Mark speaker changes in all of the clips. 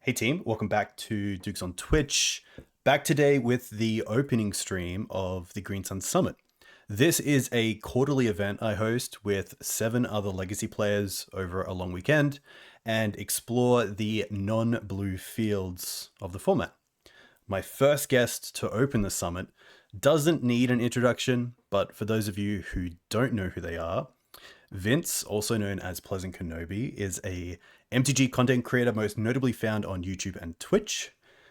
Speaker 1: Hey team, welcome back to Dukes on Twitch. Back today with the opening stream of the Green Sun Summit. This is a quarterly event I host with 7 other Legacy players over a long weekend and explore the non-blue fields of the format. My first guest to open the summit doesn't need an introduction, but for those of you who don't know who they are, Vince, also known as Pleasant Kenobi, is a MTG content creator most notably found on YouTube and Twitch.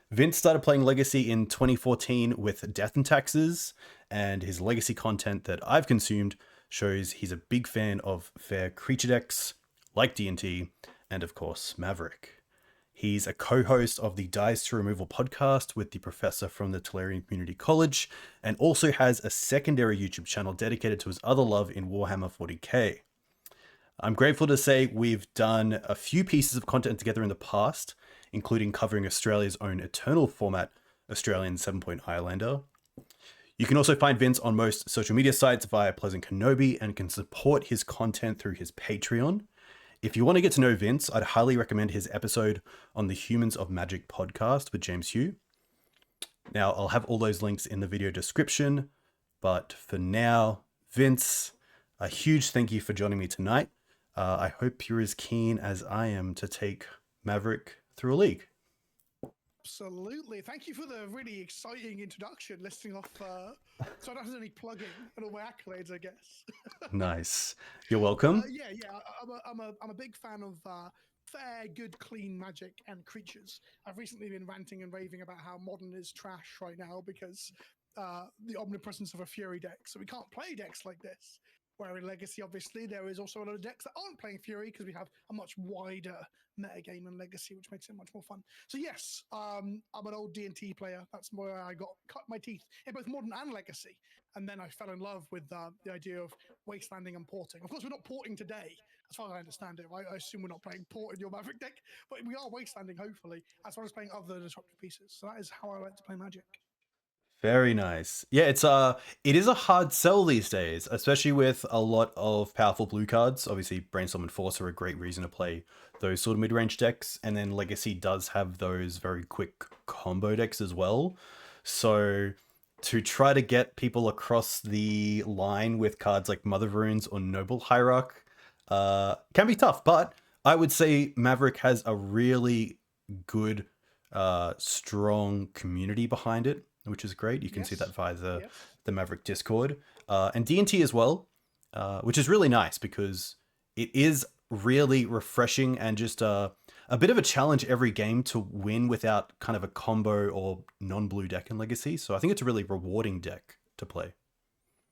Speaker 1: Vince started playing Legacy in 2014 with Death and Taxes, and his Legacy content that I've consumed shows he's a big fan of fair creature decks, like D&T, and of course, Maverick. He's a co-host of the Dice to Removal podcast with the professor from the Tellurian Community College, and also has a secondary YouTube channel dedicated to his other love in Warhammer 40k. I'm grateful to say we've done a few pieces of content together in the past, including covering Australia's own Eternal format, Australian 7-Point Highlander. You can also find Vince on most social media sites via Pleasant Kenobi and can support his content through his Patreon. If you want to get to know Vince, I'd highly recommend his episode on the Humans of Magic podcast with James Hugh. Now, I'll have all those links in the video description, but for now, Vince, a huge thank you for joining me tonight. I hope you're as keen as I am to take Maverick through a league.
Speaker 2: Absolutely. Thank you for the really exciting introduction, listing off so I don't have any plugging and all my accolades, I guess.
Speaker 1: Nice. You're welcome.
Speaker 2: I'm a big fan of fair, good, clean magic and creatures. I've recently been ranting and raving about how modern is trash right now because the omnipresence of a Fury deck. So we can't play decks like this. Where in Legacy, obviously, there is also a lot of decks that aren't playing Fury because we have a much wider metagame in Legacy, which makes it much more fun. So yes, I'm an old D&T player. That's where I cut my teeth in both Modern and Legacy. And then I fell in love with the idea of wastelanding and porting. Of course, we're not porting today, as far as I understand it. Right? I assume we're not playing port in your Maverick deck, but we are wastelanding, hopefully, as well as playing other disruptive pieces. So that is how I like to play Magic.
Speaker 1: Very nice. Yeah, it is a hard sell these days, especially with a lot of powerful blue cards. Obviously, Brainstorm and Force are a great reason to play those sort of mid-range decks, and then Legacy does have those very quick combo decks as well. So to try to get people across the line with cards like Mother of Runes or Noble Hierarch can be tough, but I would say Maverick has a really good, strong community behind it, which is great. You can see that via the Maverick Discord, and D&T as well, which is really nice because it is really refreshing and just a bit of a challenge every game to win without kind of a combo or non-blue deck in Legacy. So I think it's a really rewarding deck to play.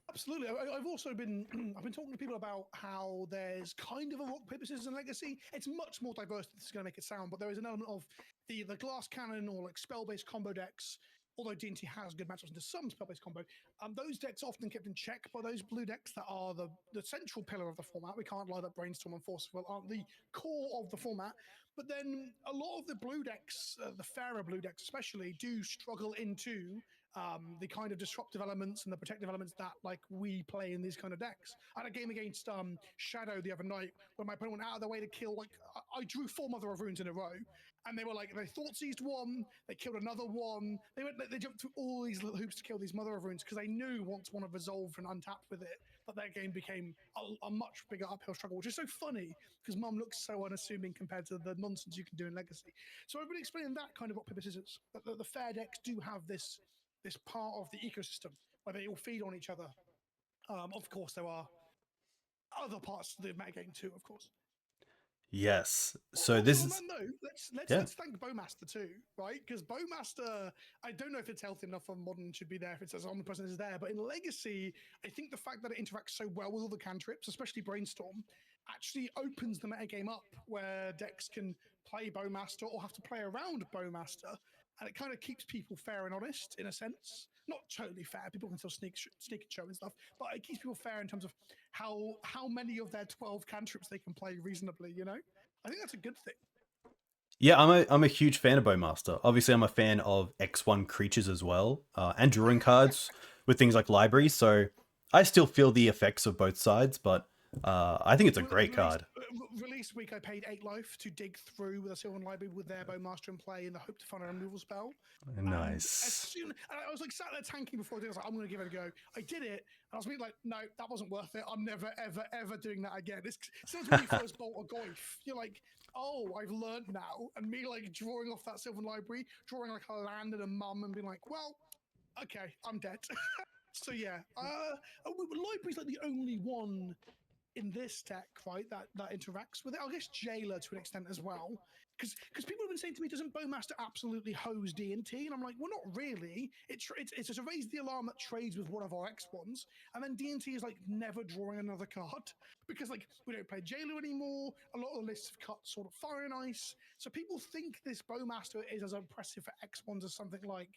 Speaker 2: Absolutely. I've also been I've been talking to people about how there's kind of a rock paper scissors in Legacy. It's much more diverse than this is going to make it sound, but there is an element of the glass cannon or like spell-based combo decks. Although D&T has good matchups into some spell-based combo, those decks are often kept in check by those blue decks that are the central pillar of the format. We can't lie that Brainstorm and Forceful aren't the core of the format. But then a lot of the blue decks, the fairer blue decks especially, do struggle into the kind of disruptive elements and the protective elements that like we play in these kind of decks. I had a game against Shadow the other night where my opponent went out of their way to kill, like, I drew 4 Mother of Runes in a row. And they were like, they thought seized one, they killed another one. They jumped through all these little hoops to kill these Mother of Runes because they knew once one had resolved and untapped with it, that their game became a much bigger uphill struggle, which is so funny because Mum looks so unassuming compared to the nonsense you can do in Legacy. So I've been explaining that kind of rock, paper, scissors. That the fair decks do have this part of the ecosystem where they all feed on each other. Of course, there are other parts of the metagame too, of course.
Speaker 1: Yes. So
Speaker 2: also,
Speaker 1: this
Speaker 2: on
Speaker 1: is...
Speaker 2: that note, let's thank Bowmaster too, right? Because Bowmaster, I don't know if it's healthy enough on Modern should be there if it's as omnipresent is there, but in Legacy, I think the fact that it interacts so well with all the cantrips, especially Brainstorm, actually opens the metagame up where decks can play Bowmaster or have to play around Bowmaster, and it kind of keeps people fair and honest in a sense. Not totally fair, people can still sneak and show and stuff, but it keeps people fair in terms of how many of their 12 cantrips they can play reasonably, you know? I think that's a good thing.
Speaker 1: Yeah, I'm a huge fan of Bowmaster. Obviously, I'm a fan of X1 creatures as well, and drawing cards with things like libraries. So I still feel the effects of both sides, but I think it's a great card.
Speaker 2: release week, I paid 8 life to dig through with a Sylvan Library with their Bowmaster in play in the hope to find a removal spell.
Speaker 1: Nice.
Speaker 2: And I was like sat there tanking before I did it. I was like, I'm going to give it a go. I did it. And I was like, no, that wasn't worth it. I'm never, ever, ever doing that again. It's since when you first bolt a Goif, you're like, oh, I've learned now. And me like drawing off that Sylvan Library, drawing like a land and a mum and being like, well, okay, I'm dead. So yeah, Library's like the only one in this deck, right, that interacts with it. I guess Jailer to an extent as well, because people have been saying to me, doesn't Bowmaster absolutely hose D&T? And I'm like, well, not really. It's just a raise the alarm that trades with one of our X1s, and then D&T is like never drawing another card because like we don't play Jailer anymore. A lot of the lists have cut sort of Fire and Ice, so people think this Bowmaster is as impressive for X1s as something like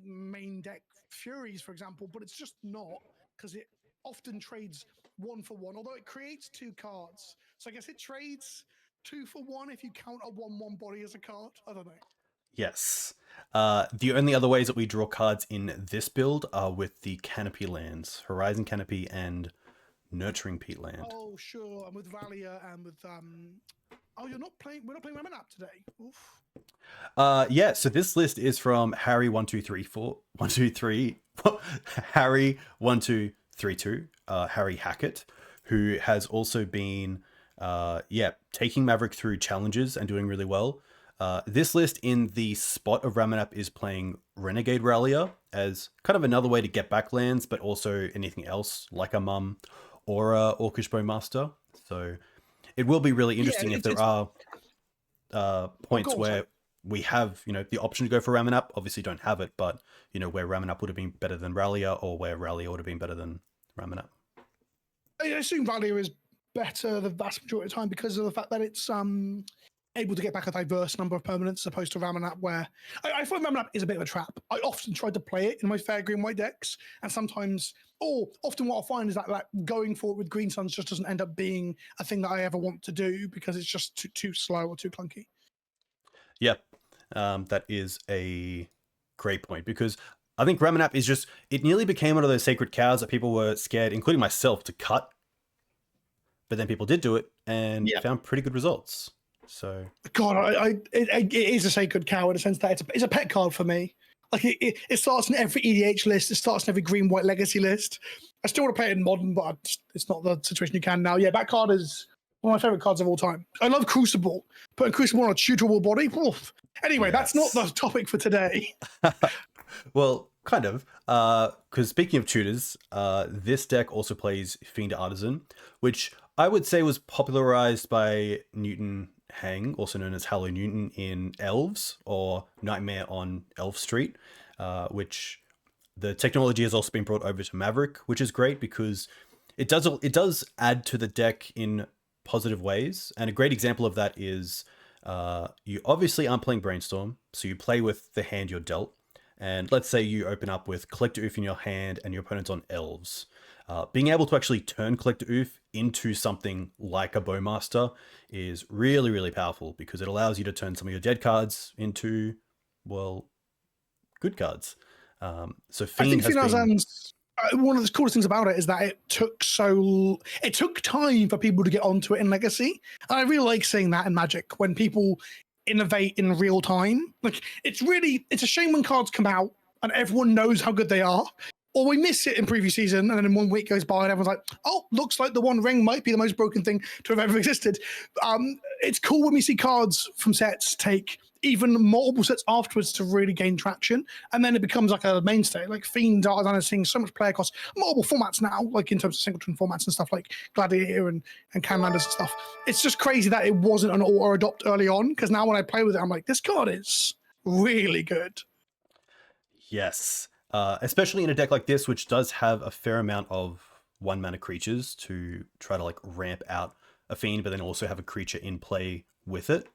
Speaker 2: main deck Furies, for example, but it's just not, because it often trades 1 for 1, although it creates 2 cards. So I guess it trades 2 for 1 if you count a 1/1 body as a card. I don't know.
Speaker 1: Yes. The only other ways that we draw cards in this build are with the Canopy lands, Horizon Canopy and Nurturing Peatland.
Speaker 2: Oh, sure. And with Rallier and with oh, we're not playing Ramanap today. Oof.
Speaker 1: Yeah, so this list is from Harry1234 Harry 1232, Harry Hackett, who has also been taking Maverick through challenges and doing really well. This list in the spot of Ramanap is playing Renegade Rallier as kind of another way to get back lands, but also anything else like a Mum or a Orcish Bowmaster. So it will be really interesting if there are points where we have, the option to go for Ramanap. Obviously don't have it, but, where Ramanap would have been better than Rallier, or where Rallier would have been better than Ramanap.
Speaker 2: I assume Rallier is better the vast majority of the time because of the fact that it's able to get back a diverse number of permanents as opposed to Ramanap, where I find Ramanap is a bit of a trap. I often tried to play it in my fair green white decks, and sometimes, or often what I'll find is that going for it with Green Suns just doesn't end up being a thing that I ever want to do because it's just too slow or too clunky.
Speaker 1: Yeah, that is a great point, because I think Ramanap is just, it nearly became one of those sacred cows that people were scared, including myself, to cut. But then people did do it and found pretty good results. So
Speaker 2: God, it is a sacred cow in the sense that it's a pet card for me. Like it starts in every EDH list. It starts in every green white legacy list. I still want to play it in modern, but it's not the situation you can now. Yeah, that card is one of my favorite cards of all time. I love Crucible. Putting Crucible on a tutorable body. Oof. Anyway, that's not the topic for today.
Speaker 1: Well, kind of. Because speaking of tutors, this deck also plays Fiend Artisan, which I would say was popularized by Newton Hang, also known as Hallow Newton, in Elves, or Nightmare on Elf Street, which the technology has also been brought over to Maverick, which is great because it does add to the deck in positive ways. And a great example of that is you obviously aren't playing Brainstorm, so you play with the hand you're dealt. And let's say you open up with Collector Ouphe in your hand and your opponent's on Elves. Being able to actually turn Collector Ouphe into something like a Bowmaster is really, really powerful, because it allows you to turn some of your dead cards into, well, good cards. So Fiend has been...
Speaker 2: one of the coolest things about it is that it took time for people to get onto it in Legacy. And I really like seeing that in Magic, when people innovate in real time. Like it's a shame when cards come out and everyone knows how good they are, or we miss it in previous season, and then in 1 week goes by and everyone's like, oh, looks like the One Ring might be the most broken thing to have ever existed. It's cool when we see cards from sets take even multiple sets afterwards to really gain traction, and then it becomes like a mainstay. Like Fiend Artisan is seeing so much play across multiple formats now, like in terms of singleton formats and stuff like Gladiator and Canlanders and stuff. It's just crazy that it wasn't an auto adopt early on, because now when I play with it, I'm like, this card is really good.
Speaker 1: Yes. Especially in a deck like this, which does have a fair amount of 1-mana creatures to try to like ramp out a Fiend, but then also have a creature in play with it.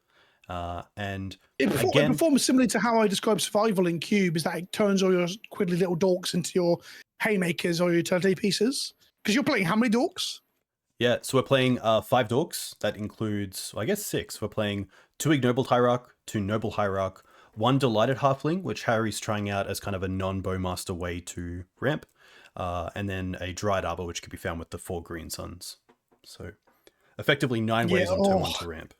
Speaker 1: And
Speaker 2: it performs similarly to how I describe Survival in Cube, is that it turns all your quiddly little dorks into your haymakers or your utility pieces. Because you're playing how many dorks?
Speaker 1: Yeah, so we're playing 5 dorks. That includes, I guess, 6. We're playing 2 Ignoble Hierarch, 2 Noble Hierarch, 1 Delighted Halfling, which Harry's trying out as kind of a non-Bowmaster way to ramp, and then a Dryad Arbor, which can be found with the 4 Green Suns. So Effectively 9 ways on turn 1 to ramp.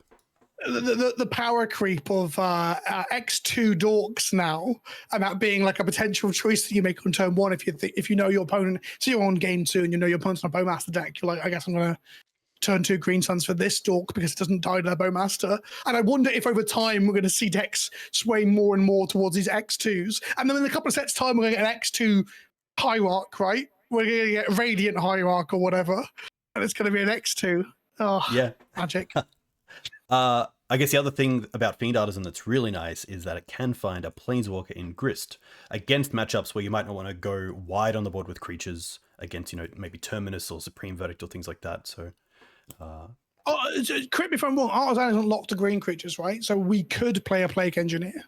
Speaker 2: The power creep of X2 dorks now, and that being like a potential choice that you make on turn 1 if you know your opponent. So you're on game 2 and you know your opponent's on a Bowmaster deck. You're like, I guess I'm gonna turn 2 Green Suns for this dork because it doesn't die to their Bowmaster. And I wonder if over time we're going to see decks sway more and more towards these X2s, and then in a couple of sets time we're going to get an X2 Hierarch, right? We're going to get Radiant Hierarch or whatever, and it's going to be an X2. Oh,
Speaker 1: yeah,
Speaker 2: magic.
Speaker 1: I guess the other thing about Fiend Artisan that's really nice is that it can find a Planeswalker in Grist against matchups where you might not want to go wide on the board with creatures against, maybe Terminus or Supreme Verdict or things like that. So,
Speaker 2: correct me if I'm wrong. Artisan isn't locked to green creatures, right? So we could play a Plague Engineer.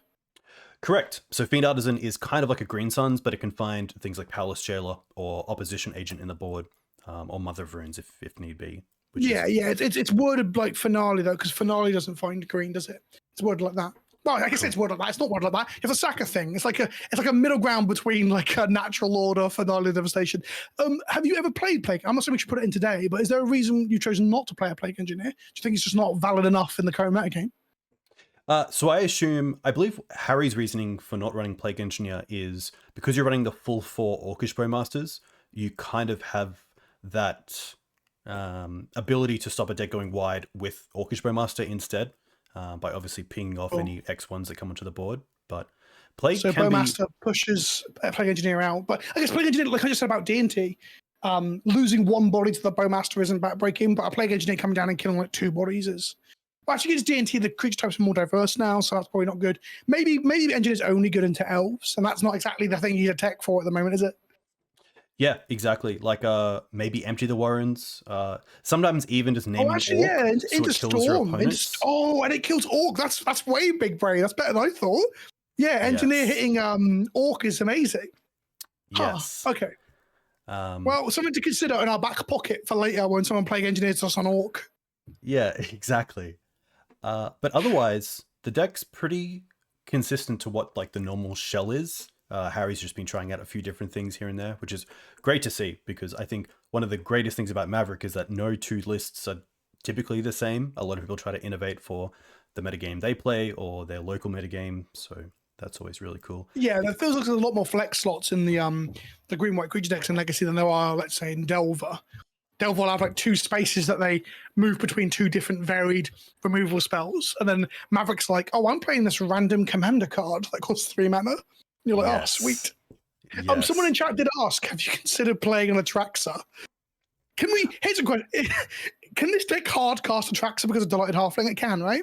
Speaker 1: Correct. So Fiend Artisan is kind of like a Green Suns, but it can find things like Powerless Jailer or Opposition Agent in the board, or Mother of Runes if need be.
Speaker 2: It's worded like Finale though, because Finale doesn't find green, does it? It's worded like that. Well, I guess it's worded like that. It's not worded like that. You have to sack a thing. It's like a middle ground between like a Natural Order, Finale, Devastation. Have you ever played Plague? I'm not saying we should put it in today, but is there a reason you chose not to play a Plague Engineer? Do you think it's just not valid enough in the current metagame?
Speaker 1: So I believe Harry's reasoning for not running Plague Engineer is because you're running the full 4 Orcish Bowmasters, you kind of have that ability to stop a deck going wide with Orcish Bowmaster instead, by obviously pinging off any X1s that come onto the board. But Plague
Speaker 2: so Bowmaster pushes Plague Engineer out. But I guess Plague Engineer, like I just said about D&T, losing 1 body to the Bowmaster isn't backbreaking, but a Plague Engineer coming down and killing like 2 bodies is... Well, actually, against D&T, the creature types are more diverse now, so that's probably not good. Maybe Engineer's only good into Elves, and that's not exactly the thing you need a tech for at the moment, is it?
Speaker 1: Yeah, exactly. Like maybe empty the Warrens. Sometimes even just naming Orc,
Speaker 2: into
Speaker 1: so it kills your
Speaker 2: Storm.
Speaker 1: opponents.
Speaker 2: And it kills Orc. That's way big brain. That's better than I thought. Yeah, Engineer hitting Orc is amazing.
Speaker 1: Yes.
Speaker 2: Huh, okay. Well, something to consider in our back pocket for later when someone playing Engineers us on Orc.
Speaker 1: Yeah, exactly. But otherwise, the deck's pretty consistent to what like the normal shell is. Harry's just been trying out a few different things here and there, which is great to see, because I think one of the greatest things about Maverick is that no 2 lists are typically the same. A lot of people try to innovate for the metagame they play or their local metagame, so that's always really cool.
Speaker 2: Yeah, there feels like there's a lot more flex slots in the green-white creature decks in Legacy than there are, let's say, in Delver. Delver will have like 2 spaces that they move between 2 different varied removal spells, and then Maverick's like, oh, I'm playing this random commander card that costs 3 mana. You're like, yes. Oh, sweet. Yes. Someone in chat did ask, have you considered playing an Atraxa? Here's a question. Can this deck hard cast Atraxa because of Delighted Halfling? It can, right?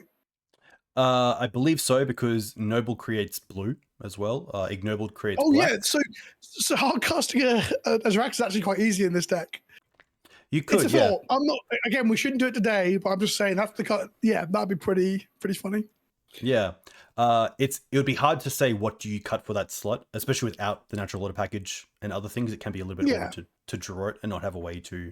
Speaker 1: I believe so, because Noble creates blue as well. Ignoble creates black.
Speaker 2: Yeah. So hard casting a Atraxa is actually quite easy in this deck.
Speaker 1: You could,
Speaker 2: it's a thought. I'm not, again, we shouldn't do it today, but I'm just saying that's the cut. Yeah, that'd be pretty funny.
Speaker 1: Yeah. It would be hard to say what do you cut for that slot, especially without the Natural Order package and other things. It can be a little bit hard to draw it and not have a way to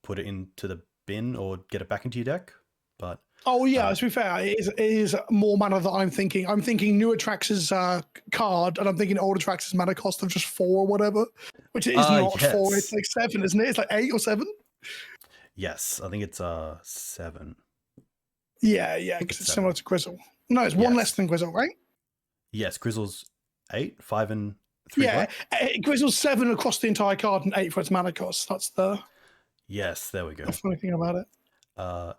Speaker 1: put it into the bin or get it back into your deck. But
Speaker 2: to be fair, it is more mana that I'm thinking. I'm thinking new Atraxa's card, and I'm thinking old Atraxa's mana cost of just 4 or whatever, which it is not 4. It's like 7, isn't it? It's like 8 or 7.
Speaker 1: Yes, I think it's 7.
Speaker 2: Yeah, because it's similar to Grizzle. No, it's 1 less than Grizzle, right?
Speaker 1: Yes, Grizzle's 8, 5 and 3.
Speaker 2: Yeah, Grizzle's 7 across the entire card and 8 for its mana cost. That's the...
Speaker 1: Yes, there we go.
Speaker 2: The funny thing about it.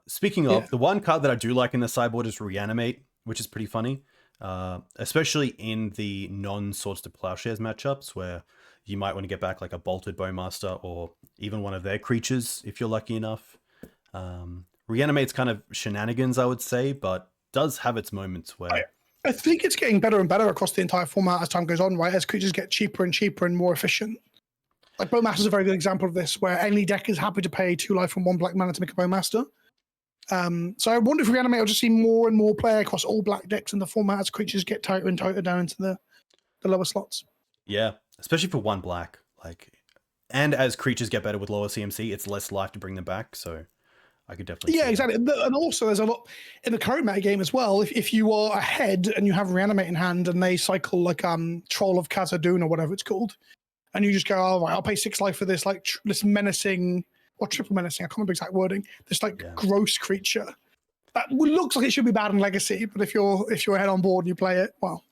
Speaker 1: Speaking of, the one card that I do like in the sideboard is Reanimate, which is pretty funny, especially in the non-Swords to Plowshares matchups where you might want to get back like a Bolted Bowmaster or even one of their creatures if you're lucky enough. Reanimate's kind of shenanigans, I would say, but does have its moments where...
Speaker 2: I think it's getting better and better across the entire format as time goes on, right? As creatures get cheaper and cheaper and more efficient. Like Bowmaster is a very good example of this, where any deck is happy to pay 2 life and 1 black mana to make a Bowmaster. So I wonder if Reanimate will just see more and more play across all black decks in the format as creatures get tighter and tighter down into the lower slots.
Speaker 1: Yeah, especially for 1 black. And as creatures get better with lower CMC, it's less life to bring them back, so... I could definitely see
Speaker 2: exactly. And also there's a lot in the current meta game as well. If you are ahead and you have Reanimate in hand and they cycle like Troll of Khazad-dûm or whatever it's called, and you just go, all right, I'll pay 6 life for this this menacing or triple menacing. I can't remember exact wording. This like
Speaker 1: Yeah.
Speaker 2: gross creature that looks like it should be bad in Legacy, but if you're head on board and you play it, well,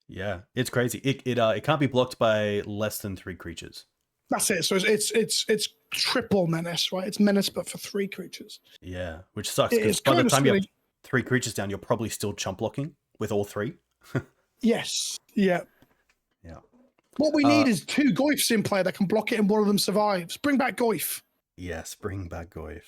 Speaker 1: Yeah, it's crazy. It can't be blocked by less than 3 creatures.
Speaker 2: that's it. So it's triple menace, right? It's menace but for 3 creatures.
Speaker 1: Yeah, which sucks
Speaker 2: It
Speaker 1: because
Speaker 2: is
Speaker 1: by the
Speaker 2: kind of
Speaker 1: time you have
Speaker 2: silly.
Speaker 1: 3 creatures down, you're probably still chump blocking with all 3.
Speaker 2: Yes, yeah.
Speaker 1: Yeah.
Speaker 2: What we need is 2 Goyfs in play that can block it and one of them survives. Bring back Goyf.
Speaker 1: Yes, bring back Goyf.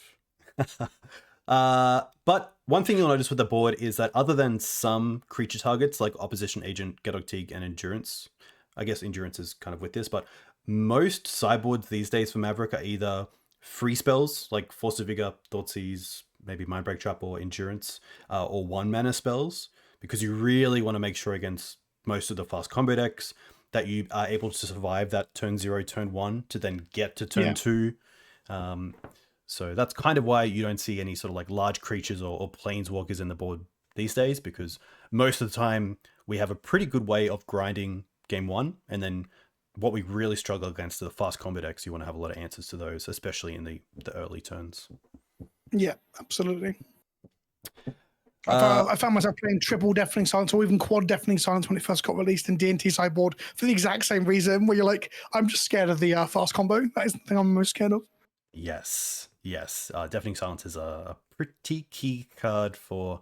Speaker 1: But one thing you'll notice with the board is that other than some creature targets like Opposition Agent, Gedoktig, and Endurance, I guess Endurance is kind of with this, but most sideboards these days for Maverick are either free spells like Force of Vigor, Thoughtseize, maybe Mindbreak Trap or Endurance, or 1-mana spells, because you really want to make sure against most of the fast combo decks that you are able to survive that turn 0, turn 1 to then get to turn 2. So that's kind of why you don't see any sort of like large creatures or planeswalkers in the board these days, because most of the time we have a pretty good way of grinding game 1, and then what we really struggle against are the fast combo decks. You want to have a lot of answers to those, especially in the early turns.
Speaker 2: Yeah, absolutely. I found myself playing triple Deafening Silence or even quad Deafening Silence when it first got released in D&T sideboard for the exact same reason, where you're like, I'm just scared of the fast combo. That is the thing I'm most scared of.
Speaker 1: Yes. Deafening Silence is a pretty key card for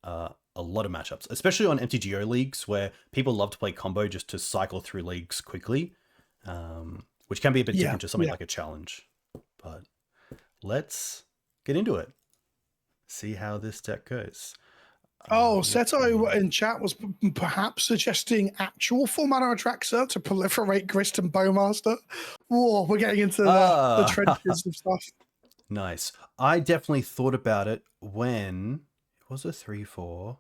Speaker 1: a lot of matchups, especially on MTGO leagues where people love to play combo just to cycle through leagues quickly, which can be a bit different to something like a challenge. But let's get into it. See how this deck goes.
Speaker 2: Seto in chat was perhaps suggesting actual 4-mana Atraxa to proliferate Grist and Bowmaster. Whoa, we're getting into the trenches of stuff.
Speaker 1: Nice. I definitely thought about it when it was a 3/4.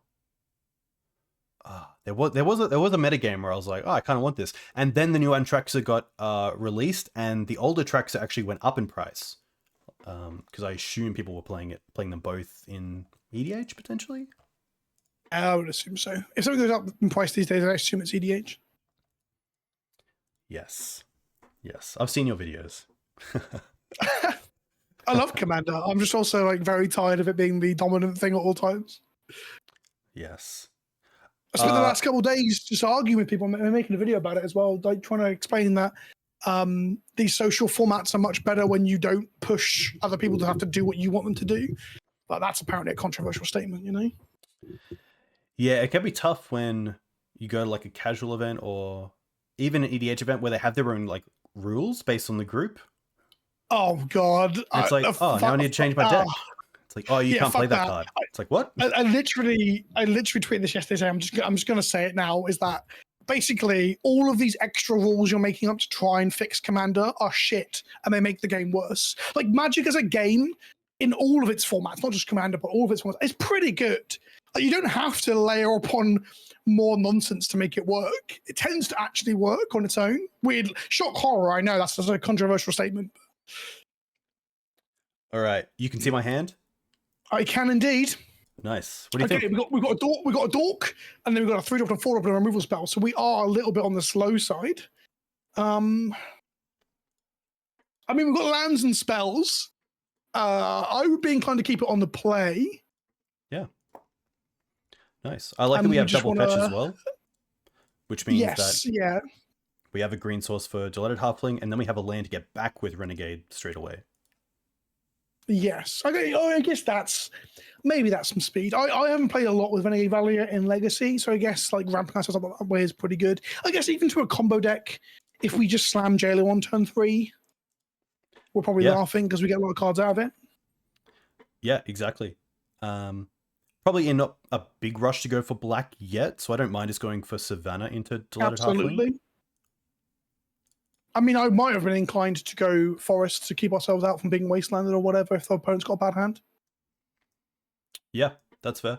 Speaker 1: There was a metagame where I was like, I kind of want this. And then the new Atraxa got released, and the older Atraxa actually went up in price. Because I assume people were playing them both in EDH potentially.
Speaker 2: I would assume so. If something goes up in price these days, I assume it's EDH.
Speaker 1: Yes, I've seen your videos.
Speaker 2: I love Commander. I'm just also like very tired of it being the dominant thing at all times.
Speaker 1: Yes.
Speaker 2: I spent the last couple of days just arguing with people and making a video about it as well, like trying to explain that these social formats are much better when you don't push other people to have to do what you want them to do. But that's apparently a controversial statement, you know?
Speaker 1: Yeah, it can be tough when you go to like a casual event or even an EDH event where they have their own like rules based on the group.
Speaker 2: Oh God!
Speaker 1: And it's like, now I need to change my deck. It's like, you can't play that card. It's like, what?
Speaker 2: I literally tweeted this yesterday. I'm just going to say it now. Is that basically all of these extra rules you're making up to try and fix Commander are shit, and they make the game worse. Like Magic as a game, in all of its formats, not just Commander, but all of its formats, it's pretty good. Like, you don't have to layer upon more nonsense to make it work. It tends to actually work on its own. Weird shock horror. I know that's a controversial statement.
Speaker 1: All right, you can see my hand.
Speaker 2: I can indeed.
Speaker 1: Nice. What do you think?
Speaker 2: We got a dork, and then we've got a 3-drop and 4-drop and a removal spell. So we are a little bit on the slow side. I mean, we've got lands and spells. I would be inclined to keep it on the play.
Speaker 1: Yeah. Nice. I like that we have double fetch as well, which means that we have a green source for Delighted Halfling, and then we have a land to get back with Renegade straight away.
Speaker 2: Yes. I guess that's some speed. I haven't played a lot with Renegade Rallier in Legacy, so I guess like ramping ourselves up that way is pretty good. I guess even to a combo deck, if we just slam Jailer on turn 3, we're probably laughing because we get a lot of cards out of it. Yeah,
Speaker 1: exactly. Probably in not a big rush to go for black yet, so I don't mind us going for Savannah into Delighted Halfling.
Speaker 2: I mean, I might have been inclined to go Forest to keep ourselves out from being wastelanded or whatever if the opponent's got a bad hand.
Speaker 1: Yeah, that's fair.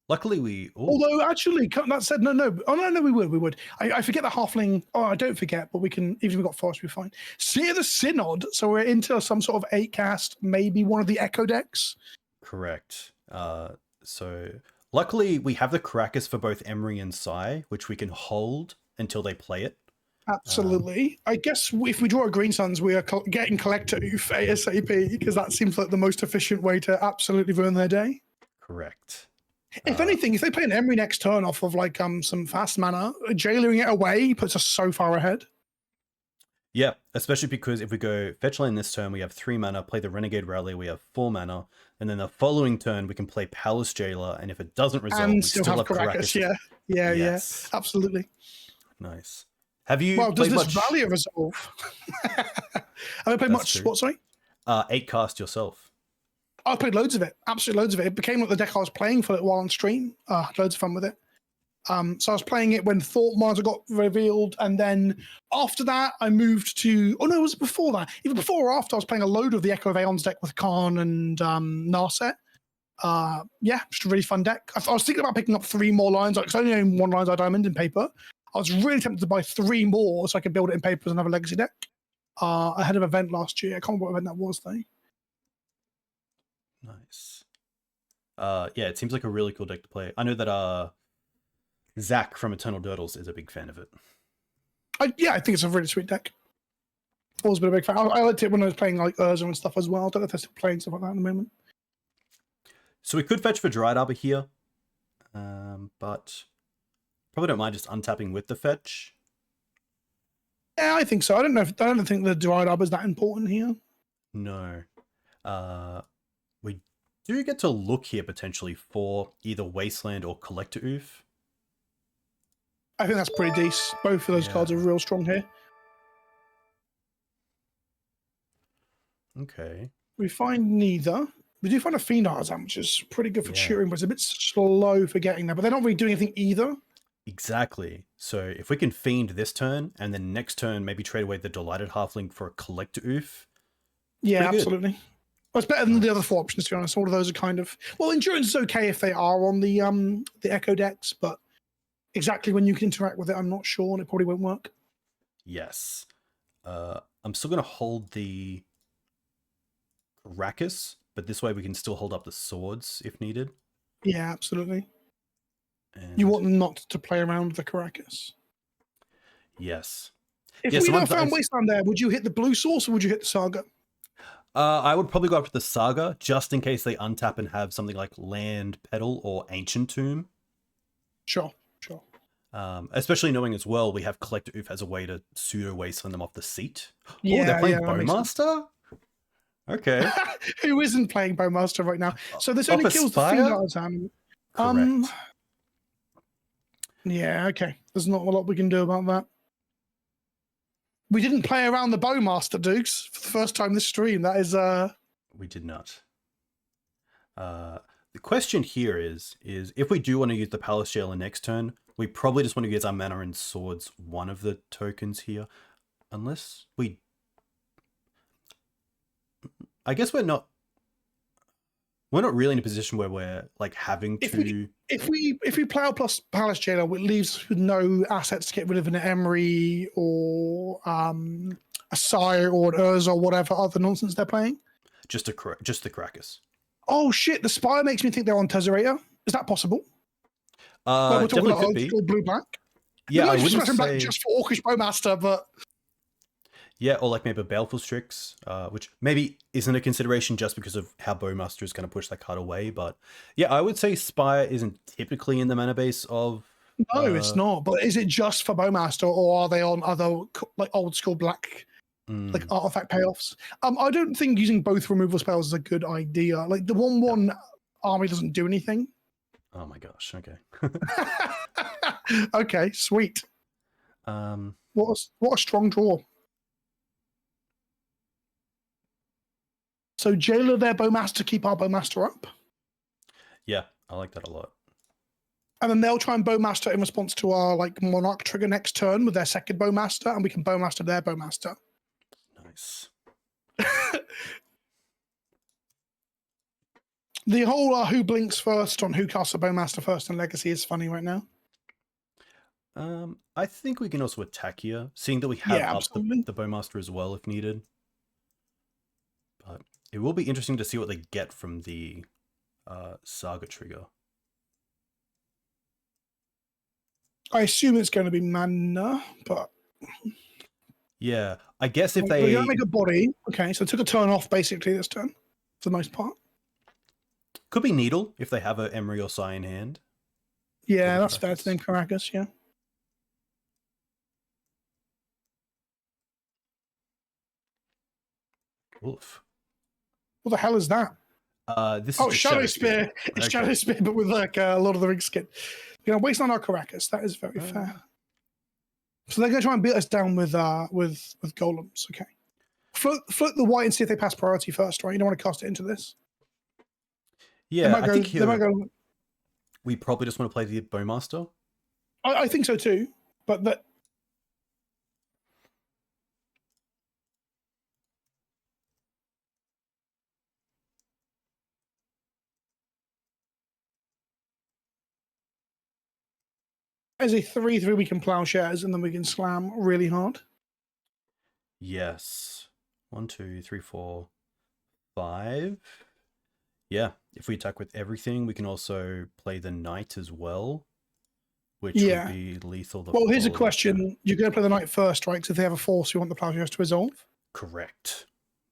Speaker 1: Luckily, we...
Speaker 2: Although, actually, that said, no. Oh, no, we would. I forget the Halfling... Oh, I don't forget, but we can... Even if we've got Forest, we're fine. Seer the Synod, so we're into some sort of 8-cast, maybe one of the Echo decks.
Speaker 1: Correct. So, luckily, we have the Karakas for both Emery and Sai, which we can hold until they play it.
Speaker 2: Absolutely. I guess if we draw a Green Suns, we are getting Collector Ouphe ASAP, because that seems like the most efficient way to absolutely ruin their day.
Speaker 1: Correct.
Speaker 2: If anything, if they play an Emery next turn off of like some fast mana, jailering it away puts us so far ahead.
Speaker 1: Yeah, especially because if we go fetch land this turn, we have 3 mana, play the Renegade Rallier, we have 4 mana, and then the following turn we can play Palace Jailer, and if it doesn't resolve,
Speaker 2: And
Speaker 1: we
Speaker 2: still
Speaker 1: still
Speaker 2: have
Speaker 1: have
Speaker 2: Karakas.
Speaker 1: Karakas.
Speaker 2: Yeah, absolutely.
Speaker 1: Nice. Have you
Speaker 2: Well, does
Speaker 1: played
Speaker 2: this
Speaker 1: much?
Speaker 2: Rallier resolve? Have I played much?
Speaker 1: True.
Speaker 2: What, sorry?
Speaker 1: 8 cast yourself.
Speaker 2: I played loads of it, absolutely loads of it. It became like the deck I was playing for a while on stream. I had loads of fun with it. So I was playing it when Thought Monitor got revealed, and then after that, I moved to. Oh no, it was before that. Even before or after, I was playing a load of the Echo of Aeons deck with Khan and Narset. Yeah, just a really fun deck. I was thinking about picking up 3 more lines, because I only own 1 Lion's Eye Diamond in paper. I was really tempted to buy 3 more so I could build it in paper as another Legacy deck. Ahead of an event last year. I can't remember what event that was though.
Speaker 1: Nice. Yeah, it seems like a really cool deck to play. I know that Zach from Eternal Dirtles is a big fan of it.
Speaker 2: Yeah, I think it's a really sweet deck. Always been a big fan. I liked it when I was playing like Urza and stuff as well. I don't know if they're still playing stuff like that at the moment.
Speaker 1: So we could fetch for Dryad Arbor here, but probably don't mind just untapping with the fetch.
Speaker 2: Yeah, I think so. I don't think the Dryad Arbor is that important here.
Speaker 1: No. We do get to look here potentially for either Wasteland or Collector Ouphe.
Speaker 2: I think that's pretty decent. Both of those cards are real strong here.
Speaker 1: Okay.
Speaker 2: We find neither. We do find a Fiend Artisan, which is pretty good for tutoring, but it's a bit slow for getting there. But they're not really doing anything either.
Speaker 1: Exactly. So if we can Fiend this turn, and then next turn maybe trade away the Delighted Halfling for a Collector Ouphe.
Speaker 2: Yeah, absolutely. Well, it's better than the other 4 options, to be honest. All of those are kind of... Well, Endurance is okay if they are on the Echo decks, but exactly when you can interact with it, I'm not sure, and it probably won't work.
Speaker 1: Yes. I'm still going to hold the Karakas, but this way we can still hold up the swords if needed.
Speaker 2: Yeah, absolutely.
Speaker 1: And
Speaker 2: you want them not to play around with the Karakas.
Speaker 1: Yes.
Speaker 2: If we don't found Wasteland there, would you hit the blue source or would you hit the Saga?
Speaker 1: I would probably go up to the Saga, just in case they untap and have something like Land Petal or Ancient Tomb.
Speaker 2: Sure.
Speaker 1: Especially knowing as well, we have Collector Ouphe as a way to pseudo Wasteland them off the seat.
Speaker 2: Yeah,
Speaker 1: they're playing Bowmaster? Okay.
Speaker 2: Who isn't playing Bowmaster right now? So this only kills the Fiend Artisan.
Speaker 1: Correct.
Speaker 2: Yeah, okay. There's not a lot we can do about that. We didn't play around the Bowmaster, Dukes, for the first time this stream. That is...
Speaker 1: We did not. The question here is if we do want to use the Palace Jailer next turn, we probably just want to use our mana and swords one of the tokens here. Unless we... I guess we're not really in a position where we're like having to...
Speaker 2: If we play our plus Palace Jailer, it leaves with no assets to get rid of an Emery or a Sire or an Urza or whatever other nonsense they're playing.
Speaker 1: Just the Karakas.
Speaker 2: Oh shit! The Spire makes me think they're on Tezzerator. Is that possible?
Speaker 1: We're talking about
Speaker 2: blue black.
Speaker 1: Yeah, I wouldn't say
Speaker 2: just for Orcish Bowmaster, but
Speaker 1: yeah, or like maybe Baleful Strix, which maybe isn't a consideration just because of how Bowmaster is going to push that card away. But yeah, I would say Spire isn't typically in the mana base of.
Speaker 2: No, it's not. But is it just for Bowmaster, or are they on other like old school black? Like artifact payoffs. I don't think using both removal spells is a good idea. Like the 1/1 army doesn't do anything.
Speaker 1: Oh my gosh. Okay.
Speaker 2: Okay, sweet. What a strong draw. So Jailer their Bowmaster, keep our Bowmaster up.
Speaker 1: Yeah, I like that a lot.
Speaker 2: And then they'll try and Bowmaster in response to our like Monarch trigger next turn with their second Bowmaster, and we can Bowmaster their Bowmaster.
Speaker 1: Nice.
Speaker 2: The whole who blinks first on who casts a Bowmaster first in Legacy is funny right now.
Speaker 1: I think we can also attack here, seeing that we have up the Bowmaster as well if needed. But it will be interesting to see what they get from the Saga trigger.
Speaker 2: I assume it's going to be mana, but
Speaker 1: Yeah, I guess if
Speaker 2: We're
Speaker 1: they
Speaker 2: going to make a body. Okay, so it took a turn off basically this turn, for the most part.
Speaker 1: could be Needle if they have a Emery or Sai in hand.
Speaker 2: Yeah, that's fair to name Karakas, yeah.
Speaker 1: Oof.
Speaker 2: What the hell is that?
Speaker 1: This is just
Speaker 2: Shadow Spear. It's
Speaker 1: Okay.
Speaker 2: Shadow Spear, but with like a Lord of the Rings skin. You know, waste on our Karakas. That is very fair. So they're going to try and beat us down with golems. Okay. Float the white and see if they pass priority first, right? You don't want to cast it into this.
Speaker 1: Yeah, I think
Speaker 2: they might go.
Speaker 1: We probably just want to play the Bowmaster.
Speaker 2: I think so too, but that. As a 3/3, we can plowshares and then we can slam really hard.
Speaker 1: Yes. 1, 2, 3, 4, 5. Yeah, if we attack with everything, we can also play the Knight as well, which would be lethal.
Speaker 2: Well, here's a question. You're going to play the Knight first, right? Because if they have a force, you want the plowshares to resolve.
Speaker 1: Correct.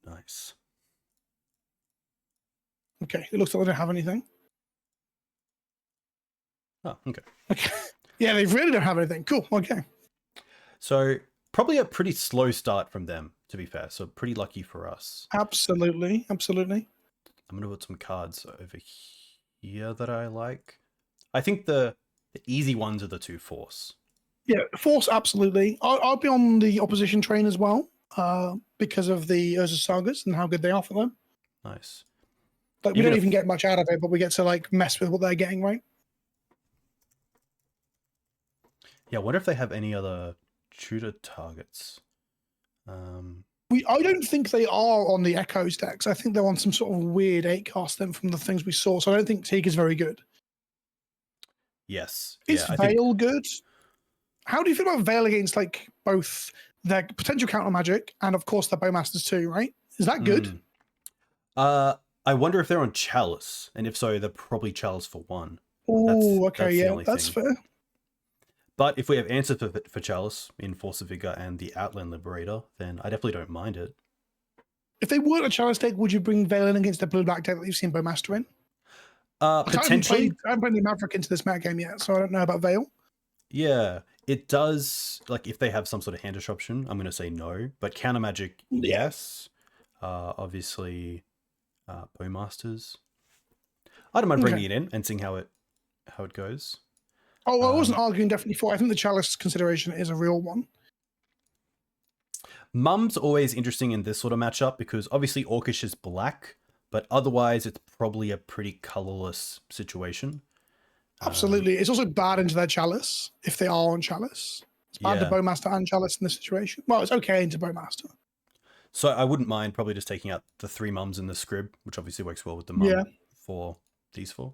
Speaker 1: Nice.
Speaker 2: Okay, it looks like they don't have anything.
Speaker 1: Oh, okay.
Speaker 2: Okay. Yeah, they really don't have anything. Cool. Okay.
Speaker 1: So probably a pretty slow start from them, to be fair. So pretty lucky for us.
Speaker 2: Absolutely. Absolutely.
Speaker 1: I'm going to put some cards over here that I like. I think the easy ones are the 2 Force.
Speaker 2: Yeah, Force, absolutely. I'll be on the opposition train as well because of the Urza Sagas and how good they are for them.
Speaker 1: Nice.
Speaker 2: Like, we don't even get much out of it, but we get to like mess with what they're getting, right?
Speaker 1: Yeah, I wonder if they have any other tutor targets.
Speaker 2: I don't think they are on the Echoes decks. I think they're on some sort of weird 8-cast then from the things we saw. So I don't think Teague is very good.
Speaker 1: Yes.
Speaker 2: Is Veil good? How do you feel about Veil against like both their potential counter magic and of course their Bowmasters too, right? Is that good?
Speaker 1: I wonder if they're on Chalice, and if so, they're probably Chalice for 1.
Speaker 2: Oh, okay, yeah, that's fair.
Speaker 1: But if we have answers for Chalice in Force of Vigor and the Outland Liberator, then I definitely don't mind it.
Speaker 2: If they weren't a Chalice deck, would you bring Veil in against the blue-black deck that you've seen Bowmaster in?
Speaker 1: Potentially.
Speaker 2: I haven't played the Maverick into this Mat game yet, so I don't know about Veil.
Speaker 1: Yeah, it does. Like, if they have some sort of hand disruption, I'm going to say no. But counter magic, yes. Obviously, Bowmasters. I don't mind bringing it in and seeing how it goes.
Speaker 2: Oh, I wasn't arguing definitely for. I think the Chalice consideration is a real one.
Speaker 1: Mum's always interesting in this sort of matchup because obviously Orcish is black, but otherwise it's probably a pretty colorless situation.
Speaker 2: Absolutely. It's also bad into their Chalice if they are on Chalice. It's bad to Bowmaster and Chalice in this situation. Well, it's okay into Bowmaster.
Speaker 1: So I wouldn't mind probably just taking out the 3 mums and the Scryb, which obviously works well with the mum for these 4.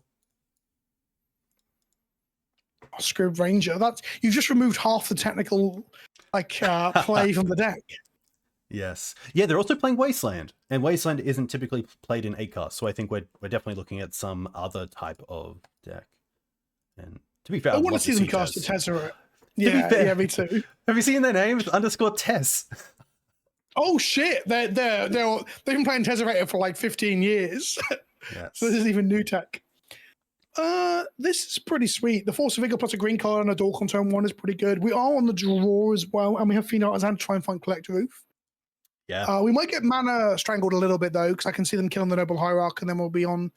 Speaker 2: Scryb Ranger. You've just removed half the technical play from the deck.
Speaker 1: Yes. Yeah, they're also playing Wasteland, and Wasteland isn't typically played in 8-cast, so I think we're definitely looking at some other type of deck. And to be fair,
Speaker 2: I want to see them cast a Tezzerator. Yeah, me too.
Speaker 1: Have you seen their name? _Tess.
Speaker 2: Oh shit! They've been playing Tezzerator for like 15 years.
Speaker 1: Yes.
Speaker 2: So this is even new tech. This is pretty sweet. The Force of Vigor plus a green card and a Dork on turn 1 is pretty good. We are on the draw as well, and we have Fiend Artisan to try and find Collector Ouphe.
Speaker 1: Yeah.
Speaker 2: We might get mana strangled a little bit though, because I can see them killing the Noble Hierarch, and then we'll be on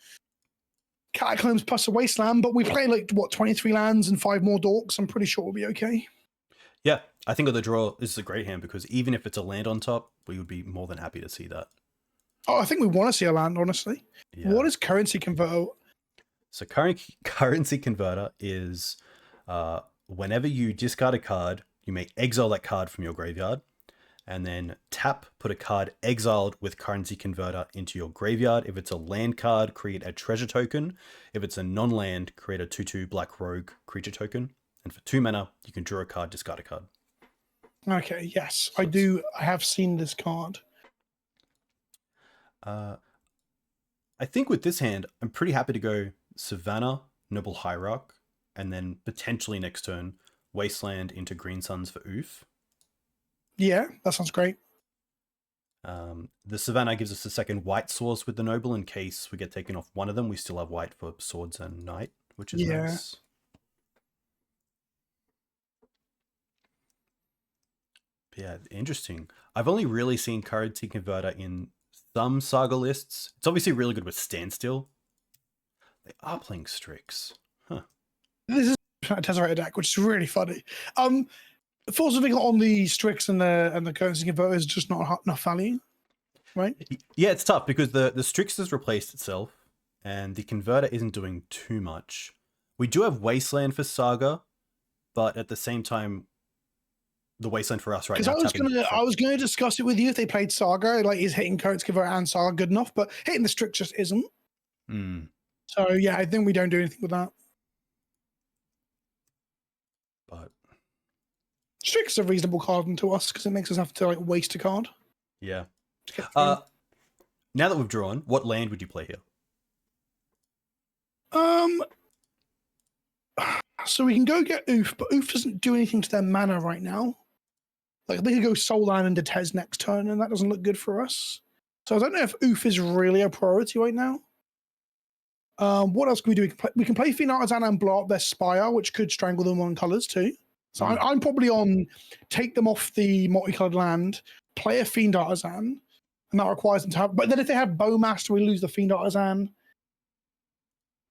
Speaker 2: Catacombs plus a Wasteland. But we play 23 lands and 5 more Dorks. I'm pretty sure we'll be okay.
Speaker 1: Yeah, I think of the draw is a great hand because even if it's a land on top, we would be more than happy to see that.
Speaker 2: Oh, I think we want to see a land, honestly. Yeah. What is Currency Converter?
Speaker 1: So Currency Converter is whenever you discard a card, you may exile that card from your graveyard, and then tap, put a card exiled with Currency Converter into your graveyard. If it's a land card, create a treasure token. If it's a non-land, create a 2/2 Black Rogue creature token. And for 2 mana, you can draw a card, discard a card.
Speaker 2: Okay, yes, I do. I have seen this card.
Speaker 1: I think with this hand, I'm pretty happy to go Savannah, Noble Hierarch, and then potentially next turn, Wasteland into Green Suns for Ouphe.
Speaker 2: Yeah, that sounds great.
Speaker 1: The Savannah gives us a second white source with the Noble in case we get taken off one of them. We still have white for swords and knight, which is nice. But yeah, interesting. I've only really seen Currency Converter in some Saga lists. It's obviously really good with Standstill. They are playing Strix. Huh.
Speaker 2: This is a Tezzerator deck, which is really funny. Force of Vigor on the Strix and the Currency Converter is just not enough value, right?
Speaker 1: Yeah, it's tough because the Strix has replaced itself and the Converter isn't doing too much. We do have Wasteland for Saga, but at the same time, the Wasteland for us right now.
Speaker 2: I was gonna discuss it with you if they played Saga. Like, is hitting Currency Converter and Saga good enough? But hitting the Strix just isn't. So yeah, I think we don't do anything with that.
Speaker 1: But
Speaker 2: Strix is a reasonable card to us because it makes us have to like waste a card.
Speaker 1: Yeah. Now that we've drawn, what land would you play here?
Speaker 2: So we can go get Ouphe, but Ouphe doesn't do anything to their mana right now. Like, they could go Soul Land into Tez next turn, and that doesn't look good for us. So I don't know if Ouphe is really a priority right now. What else can we do? We can play Fiend Artisan and blow up their Spire, which could strangle them on colors too. So I'm probably on take them off the multicolored land, play a Fiend Artisan, and that requires them to have. But then if they have Bowmaster, we lose the Fiend Artisan.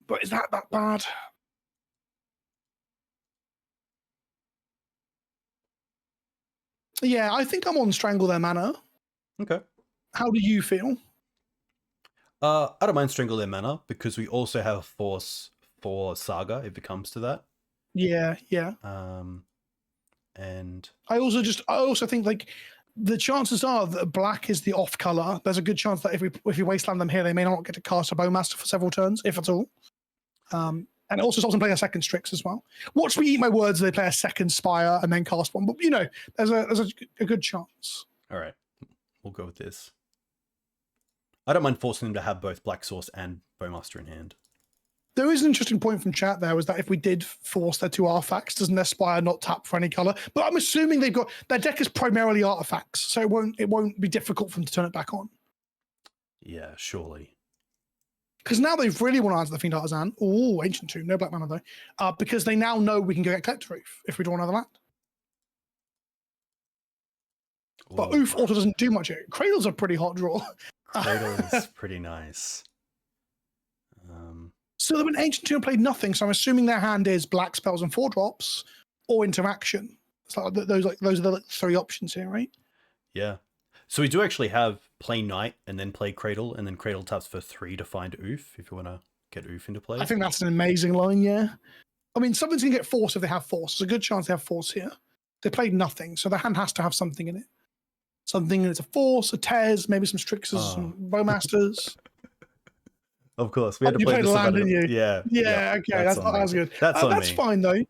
Speaker 2: But is that bad? Yeah, I think I'm on Strangle Their Mana.
Speaker 1: Okay.
Speaker 2: How do you feel?
Speaker 1: I don't mind Strangle Their Mana because we also have Force for Saga if it comes to that.
Speaker 2: Yeah.
Speaker 1: And
Speaker 2: I also think like the chances are that black is the off color. There's a good chance that if we wasteland them here, they may not get to cast a Bowmaster for several turns, if at all. And it also stops them playing a second Strix as well. Watch me eat my words. They play a second Spire and then cast one. But, there's a good chance.
Speaker 1: All right. We'll go with this. I don't mind forcing them to have both Black Source and Bowmaster in hand.
Speaker 2: There is an interesting point from chat there, was that if we did force their two artifacts, doesn't their Spire not tap for any color? But I'm assuming their deck is primarily artifacts, so it won't be difficult for them to turn it back on.
Speaker 1: Yeah, surely.
Speaker 2: Because now they really want to answer the Fiend Artisan. Oh, Ancient Tomb, no black mana though. Because they now know we can go get Collector Ouphe if we draw another land. Ooh. But Ouphe also doesn't do much here. Cradle's a pretty hot draw.
Speaker 1: Cradle is pretty nice.
Speaker 2: So they've been Ancient Tomb played nothing, so I'm assuming their hand is black spells and 4-drops or interaction. So those are the three options here, right?
Speaker 1: Yeah. So we do actually have play Knight and then play Cradle, and then Cradle taps for 3 to find Ouphe if you want to get Ouphe into play.
Speaker 2: I think that's an amazing line, yeah. I mean, something's going to get Force if they have Force. There's a good chance they have Force here. They played nothing, so their hand has to have something in it. Something that's a Force, a Tez, maybe some Strixes, some Bowmasters.
Speaker 1: Of course. We had to play
Speaker 2: the land, didn't you?
Speaker 1: Yeah.
Speaker 2: Yeah, okay. That's good.
Speaker 1: That's
Speaker 2: fine, though.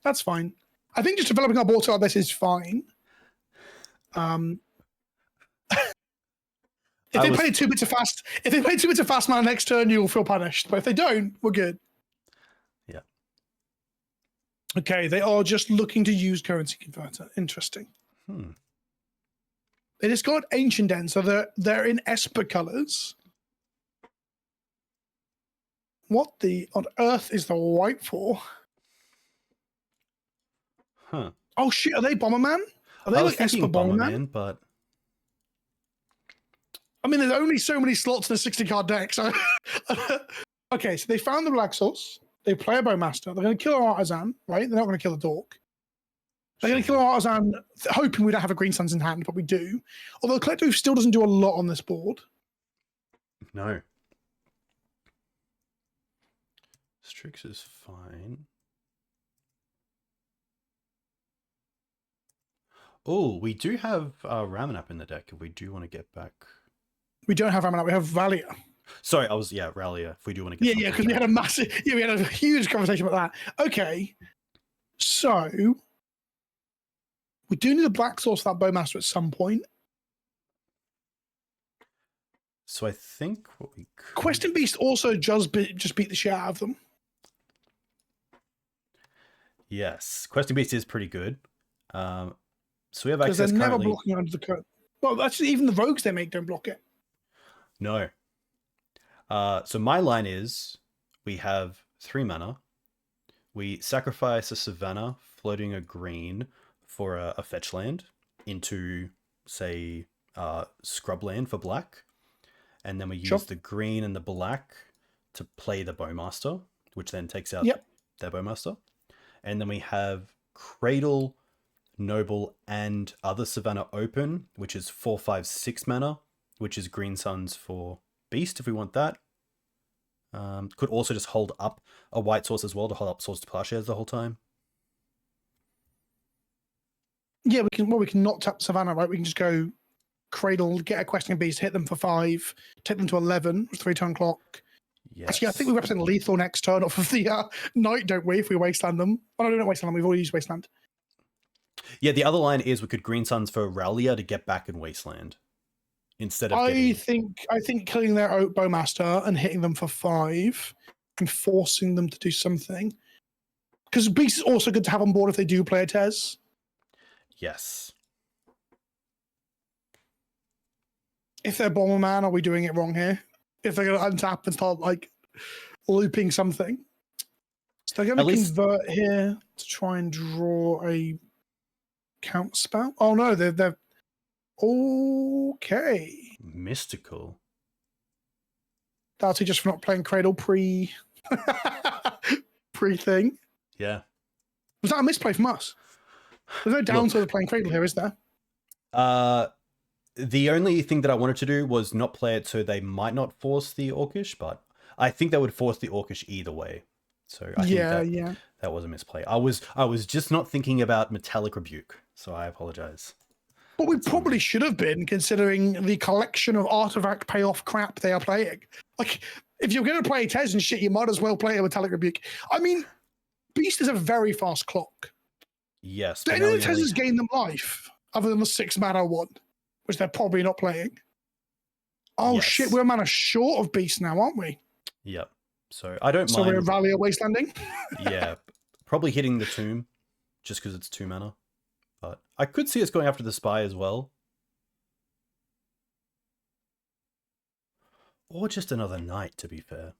Speaker 2: That's fine. I think just developing our board like this is fine. If they play 2 bits of fast mana next turn, you'll feel punished. But if they don't, we're good.
Speaker 1: Yeah.
Speaker 2: Okay, they are just looking to use Currency Converter. Interesting. They just got Ancient Den, so they're in Esper colors. What on earth is the white for?
Speaker 1: Huh.
Speaker 2: Oh shit, are they Bomberman? Are they like Esper Bomberman?
Speaker 1: But
Speaker 2: I mean, there's only so many slots in a 60-card deck, so... Okay, so they found the Black Source. They play a Bowmaster. They're going to kill our Artisan, right? They're not going to kill the Dork. They're going to kill our Artisan, hoping we don't have a Green Suns in hand, but we do. Although Collector Ouphe still doesn't do a lot on this board.
Speaker 1: No. Strix is fine. Oh, we do have Ramanap in the deck if we do want to get back.
Speaker 2: We don't have Ramanap, we have Rallier.
Speaker 1: Sorry, Rallier, if we do want to get
Speaker 2: Yeah, because we had a huge conversation about that. Okay, so we do need a Black Source for that Bowmaster at some point.
Speaker 1: So I think what we could...
Speaker 2: Questing Beast also just beat the shit out of them.
Speaker 1: Yes, Questing Beast is pretty good. So we have
Speaker 2: because
Speaker 1: access
Speaker 2: they're never
Speaker 1: currently.
Speaker 2: blocking under the code. Well, actually, even the rogues they make don't block it.
Speaker 1: No. So my line is, we have 3 mana. We sacrifice a Savannah, floating a green for a fetch land into, say, Scrubland for black. And then we use the green and the black to play the Bowmaster, which then takes out their Bowmaster. And then we have Cradle, Noble, and other Savannah open, which is 4, 5, 6 mana, which is green suns for Beast if we want that. Could also just hold up a white source as well to hold up Swords to Plowshares the whole time.
Speaker 2: Yeah, we can. Well, we can not tap Savannah, right? We can just go Cradle, get a Questing Beast, hit them for 5, take them to 11, 3-turn clock.
Speaker 1: Yes.
Speaker 2: Actually, I think we represent lethal next turn off of the Knight, don't we? If we wasteland them. Oh, no, we don't wasteland them. We've already used wasteland.
Speaker 1: Yeah, the other line is we could green suns for Rallier to get back in wasteland instead of. I
Speaker 2: think killing their Bowmaster and hitting them for 5 and forcing them to do something. Because Beast is also good to have on board if they do play a Tez.
Speaker 1: Yes.
Speaker 2: If they're Bomberman, are we doing it wrong here? If they're going to untap and start like looping something. So they're going to convert here to try and draw a count spell. Oh no, they're okay.
Speaker 1: Mystical.
Speaker 2: That's just for not playing Cradle pre thing.
Speaker 1: Yeah.
Speaker 2: Was that a misplay from us? There's no downside of playing Cradle here, is there?
Speaker 1: The only thing that I wanted to do was not play it so they might not force the Orcish, but I think they would force the Orcish either way. So I think that was a misplay. I was just not thinking about Metallic Rebuke, so I apologize.
Speaker 2: But we probably should have been, considering the collection of artifact payoff crap they are playing. Like, if you're going to play Tez and shit, you might as well play a Metallic Rebuke. I mean, Beast is a very fast clock.
Speaker 1: Yes.
Speaker 2: Do any of the Tez's gain them life, other than the 6 mana one, which they're probably not playing? Oh shit, we're a mana short of Beast now, aren't we?
Speaker 1: Yep. So I don't mind.
Speaker 2: So we're Rallier wastelanding?
Speaker 1: Yeah. Probably hitting the Tomb, just because it's 2 mana. But I could see us going after the Spy as well. Or just another Knight, to be fair.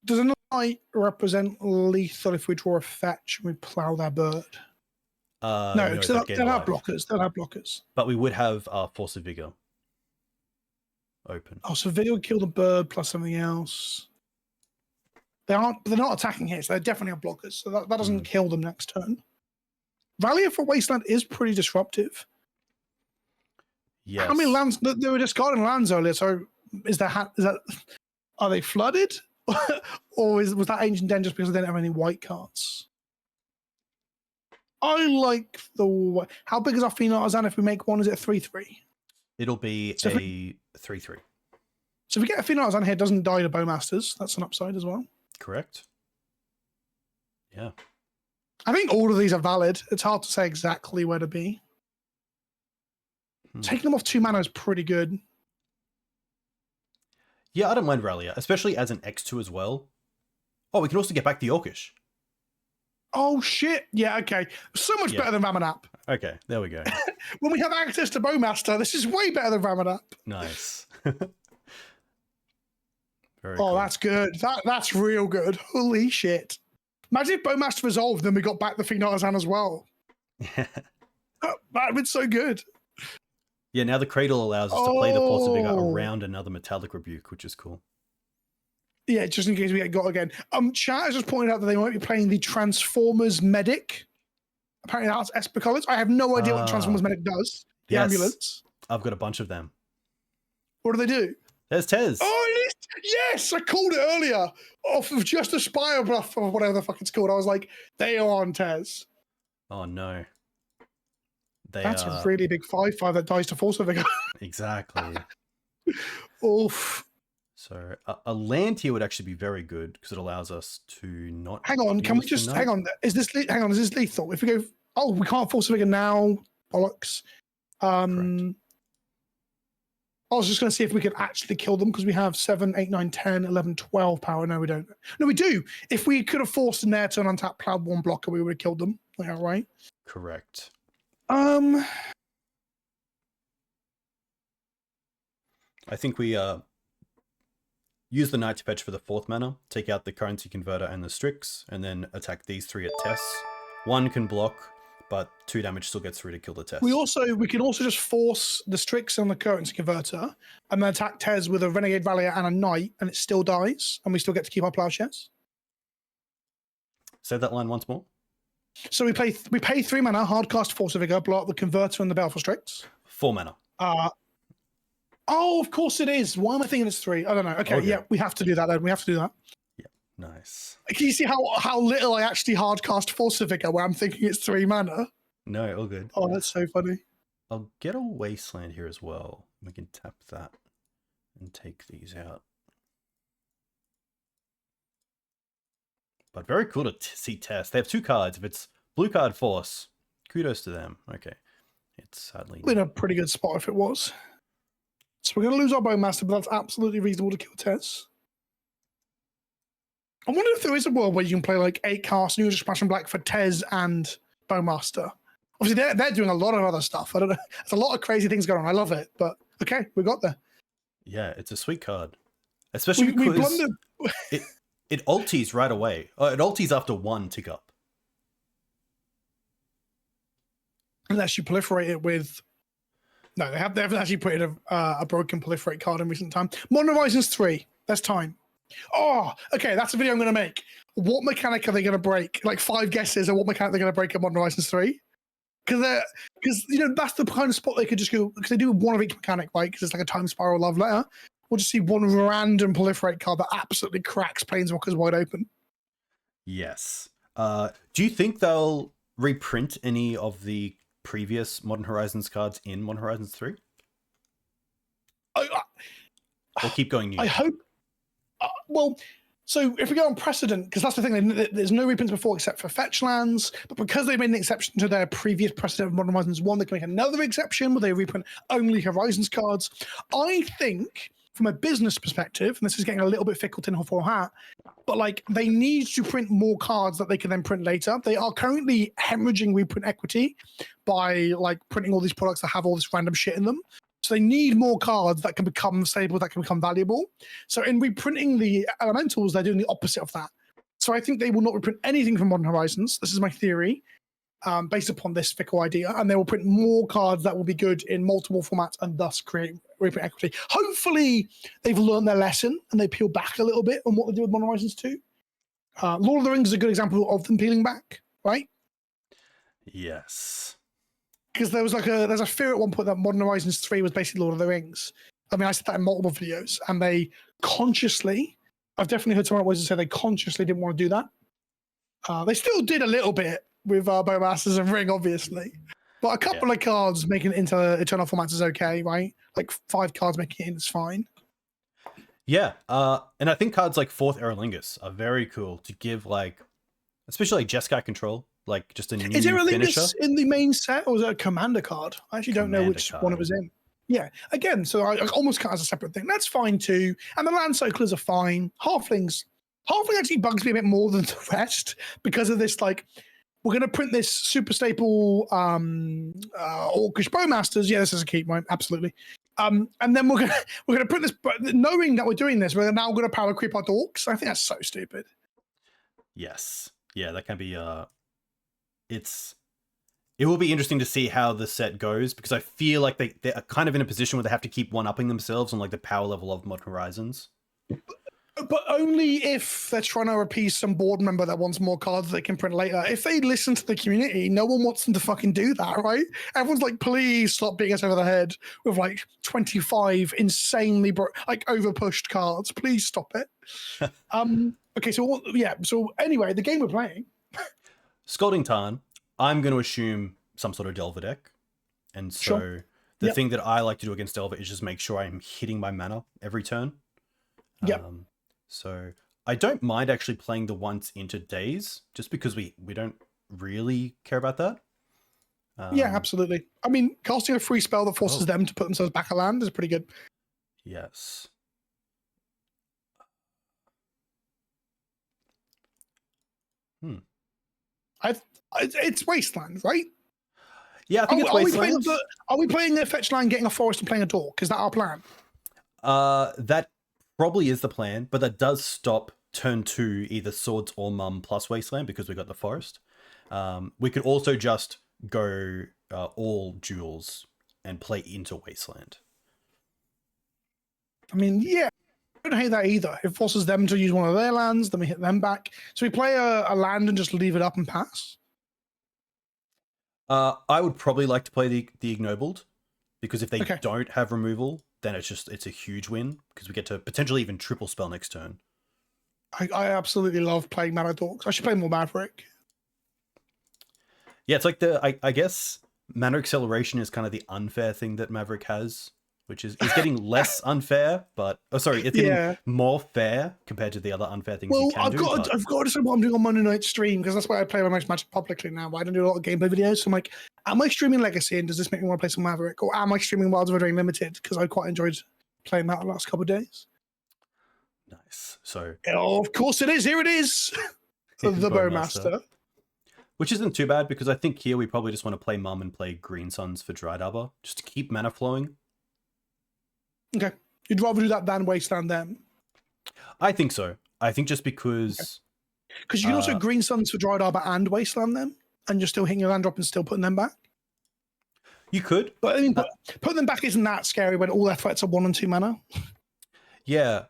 Speaker 2: Does a Knight represent lethal if we draw a fetch and we plow their bird? No, because they'll have blockers. They'll have blockers.
Speaker 1: But we would have Force of Vigor open.
Speaker 2: Oh, so Vigor would kill the bird plus something else. They're not attacking here, so they definitely have blockers. So that doesn't kill them next turn. Rallier for Wasteland is pretty disruptive.
Speaker 1: Yes.
Speaker 2: How many lands? They were discarding lands earlier. So are they flooded, or was that Ancient Den just because they didn't have any white cards? I like the. How big is our Fiend Artisan if we make one? Is it a 3/3?
Speaker 1: It'll be a 3/3.
Speaker 2: So if we get a Fiend Artisan here, it doesn't die to Bowmasters. That's an upside as well.
Speaker 1: Correct. Yeah.
Speaker 2: I think all of these are valid. It's hard to say exactly where to be. Taking them off 2 mana is pretty good.
Speaker 1: Yeah, I don't mind Rallier, especially as an X2 as well. Oh, we can also get back the Orcish.
Speaker 2: Oh, shit. Yeah, okay. So much better than Ramanap.
Speaker 1: Okay, there we go.
Speaker 2: When we have access to Bowmaster, this is way better than Ramanap.
Speaker 1: Nice.
Speaker 2: Very cool. That's good. That's real good. Holy shit. Imagine if Bowmaster resolved, then we got back the Fiend Artisan as well. That would have been so good.
Speaker 1: Yeah, now the Cradle allows us to play the Force of Vigor around another Metallic Rebuke, which is cool.
Speaker 2: Yeah, just in case we get got again. Chat has just pointed out that they might be playing the Transformers Medic. Apparently that's Esper colours. I have no idea what Transformers Medic does. The ambulance.
Speaker 1: I've got a bunch of them.
Speaker 2: What do they do?
Speaker 1: There's Tez.
Speaker 2: Oh, it is. Yes, I called it earlier off of just a Spire Bluff or whatever the fuck it's called. I was like, they are on Tez.
Speaker 1: Oh, no.
Speaker 2: That's a really big 5/5 that dies to Force of Vigor.
Speaker 1: Exactly.
Speaker 2: Oof.
Speaker 1: So a land here would actually be very good because it allows us to not.
Speaker 2: Hang on, can we just hang on? Is this lethal? If we go, we can't Force of Vigor now. Bollocks. Oh I was just going to see if we could actually kill them because we have 7, 8, 9, 10, 11, 12 power. No, we don't. No, we do. If we could have forced in there to an untapped Cloud 1 blocker, we would have killed them. Yeah, right?
Speaker 1: Correct.
Speaker 2: I
Speaker 1: think we use the Knight to fetch for the 4th mana, take out the Currency Converter and the Strix, and then attack these 3 at Tess. 1 can block, but 2 damage still gets through to kill the Tess.
Speaker 2: We can also just force the Strix on the Currency Converter and then attack Tez with a Renegade Rallier and a Knight, and it still dies, and we still get to keep our Plowshares.
Speaker 1: Say that line once more.
Speaker 2: So we pay 3 mana, hard cast Force of Vigor, blow up the Converter and the Baleful Strix.
Speaker 1: 4 mana.
Speaker 2: Oh, of course it is. Why am I thinking it's 3? I don't know. Okay, yeah, we have to do that then. We have to do that.
Speaker 1: Yeah, nice.
Speaker 2: Can you see how little I actually hard cast Force of Vigor where I'm thinking it's 3 mana?
Speaker 1: No, all good.
Speaker 2: Oh, that's so funny.
Speaker 1: I'll get a Wasteland here as well. We can tap that and take these out. But very cool to see Tess. They have 2 cards. If it's blue card Force, kudos to them. Okay. It's sadly
Speaker 2: in a pretty good spot if it was. So we're going to lose our Bowmaster, but that's absolutely reasonable to kill Tess. I wonder if there is a world where you can play like 8 casts and you just smash and black for Tez and Bowmaster. Obviously, they're doing a lot of other stuff. I don't know. There's a lot of crazy things going on. I love it, but okay, we got there.
Speaker 1: Yeah, it's a sweet card, especially because it ulties right away. It ulties after 1 tick up,
Speaker 2: unless you proliferate it with. No, they haven't actually put in a broken proliferate card in recent time. Modern Horizons 3. That's time. Oh, okay. That's a video I'm going to make. What mechanic are they going to break? Like 5 guesses of what mechanic they're going to break at Modern Horizons 3. Because that's the kind of spot they could just go, because they do one of each mechanic, right? Because it's like a time spiral love letter. We'll just see one random proliferate card that absolutely cracks Planeswalkers wide open.
Speaker 1: Yes. Do you think they'll reprint any of the previous Modern Horizons cards in Modern Horizons 3? Or keep going new?
Speaker 2: I hope. Well, so if we go on precedent, because that's the thing, there's no reprints before except for fetch lands, but because they made an exception to their previous precedent of Modern Horizons 1, they can make another exception where they reprint only Horizons cards. I think, from a business perspective, and this is getting a little bit fickle tinfoil hat, but like they need to print more cards that they can then print later. They are currently hemorrhaging reprint equity by like printing all these products that have all this random shit in them. So they need more cards that can become stable, that can become valuable. So in reprinting the elementals, they're doing the opposite of that. So I think they will not reprint anything from Modern Horizons. This is my theory, based upon this fickle idea. And they will print more cards that will be good in multiple formats and thus create reprint equity. Hopefully they've learned their lesson and they peel back a little bit on what they did with Modern Horizons 2. Lord of the Rings is a good example of them peeling back, right?
Speaker 1: Yes.
Speaker 2: Because there's a fear at one point that Modern Horizons 3 was basically Lord of the Rings. I mean, I said that in multiple videos, and they consciously, I've definitely heard someone always say they consciously didn't want to do that. They still did a little bit with Bowmasters and Ring, obviously. But a couple of cards making it into Eternal formats is okay, right? Like 5 cards making it in is fine.
Speaker 1: Yeah, and I think cards like 4th Aerolingus are very cool to give, like, especially like Jeskai control. Like just a new
Speaker 2: Is there a
Speaker 1: finisher?
Speaker 2: Lingus in the main set, or is it a commander card? I actually don't know which one it was in. Yeah, again, so I almost count as a separate thing. That's fine too. And the land cyclers are fine. Halfling actually bugs me a bit more than the rest because of this. Like, we're going to print this super staple Orcish Bowmasters. Yeah, this is a keep, right? Absolutely. And then we're gonna print this, but knowing that we're doing this, we're now going to power creep our dorks. I think that's so stupid.
Speaker 1: Yes. Yeah, that can be it will be interesting to see how the set goes, because I feel like they're kind of in a position where they have to keep one-upping themselves on like the power level of Modern Horizons.
Speaker 2: But only if they're trying to appease some board member that wants more cards they can print later. If they listen to the community, no one wants them to fucking do that, right? Everyone's like, please stop beating us over the head with like 25 insanely over-pushed cards. Please stop it. Okay, so anyway, the game we're playing.
Speaker 1: Scalding Tarn, I'm going to assume some sort of Delver deck. And so the thing that I like to do against Delver is just make sure I'm hitting my mana every turn. So I don't mind actually playing the once into days, just because we don't really care about that.
Speaker 2: Yeah, absolutely. I mean, casting a free spell that forces them to put themselves back a land is pretty good.
Speaker 1: Yes.
Speaker 2: It's Wasteland, right?
Speaker 1: Yeah, I think it's Wasteland.
Speaker 2: Are we playing a fetch line, getting a forest, and playing a dork? Is that our plan?
Speaker 1: That probably is the plan, but that does stop turn 2 either Swords or Mum plus Wasteland because we got the forest. We could also just go all duels and play into Wasteland.
Speaker 2: I mean, yeah, I don't hate that either. It forces them to use one of their lands, then we hit them back. So we play a land and just leave it up and pass?
Speaker 1: I would probably like to play the Ignobled, because if they
Speaker 2: Okay.
Speaker 1: don't have removal, then it's a huge win, because we get to potentially even triple spell next turn.
Speaker 2: I absolutely love playing Mana Dorks. I should play more Maverick.
Speaker 1: Yeah, it's like I guess Mana Acceleration is kind of the unfair thing that Maverick has, which is it's getting less unfair, but it's getting more fair compared to the other unfair things you can do.
Speaker 2: I've got to say what I'm doing on Monday night stream, because that's why I play my most Magic publicly now. I don't do a lot of gameplay videos. So I'm like, am I streaming Legacy and does this make me want to play some Maverick? Or am I streaming Wilds of Eldraine Limited? Because I quite enjoyed playing that the last couple of days.
Speaker 1: Nice. So
Speaker 2: of course it is. Here it is. The Bowmaster.
Speaker 1: Which isn't too bad, because I think here we probably just want to play Mum and play Green Suns for Dryad Arbor, just to keep mana flowing.
Speaker 2: Okay. You'd rather do that than Wasteland them?
Speaker 1: I think so. I think just because...
Speaker 2: Because you can also Green Suns for Dryad Arbor and Wasteland them, and you're still hitting your land drop and still putting them back?
Speaker 1: You could.
Speaker 2: But I mean, putting them back isn't that scary when all their threats are 1 and 2 mana.
Speaker 1: Yeah.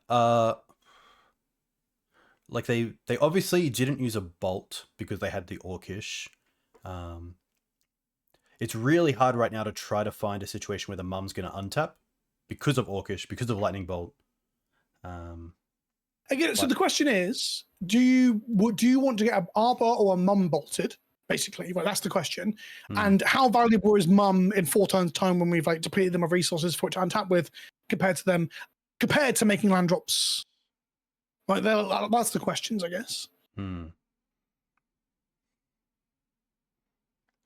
Speaker 1: Like they obviously didn't use a Bolt because they had the Orcish. It's really hard right now to try to find a situation where the Mum's going to untap because of Orcish, because of Lightning Bolt.
Speaker 2: Again, so the question is, do you want to get an Arbor or a Mum bolted? Basically, right, that's the question. And how valuable is Mum in 4 turns time when we've like depleted them of resources for it to untap with, compared to making land drops? Like that's the questions, I guess.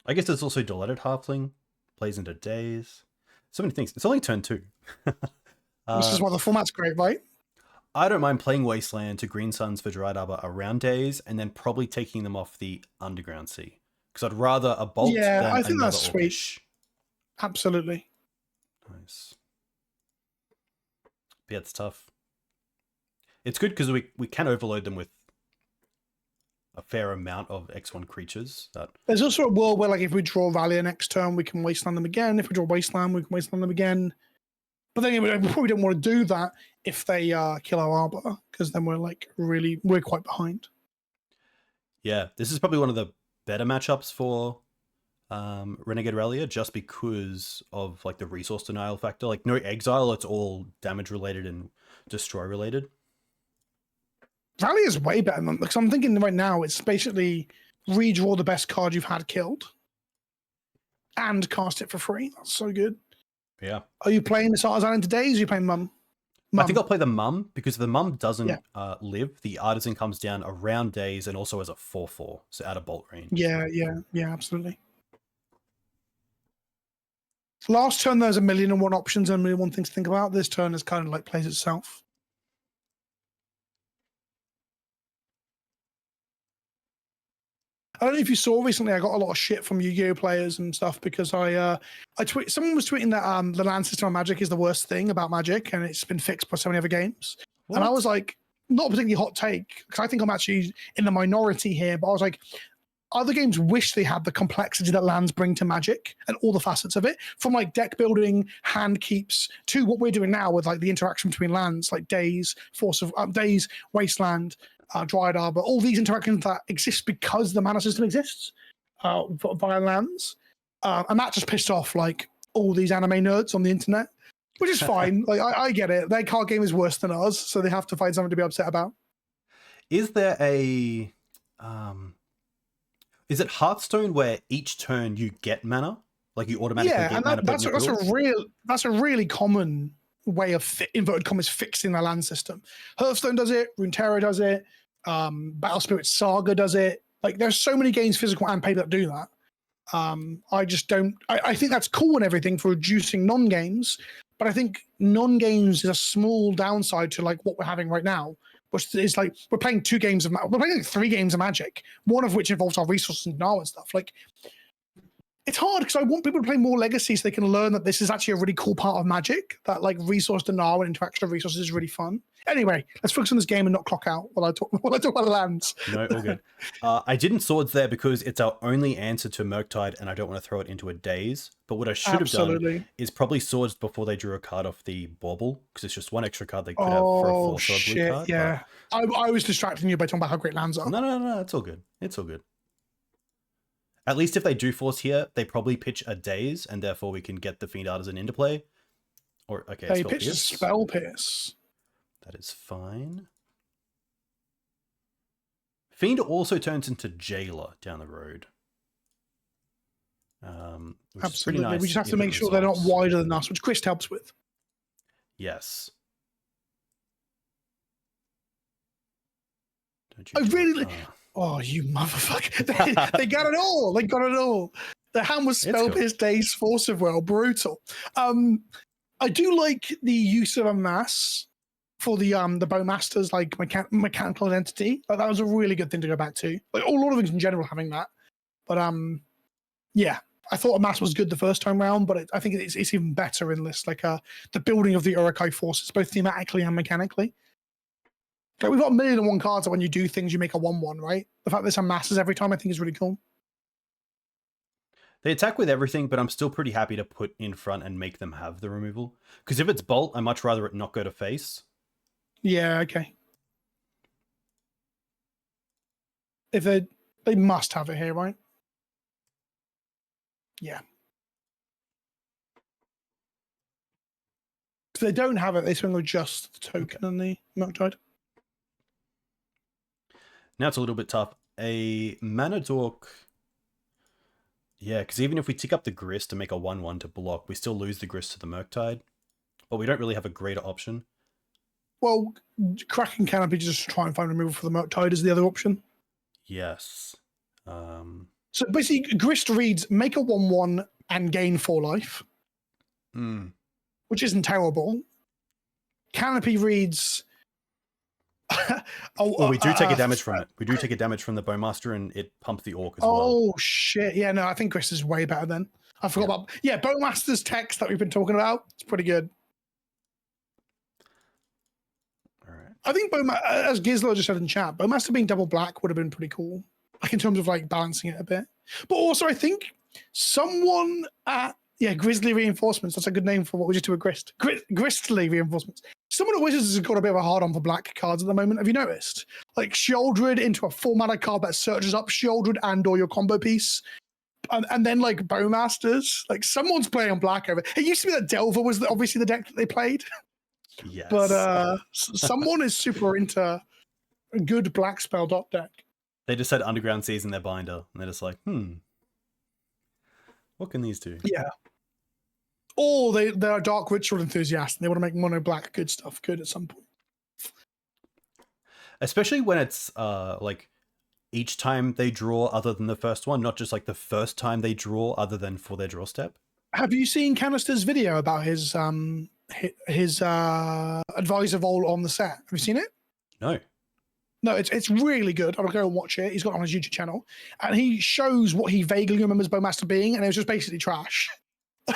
Speaker 1: I guess there's also Delighted Halfling, plays into days. So many things. It's only turn 2.
Speaker 2: This is why the format's great, right?
Speaker 1: I don't mind playing Wasteland to Green Suns for Dryad Arbor around days, and then probably taking them off the Underground Sea, because I'd rather a Bolt than
Speaker 2: I think
Speaker 1: another
Speaker 2: that's sweet.
Speaker 1: Orcish.
Speaker 2: Absolutely.
Speaker 1: Nice. But yeah, it's tough. It's good because we can overload them with a fair amount of X1 creatures.
Speaker 2: There's also a world where, like, if we draw Rallier next turn, we can Wasteland them again. If we draw Wasteland, we can Wasteland them again. But then we probably don't want to do that if they kill our Arbor, because then we're quite behind.
Speaker 1: Yeah, this is probably one of the better matchups for Renegade Rallier, just because of like the resource denial factor. Like no exile, it's all damage related and destroy related.
Speaker 2: Rallier is way better than, because I'm thinking right now it's basically redraw the best card you've had killed and cast it for free. That's so good.
Speaker 1: Yeah.
Speaker 2: Are you playing this Artisan into days? Or are you playing Mum?
Speaker 1: I think I'll play the Mum, because if the Mum doesn't live, the Artisan comes down around days and also as a 4/4, so out of bolt range.
Speaker 2: Yeah, absolutely. Last turn there's 1,000,001 options and 1,000,001 things to think about. This turn is kind of like plays itself. I don't know if you saw recently, I got a lot of shit from Yu-Gi-Oh players and stuff because someone was tweeting that the land system on Magic is the worst thing about Magic and it's been fixed by so many other games. What? And I was like, not a particularly hot take, because I think I'm actually in the minority here, but I was like, other games wish they had the complexity that lands bring to Magic and all the facets of it, from like deck building, hand keeps, to what we're doing now with like the interaction between lands, like Days, Days, Wasteland, Dryad Arbor, all these interactions that exist because the mana system exists via lands. And that just pissed off like all these anime nerds on the internet, which is fine. Like I get it. Their card game is worse than ours, so they have to find something to be upset about.
Speaker 1: Is there a is it Hearthstone where each turn you get mana? Like you automatically get mana?
Speaker 2: That's a really common way of inverted commas fixing the land system. Hearthstone does it, Runeterra does it, Battle Spirit Saga does it. Like there's so many games, physical and paper, that do that. I just don't. I think that's cool and everything for reducing non-games, But I think non-games is a small downside to like what we're having right now, which is like we're playing 3 games of Magic, one of which involves our resources and Gnar and stuff. Like, it's hard because I want people to play more Legacy so they can learn that this is actually a really cool part of Magic, that like resource Gnar and interaction of resources is really fun. Anyway, let's focus on this game and not clock out while I talk about lands.
Speaker 1: No, all good. I didn't swords there because it's our only answer to Murktide, and I don't want to throw it into a daze. But what I should have done is probably swords before they drew a card off the bauble, because it's just one extra card they could have for a 4-sword blue card.
Speaker 2: Yeah, I was distracting you by talking about how great lands are.
Speaker 1: No, it's all good. It's all good. At least if they do force here, they probably pitch a daze, and therefore we can get the Fiend Artisan into play. Or okay,
Speaker 2: they pitch a Spell Pierce.
Speaker 1: That is fine. Fiend also turns into Jailer down the road.
Speaker 2: Absolutely.
Speaker 1: Nice.
Speaker 2: We just have to make sure they're not wider than us, which Grist helps with.
Speaker 1: Yes.
Speaker 2: I really... Oh, you motherfucker. They got it all. They got it all. The hand was Spell Pierce, Daze, Force of Will. Brutal. I do like the use of a mass for the Bowmasters, like mechanical identity. Like, that was a really good thing to go back to. Like, a lot of things in general having that. But yeah, I thought a mass was good the first time round, but I think it's even better in this. Like the building of the Urukai forces, both thematically and mechanically. Like, we've got 1,000,001 cards that when you do things, you make a 1/1, right? The fact that there's some masses every time, I think is really cool.
Speaker 1: They attack with everything, but I'm still pretty happy to put in front and make them have the removal. Because if it's Bolt, I'd much rather it not go to face.
Speaker 2: Yeah, okay. If they must have it here, right? Yeah. If they don't have it, they swing with just the token and the Murktide.
Speaker 1: Now it's a little bit tough. A Mana Dork... Yeah, because even if we tick up the Grist to make a 1/1 to block, we still lose the Grist to the Murktide. But we don't really have a greater option.
Speaker 2: Well, Cracking Canopy just to try and find removal for the Murktide is the other option.
Speaker 1: Yes.
Speaker 2: So basically, Grist reads make a 1/1 and gain 4 life. Which isn't terrible. Canopy reads...
Speaker 1: well, we do take a damage from it. We do take a damage from the Bowmaster, and it pumps the Orc as well.
Speaker 2: Oh, shit. Yeah, no, I think Grist is way better then. I forgot about... Yeah, Bowmaster's text that we've been talking about. It's pretty good.
Speaker 1: All right.
Speaker 2: I think, as Gizlo just said in chat, Bowmaster being double black would have been pretty cool. Like, in terms of, like, balancing it a bit. But also, I think someone at... Yeah, Grizzly Reinforcements. That's a good name for what we just do with Grist. Gristly Reinforcements. Someone at Wizards has got a bit of a hard-on for black cards at the moment. Have you noticed? Like, Shieldred into a 4-mana card that searches up Shieldred and or your combo piece. And then, like, Bowmasters. Like, someone's playing on black over. It used to be that Delver was obviously the deck that they played.
Speaker 1: Yes.
Speaker 2: But someone is super into a good black spell dot deck.
Speaker 1: They just had Underground Seas in their binder. And they're just like, what can these do?
Speaker 2: Yeah. Or they're a Dark Ritual enthusiast and they want to make mono black good stuff good at some point.
Speaker 1: Especially when it's like each time they draw other than the first one, not just like the first time they draw other than for their draw step.
Speaker 2: Have you seen Canister's video about his advisor role on the set? Have you seen it?
Speaker 1: No.
Speaker 2: No, it's really good. I'll go and watch it. He's got it on his YouTube channel. And he shows what he vaguely remembers Bowmaster being, and it was just basically trash.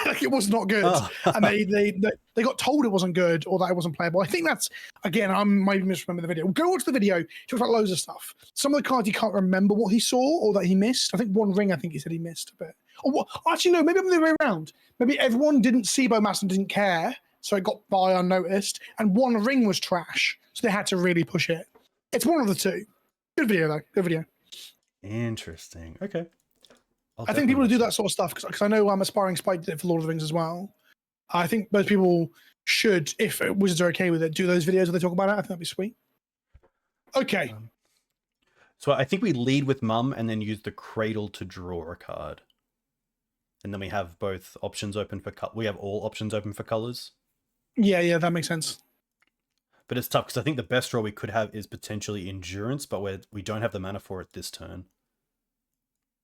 Speaker 2: Like, it was not good. And they got told it wasn't good or that it wasn't playable. I think that's, again, I might misremember the video. Go watch the video. He talks about loads of stuff. Some of the cards he can't remember what he saw or that he missed. I think one ring, I think he said he missed a bit. Or what? Actually, no, maybe I'm the other way around. Maybe everyone didn't see Bowmaster and didn't care, so it got by unnoticed, and one ring was trash, so they had to really push it. It's one of the two. Good video, though. Good video.
Speaker 1: Interesting. Okay.
Speaker 2: I think people who do that sort of stuff, because I know Aspiring Spike did it for Lord of the Rings as well. I think most people should, if Wizards are okay with it, do those videos where they talk about it. I think that'd be sweet. Okay.
Speaker 1: So I think we lead with Mum and then use the Cradle to draw a card. And then we have both options open for... We have all options open for colors.
Speaker 2: Yeah, that makes sense.
Speaker 1: But it's tough, because I think the best draw we could have is potentially Endurance, but we don't have the mana for it this turn.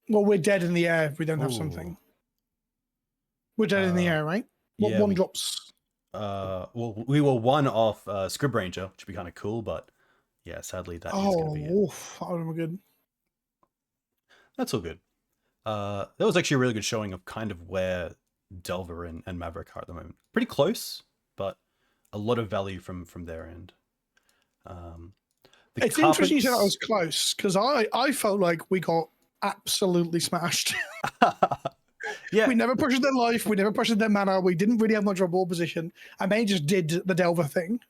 Speaker 2: Well, we're dead in the air if we don't have something. We're dead in the air, right? What one drops?
Speaker 1: well, we were one off Scryb Ranger, which would be kind of cool, but yeah, sadly that is going to be it.
Speaker 2: Oof, that would have been good.
Speaker 1: That's all good. That was actually a really good showing of kind of where Delver and Maverick are at the moment. Pretty close, but a lot of value from their end.
Speaker 2: It's interesting you said that was close, because I felt like we got absolutely smashed.
Speaker 1: Yeah,
Speaker 2: we never pushed their life, we never pushed their mana, we didn't really have much of a board position, and they just did the Delver thing.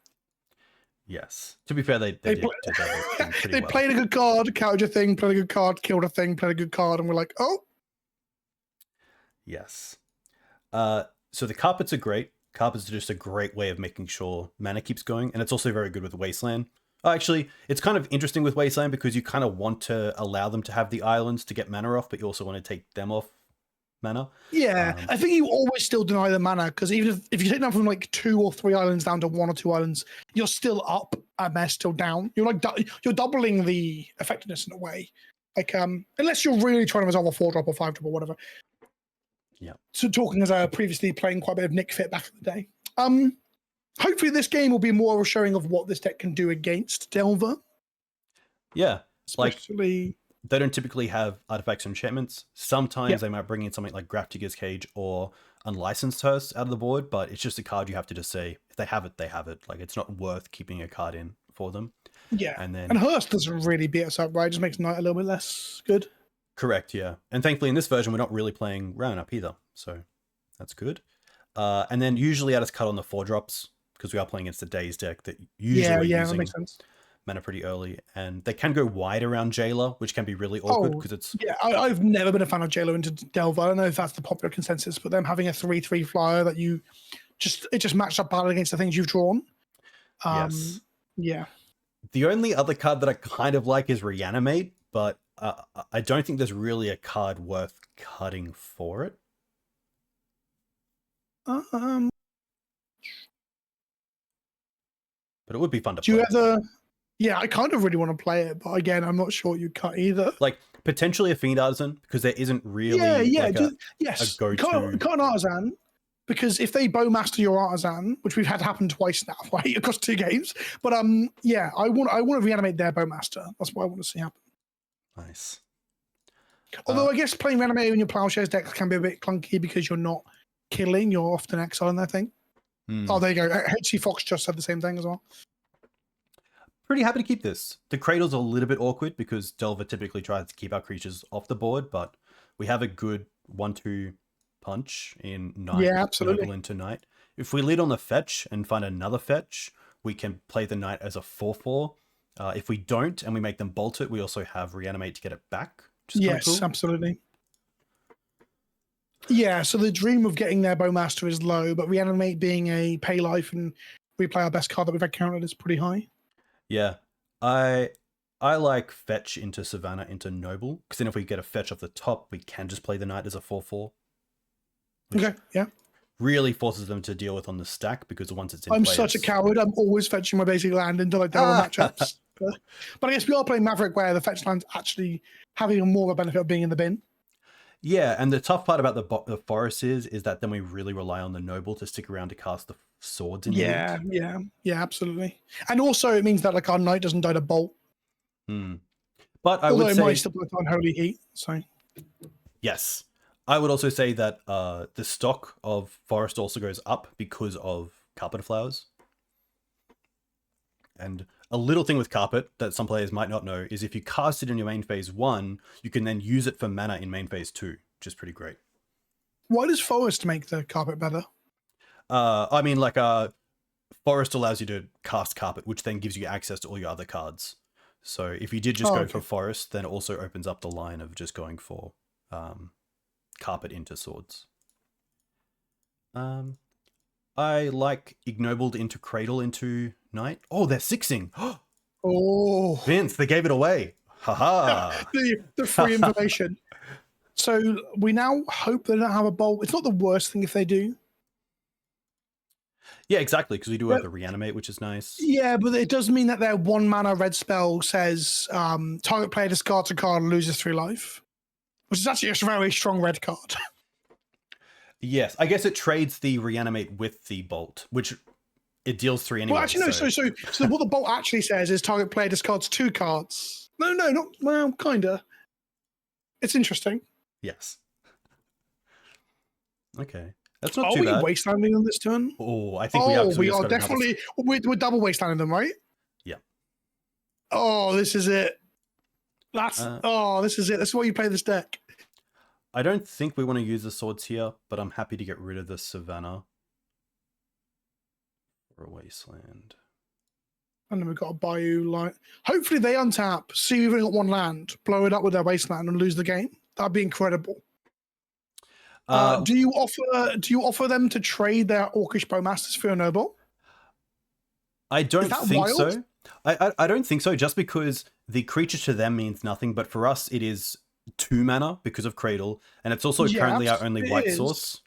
Speaker 1: Yes. To be fair, they did Delver thing pretty
Speaker 2: they
Speaker 1: well.
Speaker 2: played a good card, countered a thing, played a good card, killed a thing, played a good card, and we're like, oh.
Speaker 1: Yes. So the carpets are great. Carpets are just a great way of making sure mana keeps going, and it's also very good with Wasteland. Actually, it's kind of interesting with Wasteland because you kind of want to allow them to have the islands to get mana off, but you also want to take them off mana.
Speaker 2: Yeah, I think you always still deny the mana, because even if you take them from like 2 or 3 islands down to 1 or 2 islands, you're still up and they're still down. You're like you're doubling the effectiveness in a way. Like unless you're really trying to resolve a 4-drop or 5-drop or whatever.
Speaker 1: Yeah.
Speaker 2: So talking as previously playing quite a bit of Nick Fit back in the day. Hopefully this game will be more of a showing of what this deck can do against Delver.
Speaker 1: Yeah.
Speaker 2: Especially...
Speaker 1: Like, they don't typically have artifacts and enchantments. Sometimes they might bring in something like Grafdigger's Cage or Unlicensed Hearse out of the board, but it's just a card you have to just say, if they have it, they have it. Like, it's not worth keeping a card in for them.
Speaker 2: Yeah,
Speaker 1: and
Speaker 2: Hearse doesn't really beat us up, right? It just makes Night a little bit less good.
Speaker 1: Correct, yeah. And thankfully in this version, we're not really playing Round-Up either, so that's good. And then usually I just cut on the 4-drops, because we are playing against the Daze deck that usually
Speaker 2: that makes sense.
Speaker 1: Mana pretty early, and they can go wide around Jailer, which can be really awkward because it's...
Speaker 2: Yeah, I've never been a fan of Jailer into Delver. I don't know if that's the popular consensus, but them having a 3/3 flyer that it just matched up badly against the things you've drawn.
Speaker 1: Yes.
Speaker 2: Yeah.
Speaker 1: The only other card that I kind of like is Reanimate, but I don't think there's really a card worth cutting for it. But it would be fun to play.
Speaker 2: Do you ever... Yeah, I kind of really want to play it, but again, I'm not sure you cut either.
Speaker 1: Like, potentially a Fiend Artisan, because there isn't really a go-to...
Speaker 2: Cut an Artisan, because if they Bowmaster your Artisan, which we've had happen twice now, right, across 2 games, but yeah, I want to reanimate their Bowmaster. That's what I want to see happen.
Speaker 1: Nice.
Speaker 2: Although I guess playing Reanimate in your Plowshares decks can be a bit clunky because you're not killing, you're often exiling, I think. Oh, there you go. HC Fox just said the same thing as well.
Speaker 1: Pretty happy to keep this. The Cradle's a little bit awkward because Delver typically tries to keep our creatures off the board, but we have a good 1-2 punch in Knight.
Speaker 2: Yeah, absolutely.
Speaker 1: Noble into Knight. If we lead on the fetch and find another fetch, we can play the Knight as a 4/4. If we don't and we make them bolt it, we also have Reanimate to get it back.
Speaker 2: Yes, cool. Absolutely. Yeah, so the dream of getting their Bowmaster is low, but Reanimate being a pay life and we play our best card that we've had counted is pretty high.
Speaker 1: Yeah, I like fetch into Savannah into Noble, because then if we get a fetch off the top, we can just play the Knight as a 4/4.
Speaker 2: Okay, yeah.
Speaker 1: Really forces them to deal with on the stack, because once it's in
Speaker 2: I'm such a coward. I'm always fetching my basic land into like Delver matchups. But I guess we are playing Maverick where the fetch land's actually having more of a benefit of being in the bin.
Speaker 1: Yeah, and the tough part about the forest is that then we really rely on the Noble to stick around to cast the swords in.
Speaker 2: Yeah, absolutely. And also it means that like our Knight doesn't die to bolt.
Speaker 1: But I
Speaker 2: would say...
Speaker 1: Although it might
Speaker 2: still put on Holy Heat, so...
Speaker 1: Yes. I would also say that the stock of forest also goes up because of carpet flowers. And a little thing with carpet that some players might not know is if you cast it in your main phase 1, you can then use it for mana in main phase 2, which is pretty great.
Speaker 2: Why does forest make the carpet better?
Speaker 1: I mean, like, forest allows you to cast carpet, which then gives you access to all your other cards. So if you did just go for forest, then it also opens up the line of just going for carpet into swords. I like Ignobled into Cradle into Knight. Oh, they're 6ing.
Speaker 2: Oh,
Speaker 1: Vince, they gave it away. Haha.
Speaker 2: the free information. So we now hope they don't have a bolt. It's not the worst thing if they do.
Speaker 1: Yeah, exactly, because we do have the Reanimate, which is nice.
Speaker 2: Yeah, but it does mean that their 1 mana red spell says target player discards a card and loses 3 life, which is actually a very strong red card.
Speaker 1: Yes, I guess it trades the reanimate with the bolt, which it deals 3 anyway.
Speaker 2: Well, actually, no. So what the bolt actually says is target player discards 2 cards. No, not well, kinda. It's interesting.
Speaker 1: Yes. Okay, that's not
Speaker 2: Are
Speaker 1: too
Speaker 2: we
Speaker 1: bad.
Speaker 2: wastelanding on this turn?
Speaker 1: Oh, I think we are. 'Cause
Speaker 2: we
Speaker 1: just
Speaker 2: are
Speaker 1: got another-
Speaker 2: definitely. We're double wastelanding them, right?
Speaker 1: Yeah.
Speaker 2: Oh, this is it. This is it. This is why you play this deck.
Speaker 1: I don't think we want to use the swords here, but I'm happy to get rid of the Savannah for a wasteland.
Speaker 2: And then we've got a Bayou line. Hopefully they untap, see we've only got 1 land, blow it up with their wasteland and lose the game. That'd be incredible. Do you offer them to trade their Orcish Bowmasters for a Noble?
Speaker 1: I don't think
Speaker 2: wild?
Speaker 1: so. I don't think so, just because the creature to them means nothing, but for us it is 2 mana because of Cradle, and it's also currently our only white source.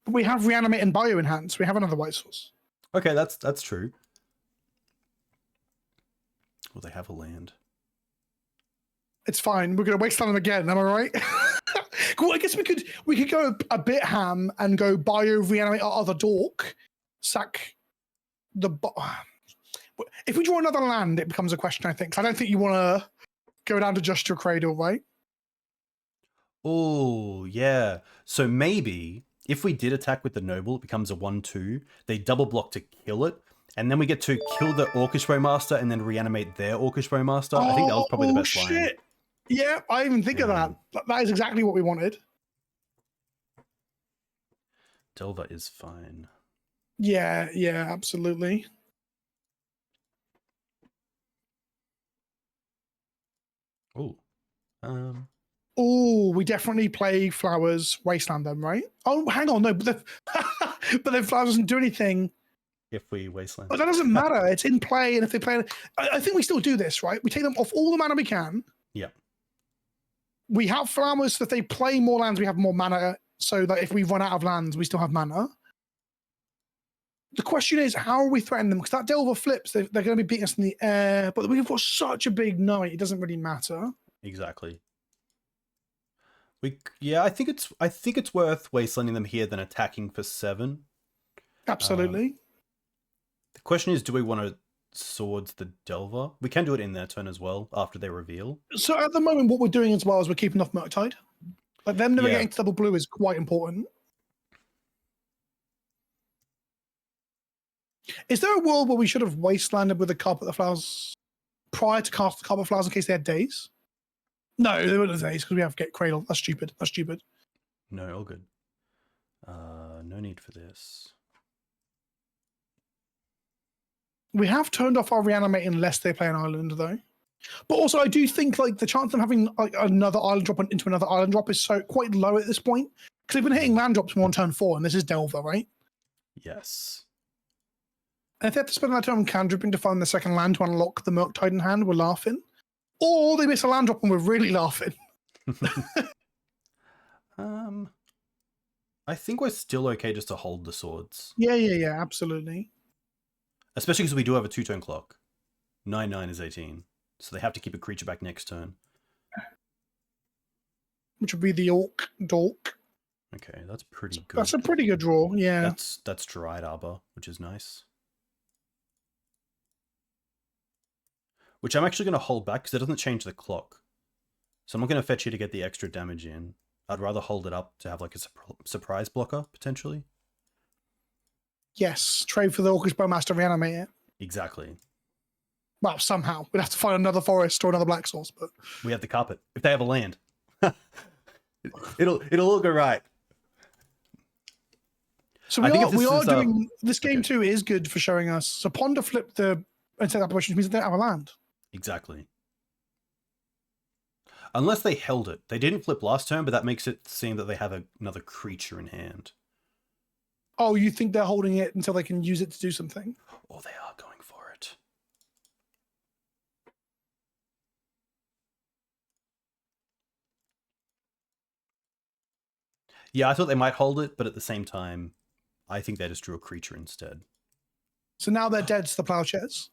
Speaker 2: We have Reanimate and Bayou in hand, so we have another white source.
Speaker 1: Okay, that's true. Well, they have a land.
Speaker 2: It's fine. We're going to wasteland them again. Am I right? Cool. I guess we could go a bit ham and go Bayou, reanimate our other dork, sack the. If we draw another land, it becomes a question. I think. I don't think you want to go down to just your Cradle, right?
Speaker 1: Oh yeah. So maybe if we did attack with the Noble, it becomes a 1/2. They double block to kill it, and then we get to kill the Orcish Bowmaster and then reanimate their Orcish Bowmaster. I think that was probably the best line.
Speaker 2: Yeah, I didn't even think of that. That is exactly what we wanted.
Speaker 1: Delver is fine.
Speaker 2: Yeah, absolutely.
Speaker 1: Oh.
Speaker 2: Oh, we definitely play Flowers, Wasteland them, right? Oh, hang on, no, but then Flowers doesn't do anything.
Speaker 1: If we wasteland.
Speaker 2: But that doesn't matter. It's in play, and if they play, I think we still do this, right? We take them off all the mana we can.
Speaker 1: Yeah.
Speaker 2: We have Flowers, so if they play more lands, we have more mana, so that if we run out of lands, we still have mana. The question is, how are we threatening them? Because that Delver flips, they're going to be beating us in the air, but we've got such a big night, it doesn't really matter.
Speaker 1: Exactly. I think it's worth wastelanding them here than attacking for 7.
Speaker 2: Absolutely.
Speaker 1: The question is, do we want to swords the Delver? We can do it in their turn as well after they reveal.
Speaker 2: So at the moment, what we're doing as well is we're keeping off Murktide. Like them never getting to double blue is quite important. Is there a world where we should have wastelanded with the Carpet of Flowers prior to cast the Carpet of Flowers in case they had days? No, they wouldn't have days because we have to get Cradle. That's stupid.
Speaker 1: No, all good. No need for this.
Speaker 2: We have turned off our reanimate unless they play an island, though. But also, I do think like the chance of them having like another island drop into another island drop is so quite low at this point because they've been hitting land drops more on turn 4, and this is Delver, right?
Speaker 1: Yes.
Speaker 2: And if they have to spend that time cantripping to find the second land to unlock the Murktide in hand, we're laughing. Or they miss a land drop and we're really laughing.
Speaker 1: I think we're still okay just to hold the swords.
Speaker 2: Yeah, absolutely.
Speaker 1: Especially because we do have a 2-turn clock. 9/9 is 18. So they have to keep a creature back next turn.
Speaker 2: Which would be the Dork.
Speaker 1: Okay, that's pretty good.
Speaker 2: That's a pretty good draw, yeah.
Speaker 1: That's Dryad Arbor, which is nice. Which I'm actually going to hold back because it doesn't change the clock. So I'm not going to fetch you to get the extra damage in. I'd rather hold it up to have like a surprise blocker, potentially.
Speaker 2: Yes, trade for the Orcish Bowmaster, reanimate it.
Speaker 1: Exactly.
Speaker 2: Well, somehow. We'd have to find another forest or another black source, but...
Speaker 1: We have the carpet. If they have a land. it'll all go right.
Speaker 2: So we are doing... This game too is good for showing us... So Ponder flip the... And set up which means they don't have a land.
Speaker 1: Exactly. Unless they held it. They didn't flip last turn, but that makes it seem that they have another creature in hand.
Speaker 2: Oh, you think they're holding it until they can use it to do something?
Speaker 1: Or they are going for it. Yeah, I thought they might hold it, but at the same time, I think they just drew a creature instead.
Speaker 2: So now they're dead to the plowshares?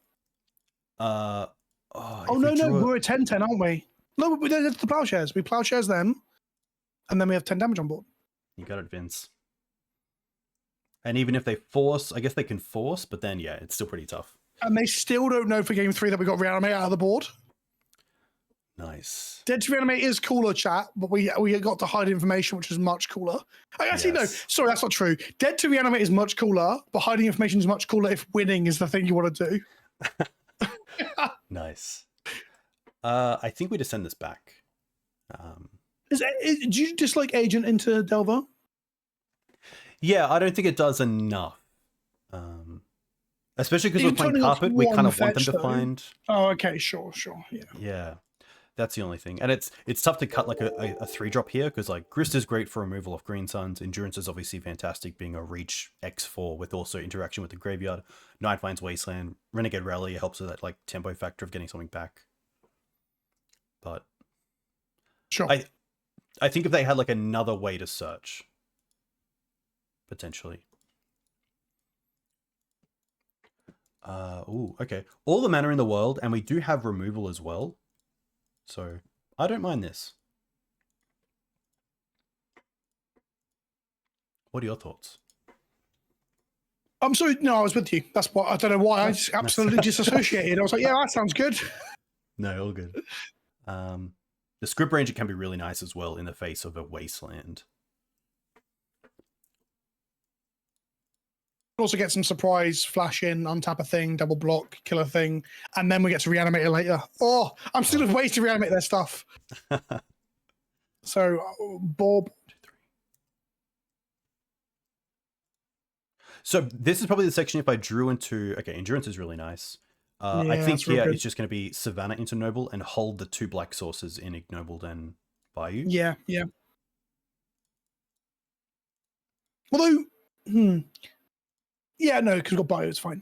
Speaker 1: No,
Speaker 2: we're at 10-10, aren't we? No, we're dead to the plowshares. We plowshares them, and then we have 10 damage on board.
Speaker 1: You got it, Vince. And even if they force, I guess they can force, but then, yeah, it's still pretty tough.
Speaker 2: And they still don't know for game 3 that we got Reanimate out of the board.
Speaker 1: Nice.
Speaker 2: Dead to Reanimate is cooler, chat, but we got to hide information, which is much cooler. Actually, no, sorry, that's not true. Dead to Reanimate is much cooler, but hiding information is much cooler if winning is the thing you want to do.
Speaker 1: Nice. I think we just send this back.
Speaker 2: Do you dislike Agent into Delver?
Speaker 1: Yeah, I don't think it does enough. Especially because we're playing Carpet, we kind of want them to find...
Speaker 2: Oh, okay, sure, yeah.
Speaker 1: Yeah, that's the only thing. And it's tough to cut like a 3-drop here, because like Grist is great for removal of Green Suns. Endurance is obviously fantastic, being a reach X4 with also interaction with the graveyard. Nightvine's Wasteland. Renegade Rallier helps with that like tempo factor of getting something back. But
Speaker 2: sure.
Speaker 1: I think if they had like another way to search, potentially. Ooh, okay. All the mana in the world, and we do have removal as well. So I don't mind this. What are your thoughts?
Speaker 2: I'm sorry, no, I was with you. That's what I don't know why. I just absolutely disassociated. I was like, yeah, that sounds good.
Speaker 1: No, all good. The Scryb Ranger can be really nice as well in the face of a Wasteland.
Speaker 2: Also get some surprise, flash in, untap a thing, double block, kill a thing, and then we get to reanimate it later. Oh, I'm still of ways to reanimate their stuff. So, Bob.
Speaker 1: So this is probably the section if I drew into... Okay, Endurance is really nice. I think here it's just going to be Savannah into Noble and hold the 2 black sources in Ignoble and Bayou.
Speaker 2: Yeah. Although, yeah, no, because we've got Bayou, it's fine.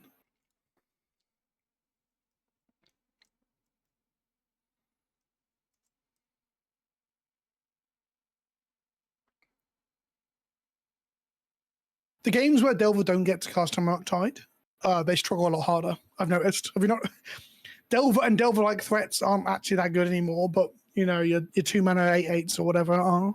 Speaker 2: The games where Delver don't get to cast Hammerlock Tide, they struggle a lot harder. I've noticed. Have you not? Delver and Delver-like threats aren't actually that good anymore, but you know your 2 mana 8/8s or whatever are.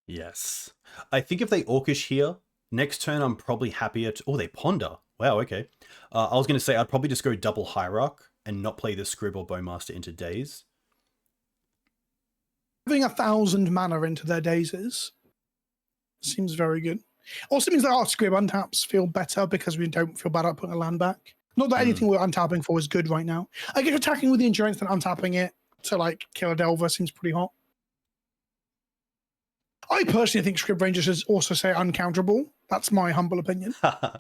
Speaker 1: Yes, I think if they Orcish here next turn, I'm probably happier to... Oh, they Ponder. Wow, okay. I was going to say I'd probably just go double Hierarch and not play the Scryb or Bowmaster into Daze.
Speaker 2: Having 1,000 mana into their dazes seems very good. Also means that our Scryb untaps feel better because we don't feel bad about putting a land back. Not that anything we're untapping for is good right now. I guess attacking with the Endurance and untapping it to like kill a Delver seems pretty hot. I personally think Scryb Ranger should also say uncounterable. That's my humble opinion.
Speaker 1: Can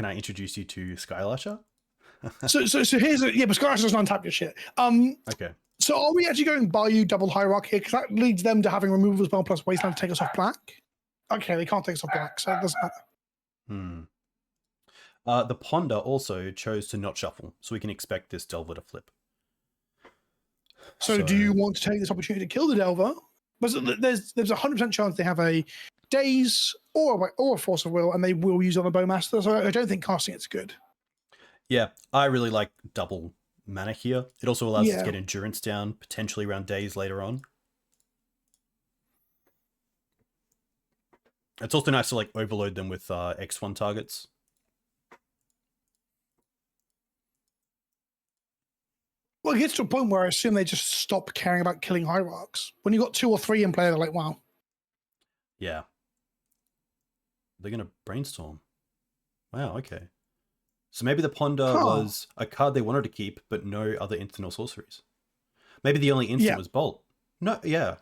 Speaker 1: I introduce you to Skylasher?
Speaker 2: so here's but Skylasher doesn't untap your shit.
Speaker 1: Okay.
Speaker 2: So are we actually going Bayou double Hierarch here? Because that leads them to having removal spell plus Wasteland to take us off black. Okay, they can't take us off black, so it doesn't matter.
Speaker 1: The Ponder also chose to not shuffle, so we can expect this Delver to flip.
Speaker 2: So do you want to take this opportunity to kill the Delver? But there's a 100% chance they have a Daze or a Force of Will, and they will use on the Bowmaster. So I don't think casting it's good.
Speaker 1: Yeah, I really like double mana here. It also allows us to get Endurance down, potentially around Daze later on. It's also nice to like overload them with X1 targets.
Speaker 2: Well, it gets to a point where I assume they just stop caring about killing Hierarchs. When you've got 2 or 3 in play, they're like, wow.
Speaker 1: Yeah. They're going to brainstorm. Wow, okay. So maybe the Ponder was a card they wanted to keep, but no other instant or sorceries. Maybe the only instant was Bolt. No, yeah.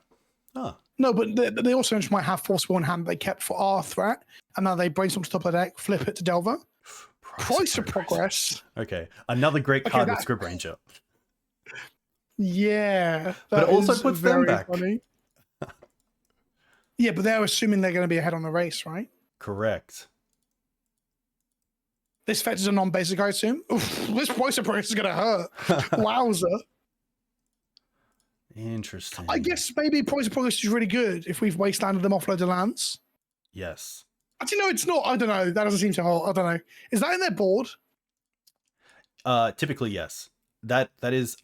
Speaker 2: No, but they also just might have Force of Will in hand they kept for our threat, and now they brainstorm to the top of the deck, flip it to Delver. Price of Progress.
Speaker 1: Okay, another great card with Scryb Ranger.
Speaker 2: Yeah.
Speaker 1: But it also puts them back.
Speaker 2: Funny. Yeah, but they're assuming they're going to be ahead on the race, right?
Speaker 1: Correct.
Speaker 2: This fetch is a non-basic, I assume. Oof, this Price of Progress is going to hurt. Wowzer.
Speaker 1: Interesting.
Speaker 2: I guess maybe Price of Progress is really good if we've wastelanded them offload the lands.
Speaker 1: Yes.
Speaker 2: Actually, no, it's not. I don't know. That doesn't seem so hot. I don't know. Is that in their board?
Speaker 1: Typically, yes. That is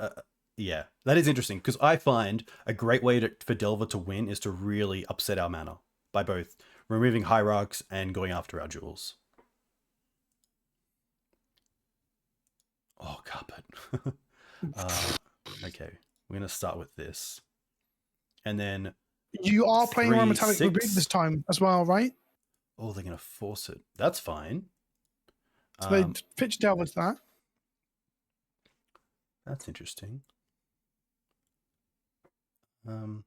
Speaker 1: Yeah, that is interesting because I find a great way for Delver to win is to really upset our mana by both removing Hierarchs and going after our jewels. Oh, carpet. Okay, we're going to start with this. And then
Speaker 2: you are playing around
Speaker 1: 3,
Speaker 2: Metallic Rebuke
Speaker 1: 6.
Speaker 2: this time as well, right?
Speaker 1: Oh, they're going to force it. That's fine.
Speaker 2: So they pitch Delver to that.
Speaker 1: That's interesting. 1,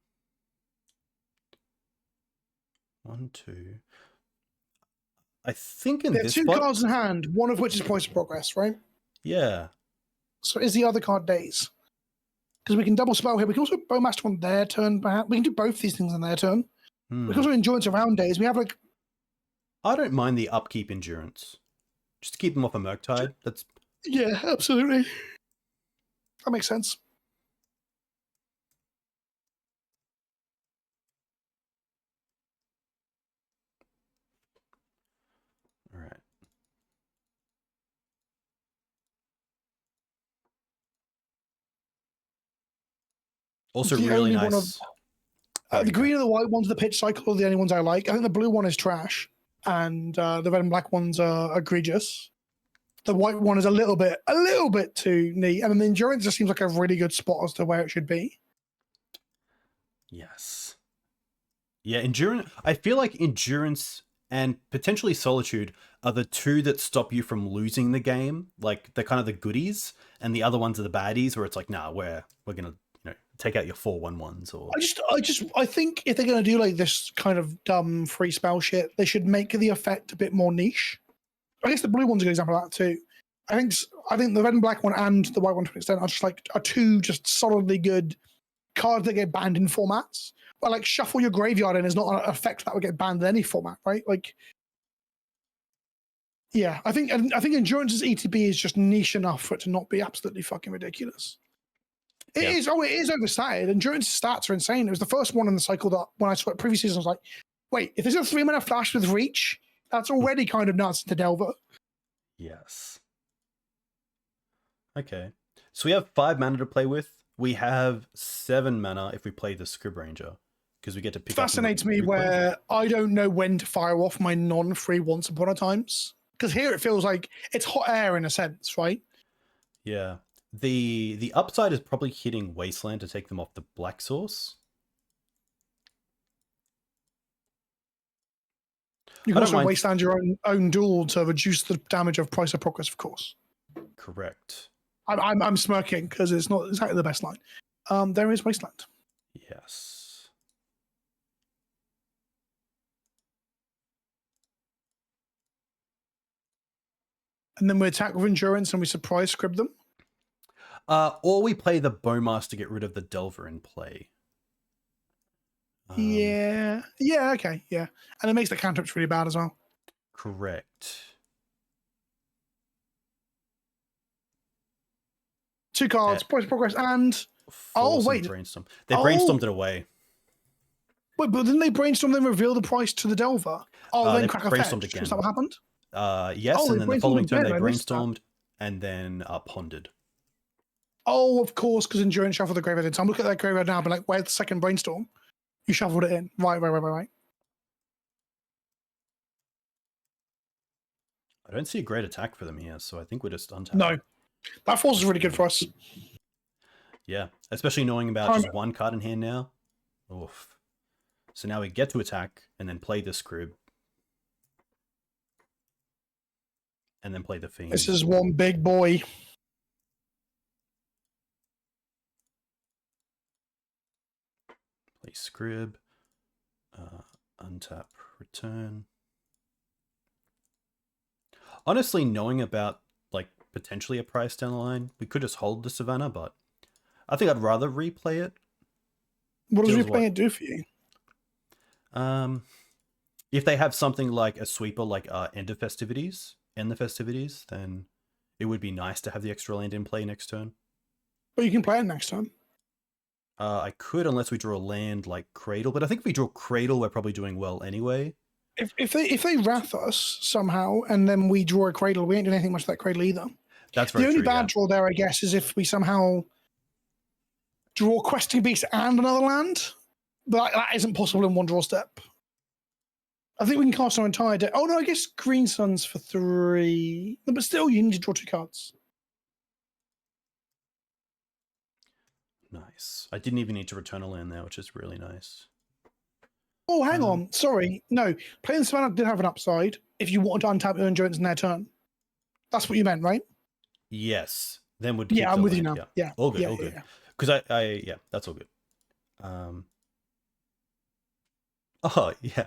Speaker 1: 2. I think in this
Speaker 2: two
Speaker 1: spot,
Speaker 2: cards in hand, one of which is Poison Progress, right?
Speaker 1: yeah.
Speaker 2: So is the other card Days? Because we can double spell here. We can also Bowmaster on their turn, perhaps. We can do both these things on their turn. We can also Endurance around Days. We have like...
Speaker 1: I don't mind the upkeep Endurance. Just to keep them off a Murktide. That's...
Speaker 2: Yeah, absolutely. That makes sense.
Speaker 1: All right. Also
Speaker 2: the
Speaker 1: really
Speaker 2: only
Speaker 1: nice.
Speaker 2: One of, the green and the white ones, the pitch cycle, are the only ones I like. I think the blue one is trash, and the red and black ones are egregious. The white one is a little bit too neat, and then the Endurance just seems like a really good spot as to where it should be.
Speaker 1: Yes. Yeah, Endurance. I feel like Endurance and potentially Solitude are the two that stop you from losing the game. Like they're kind of the goodies, and the other ones are the baddies, where it's like, nah, we're gonna take out your 4/1/1s. Or
Speaker 2: I think if they're gonna do like this kind of dumb free spell shit, they should make the effect a bit more niche. I guess the blue one's a good example of that too. I think the red and black one and the white one to an extent are two just solidly good cards that get banned in formats. But like shuffle your graveyard in is not an effect that would get banned in any format, right? Like, yeah, I think Endurance's ETB is just niche enough for it to not be absolutely fucking ridiculous. It is overstated. Endurance's stats are insane. It was the first one in the cycle that when I saw it previous season, I was like, wait, if there's a 3-mana flash with reach, that's already kind of nuts to Delver.
Speaker 1: yes. Okay. So we have 5 mana to play with. We have 7 mana if we play the Scryb Ranger. Because we get to pick
Speaker 2: Fascinates me where I don't know when to fire off my non-free once upon a times. Because here it feels like it's hot air in a sense, right?
Speaker 1: Yeah. The upside is probably hitting Wasteland to take them off the black source.
Speaker 2: You can also Wasteland your own duel to reduce the damage of Price of Progress, of course.
Speaker 1: Correct.
Speaker 2: I'm smirking because it's not exactly the best line. There is Wasteland.
Speaker 1: Yes.
Speaker 2: And then we attack with Endurance and we surprise Scryb them.
Speaker 1: Or we play the Bowmaster to get rid of the Delver in play.
Speaker 2: Yeah, okay, yeah. And it makes the cantrips really bad as well.
Speaker 1: Correct.
Speaker 2: 2 cards, Price of Progress, and...
Speaker 1: Brainstorm. They brainstormed it away.
Speaker 2: Wait, but didn't they brainstorm then reveal the price to the Delver? Then crack a
Speaker 1: brainstormed
Speaker 2: fetch.
Speaker 1: again.
Speaker 2: Is that what happened?
Speaker 1: Yes, and then the following turn they
Speaker 2: I
Speaker 1: brainstormed and then pondered.
Speaker 2: Oh, of course, because Endurance shuffled the graveyard in. So I'm looking at that graveyard now, but like, where's the second brainstorm? You shuffled it in. Right.
Speaker 1: I don't see a great attack for them here, so I think we're just untapped.
Speaker 2: No. That force is really good for us.
Speaker 1: Yeah, especially knowing about just 1 card in hand now. Oof. So now we get to attack and then play the Scryb. And then play the Fiend.
Speaker 2: This is one big boy.
Speaker 1: Play Scryb. Untap, return. Honestly, knowing about like potentially a price down the line, we could just hold the Savannah, but I think I'd rather replay it.
Speaker 2: What does replaying it do for you?
Speaker 1: If they have something like a sweeper, like end the festivities, then it would be nice to have the extra land in play next turn.
Speaker 2: But you can play it next turn.
Speaker 1: I could, unless we draw a land like Cradle, but I think if we draw Cradle, we're probably doing well anyway.
Speaker 2: If they wrath us somehow and then we draw a Cradle, we ain't doing anything much with that Cradle either.
Speaker 1: That's very
Speaker 2: true. The only
Speaker 1: bad
Speaker 2: draw there, I guess, is if we somehow draw Questing Beast and another land, but that isn't possible in one draw step. I think we can cast our entire deck. Oh no, I guess Green Sun's for 3. No, but still, you need to draw 2 cards.
Speaker 1: Nice. I didn't even need to return a land there, which is really nice.
Speaker 2: Oh, hang on. Sorry. No. Playing Savannah did have an upside if you wanted to untap your endurance in their turn. That's what you meant, right?
Speaker 1: Yes. Then would
Speaker 2: yeah, I'm with you now. Yeah.
Speaker 1: All good,
Speaker 2: yeah,
Speaker 1: all good.
Speaker 2: Yeah.
Speaker 1: Because yeah, that's all good. Oh, yeah.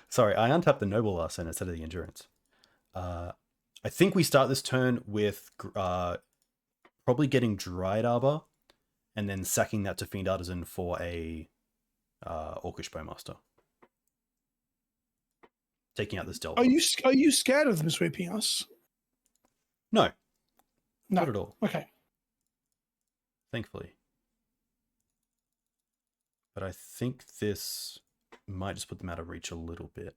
Speaker 1: Sorry, I untapped the Noble last turn instead of the Endurance. I think we start this turn with probably getting Dryad Arbor and then sacking that to Fiend Artisan for a Orcish Bowmaster. Taking out this Delver.
Speaker 2: Are you scared of them sweeping us?
Speaker 1: No.
Speaker 2: No.
Speaker 1: Not at all.
Speaker 2: Okay.
Speaker 1: Thankfully. But I think this might just put them out of reach a little bit.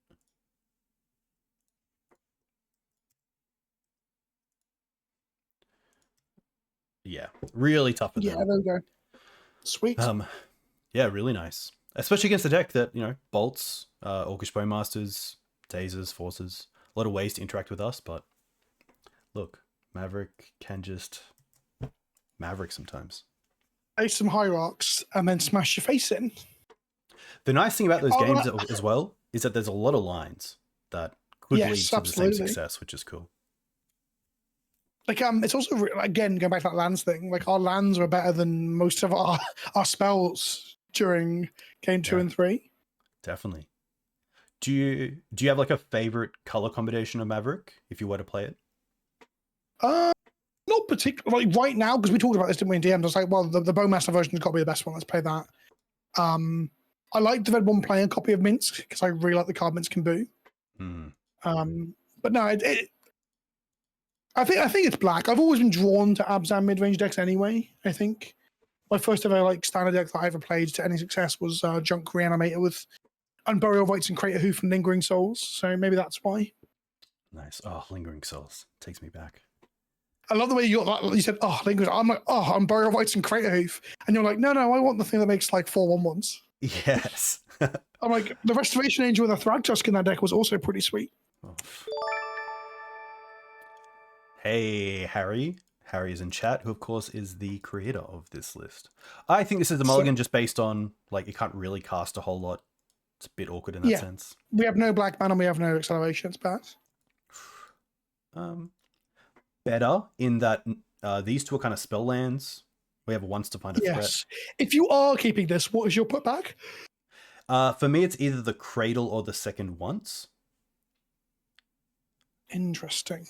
Speaker 1: Yeah, really tough for them.
Speaker 2: Yeah, there we go. Sweet.
Speaker 1: Yeah, really nice. Especially against a deck that, you know, bolts, Orcish Bowmasters, tasers, forces, a lot of ways to interact with us, but look, Maverick can just Maverick sometimes.
Speaker 2: Play some Hierarchs and then smash your face in.
Speaker 1: The nice thing about those games as well is that there's a lot of lines that could lead to the same success, which is cool.
Speaker 2: Like, it's also, again, going back to that lands thing, like, our lands are better than most of our spells during game 2 and 3.
Speaker 1: Definitely. Do you have like a favorite color combination of Maverick if you were to play it?
Speaker 2: Not particularly. Like right now, because we talked about this, didn't we, in DMs? I was like, well, the Bowmaster version has got to be the best one. Let's play that. I like the Red One playing a copy of Minsk because I really like the card Minsk can do. But no, I think it's black. I've always been drawn to Abzan mid-range decks anyway. I think my first ever like standard deck that I ever played to any success was Junk Reanimator with Unburial Rites and Crater Hoof and Lingering Souls. So maybe that's why.
Speaker 1: Nice. Oh, Lingering Souls takes me back.
Speaker 2: I love the way you got that. You said, "Oh, Lingering." I'm like, "Oh, Unburial Rites and Crater Hoof," and you're like, "No, I want the thing that makes like 4/1/1s."
Speaker 1: Yes.
Speaker 2: I'm like, the Restoration Angel with a Thragtusk in that deck was also pretty sweet.
Speaker 1: Oh. Hey, Harry. Harry is in chat, who of course is the creator of this list. I think this is the mulligan just based on, like, you can't really cast a whole lot. It's a bit awkward in that sense.
Speaker 2: We have no black mana and we have no acceleration. It's bad.
Speaker 1: Better in that these two are kind of spell lands. We have once to find a threat.
Speaker 2: If you are keeping this, what is your putback?
Speaker 1: For me, it's either the Cradle or the second once.
Speaker 2: Interesting.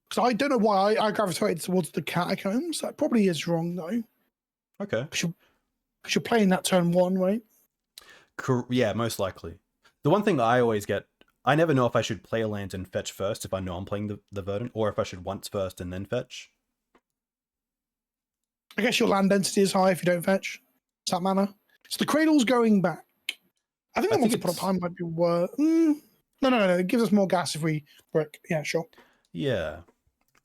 Speaker 2: Because I don't know why I gravitated towards the Catacombs. That probably is wrong, though.
Speaker 1: Okay.
Speaker 2: Because you're playing that turn 1, right?
Speaker 1: Yeah, most likely. The one thing I always get, I never know if I should play a land and fetch first if I know I'm playing the Verdant, or if I should once first and then fetch.
Speaker 2: I guess your land density is high if you don't fetch. Is that mana? So the Cradle's going back. I think once upon a time might be worth... No. It gives us more gas if we brick. Yeah, sure.
Speaker 1: Yeah.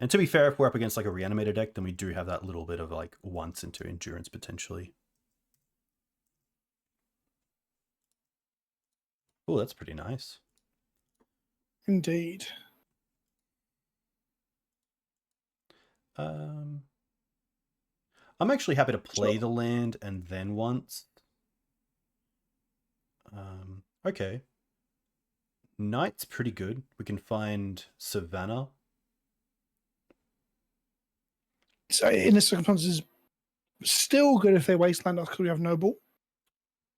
Speaker 1: And to be fair, if we're up against like a Reanimator deck, then we do have that little bit of like once into Endurance potentially. Oh, that's pretty nice.
Speaker 2: Indeed.
Speaker 1: I'm actually happy to play the land and then once. Okay. Knight's pretty good. We can find Savannah.
Speaker 2: So in the circumstances, still good if they wasteland us because we have Noble.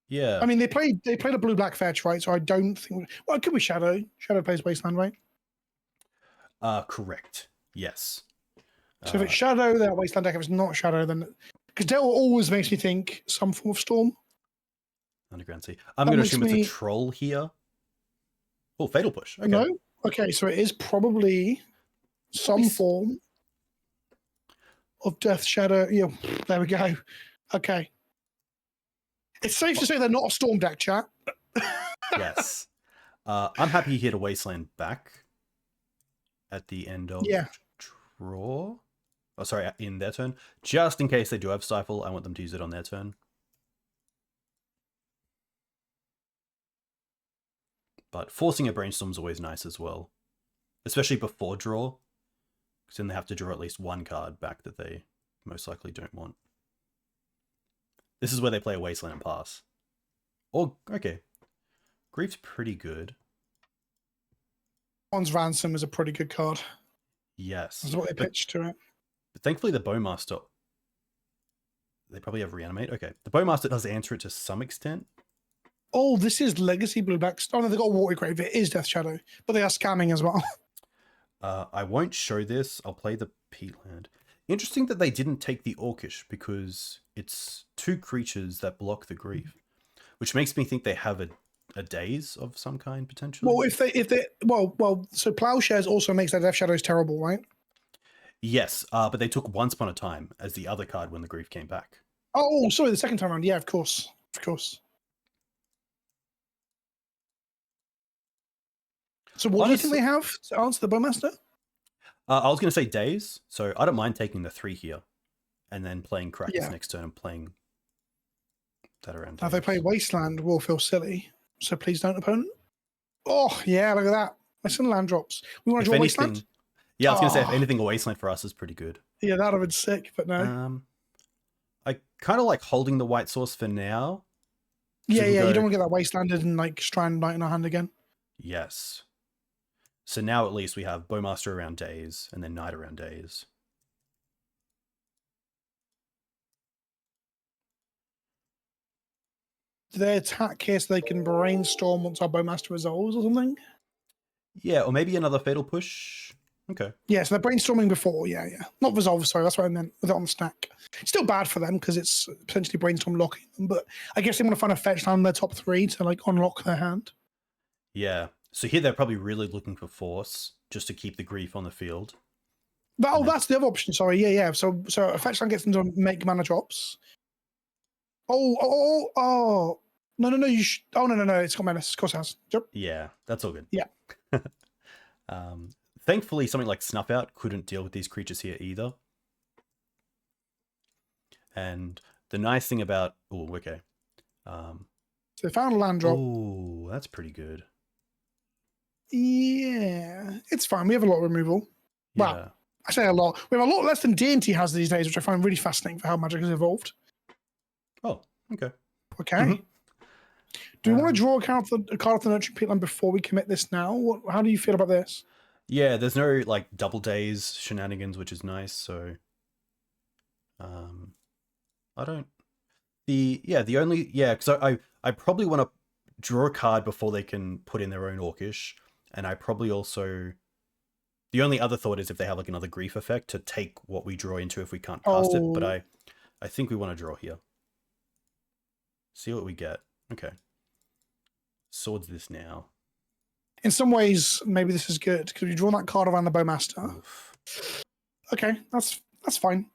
Speaker 1: Yeah.
Speaker 2: I mean, they played a blue-black fetch, right? So I don't think... Well, it could be Shadow. Shadow plays wasteland, right?
Speaker 1: Correct. Yes.
Speaker 2: So if it's Shadow, then wasteland deck. If it's not Shadow, then... Because Dell always makes me think some form of Storm.
Speaker 1: Underground Sea. I'm going to assume it's a Troll here. Oh, Fatal Push. Okay.
Speaker 2: No? Okay, so it is probably some form of Death Shadow. Yeah, there we go. Okay. It's safe to say they're not a Storm deck, chat.
Speaker 1: Yes. I'm happy here to Wasteland back at the end of draw. Oh, sorry, in their turn. Just in case they do have Stifle, I want them to use it on their turn. But forcing a Brainstorm is always nice as well. Especially before draw. Because then they have to draw at least one card back that they most likely don't want. This is where they play a Wasteland and pass. Or, okay. Grief's pretty good.
Speaker 2: One's Ransom is a pretty good card.
Speaker 1: Yes.
Speaker 2: That's what they pitched to it.
Speaker 1: But thankfully the Bowmaster... They probably have Reanimate. Okay. The Bowmaster does answer it to some extent.
Speaker 2: Oh, this is Legacy Blue-Black. Oh, no, they've got a Water Grave. It is Death Shadow. But they are scamming as well.
Speaker 1: I won't show this. I'll play the Peatland. Interesting that they didn't take the Orcish because it's 2 creatures that block the Grief, which makes me think they have a Daze of some kind potentially.
Speaker 2: Well, so Plowshares also makes their Death Shadows terrible, right?
Speaker 1: Yes, but they took Once Upon a Time as the other card when the Grief came back.
Speaker 2: Oh, sorry, the second time around. Yeah, of course. Of course. So what do you think they have to answer the Bowmaster?
Speaker 1: I was going to say Daze, so I don't mind taking the 3 here and then playing Karakas next turn and playing that around.
Speaker 2: Now, if they play Wasteland, we'll feel silly. So please don't, opponent. Oh, yeah, look at that. Listen, land drops. We want to draw Wasteland?
Speaker 1: Yeah, I was going to say, if anything, a Wasteland for us is pretty good.
Speaker 2: Yeah, that would have been sick, but no.
Speaker 1: I kind of like holding the white source for now.
Speaker 2: Yeah, you don't want to get that Wastelanded and like Strand Knight in our hand again.
Speaker 1: Yes. So now at least we have Bowmaster around Daze and then Knight around Daze.
Speaker 2: Do they attack here so they can brainstorm once our Bowmaster resolves or something?
Speaker 1: Yeah, or maybe another Fatal Push. Okay.
Speaker 2: Yeah, so they're brainstorming before, yeah. Not resolve, sorry, that's what I meant with it on the stack. Still bad for them because it's potentially brainstorm locking them, but I guess they want to find a fetch land in their top 3 to like unlock their hand.
Speaker 1: Yeah. So here they're probably really looking for Force just to keep the Grief on the field.
Speaker 2: But, that's the other option, sorry. Yeah. So a fetch land gets them to make mana drops. Oh. No. No, it's got menace. Of course it has. Yep.
Speaker 1: Yeah, that's all good.
Speaker 2: Yeah.
Speaker 1: Thankfully, something like Snuff Out couldn't deal with these creatures here either. And the nice thing about... Oh, okay.
Speaker 2: So they found a land drop.
Speaker 1: Oh, that's pretty good.
Speaker 2: Yeah, it's fine. We have a lot of removal.
Speaker 1: Yeah.
Speaker 2: Well, I say a lot. We have a lot less than D&T has these days, which I find really fascinating for how Magic has evolved.
Speaker 1: Oh, okay.
Speaker 2: Okay.
Speaker 1: Mm-hmm.
Speaker 2: Do we want to draw a card off the Nurturing Peatland before we commit this now? How do you feel about this?
Speaker 1: Yeah, there's no like double days shenanigans, which is nice. So, I don't. Because I probably want to draw a card before they can put in their own Orcish, and I probably also. The only other thought is if they have like another Grief effect to take what we draw into if we can't cast it. But I think we want to draw here. See what we get. Okay. Swords this now.
Speaker 2: In some ways, maybe this is good because we draw that card around the Bowmaster. Oof. Okay, that's fine.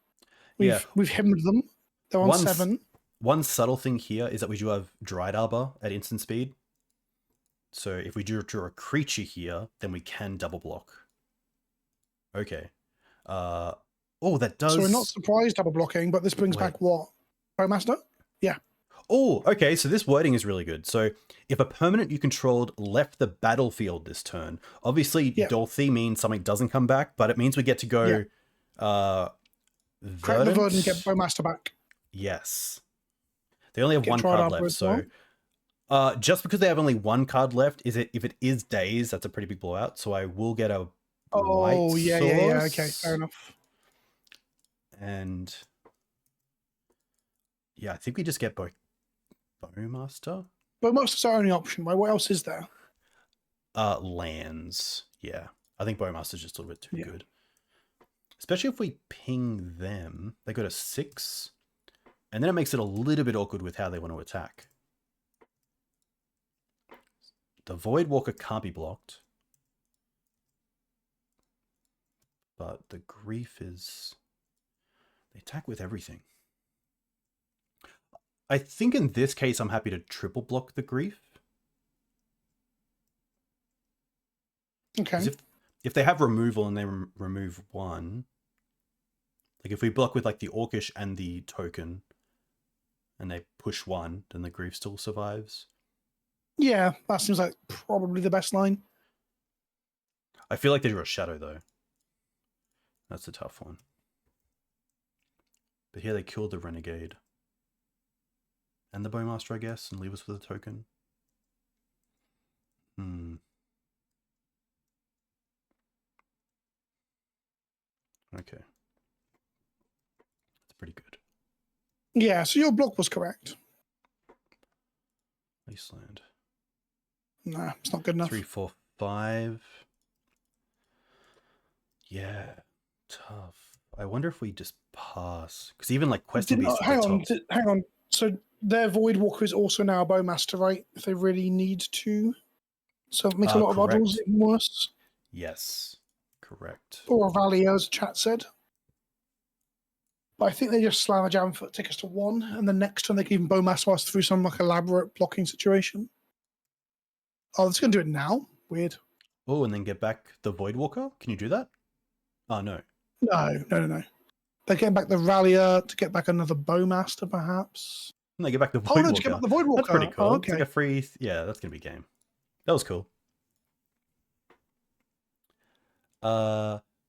Speaker 2: We've hemmed them. They're on 7.
Speaker 1: One subtle thing here is that we do have Dryad Arbor at instant speed. So if we do draw a creature here, then we can double block. Okay. That does...
Speaker 2: So we're not surprised double blocking, but this brings back what? Bowmaster? Yeah.
Speaker 1: Oh, okay, so this wording is really good. So if a permanent you controlled left the battlefield this turn, obviously Dorothy means something doesn't come back, but it means we get to go
Speaker 2: Crack the Verdant and get Bowmaster back.
Speaker 1: Yes. They only have one card left, so just because they have only one card left, if it is Daze, that's a pretty big blowout. So I will get a white source.
Speaker 2: Okay, fair enough.
Speaker 1: And yeah, I think we just get Bowmaster.
Speaker 2: Bowmaster's our only option. What else is there?
Speaker 1: Lands. Yeah, I think Bowmaster's just a little bit too good. Especially if we ping them, they go to 6, and then it makes it a little bit awkward with how they want to attack. The Voidwalker can't be blocked, but the Grief is... They attack with everything. I think in this case, I'm happy to triple block the Grief.
Speaker 2: Okay.
Speaker 1: If they have removal and they remove 1, Like if we block with like the Orcish and the token, and they push one, then the grief still survives.
Speaker 2: Yeah, that seems like probably the best line.
Speaker 1: I feel like they drew a shadow though. That's a tough one. But here they killed the Renegade. And the Bowmaster, I guess, and leave us with a token. Okay. That's pretty good.
Speaker 2: Yeah, so your block was correct.
Speaker 1: Wasteland.
Speaker 2: Nah, it's not good enough.
Speaker 1: 3, 4, 5. Yeah. Tough. I wonder if we just pass. Because even like Questing Beast.
Speaker 2: Hang on. So their Voidwalker is also now a Bowmaster, right? If they really need to. So it makes a lot of oddles even worse.
Speaker 1: Yes. Correct.
Speaker 2: Or a Rallier, as the chat said. But I think they just slam a jam foot, take us to 1, and the next turn they can even Bowmaster us through some like elaborate blocking situation. Oh, it's going to do it now? Weird.
Speaker 1: Oh, and then get back the Voidwalker? Can you do that? Oh, no.
Speaker 2: No. They're getting back the Rallier to get back another Bowmaster, perhaps.
Speaker 1: And they get back the Voidwalker.
Speaker 2: Oh, no, to get back the Voidwalker.
Speaker 1: That's pretty cool.
Speaker 2: Oh, okay.
Speaker 1: It's like a free... Yeah, that's going to be game. That was cool.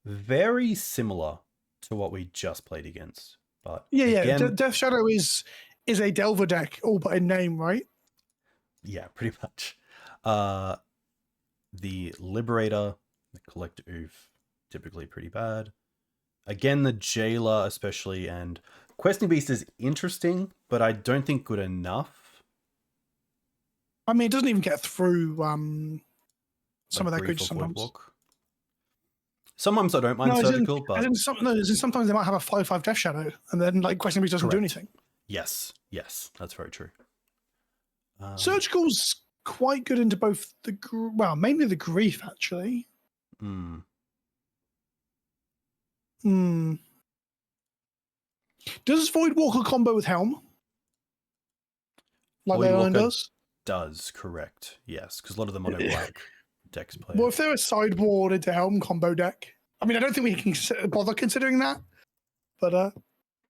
Speaker 1: Very similar to what we just played against. But
Speaker 2: yeah. Death Shadow is a Delver deck, all but in name, right?
Speaker 1: Yeah, pretty much. The Liberator, the Collector Ouphe, typically pretty bad. Again, the Jailer especially, and Questing Beast is interesting, but I don't think good enough.
Speaker 2: I mean, it doesn't even get through some of their creatures sometimes.
Speaker 1: Sometimes I don't mind Surgical, but...
Speaker 2: sometimes they might have a 5/5 Death Shadow, and then like Questing Beast doesn't do anything.
Speaker 1: Yes, that's very true.
Speaker 2: Surgical's quite good into both mainly the grief, actually. Does Voidwalker combo with Helm? Like Leon does?
Speaker 1: Does, correct. Yes, because a lot of the mono black decks play.
Speaker 2: Well, if they're a sideboard into Helm combo deck, I mean, I don't think we can bother considering that, but I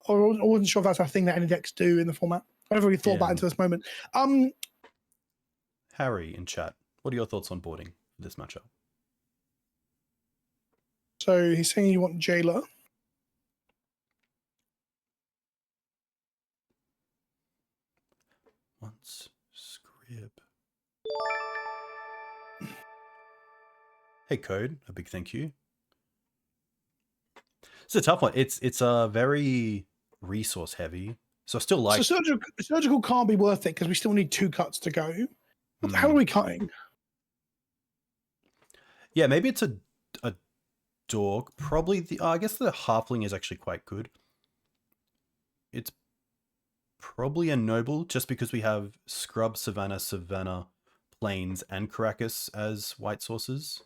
Speaker 2: wasn't sure if that's a thing that any decks do in the format. I never really thought about it until this moment.
Speaker 1: Harry in chat, what are your thoughts on boarding for this matchup?
Speaker 2: So he's saying you want Jailer.
Speaker 1: Once Scryb. Hey Code, a big thank you. It's a tough one. It's a very resource heavy. So I still like...
Speaker 2: So surgical can't be worth it because we still need 2 cuts to go. How are we cutting?
Speaker 1: Yeah, maybe it's a Dork. Probably I guess the Halfling is actually quite good. It's probably a Noble just because we have Scrub, Savannah, Plains, and Karakas as white sources.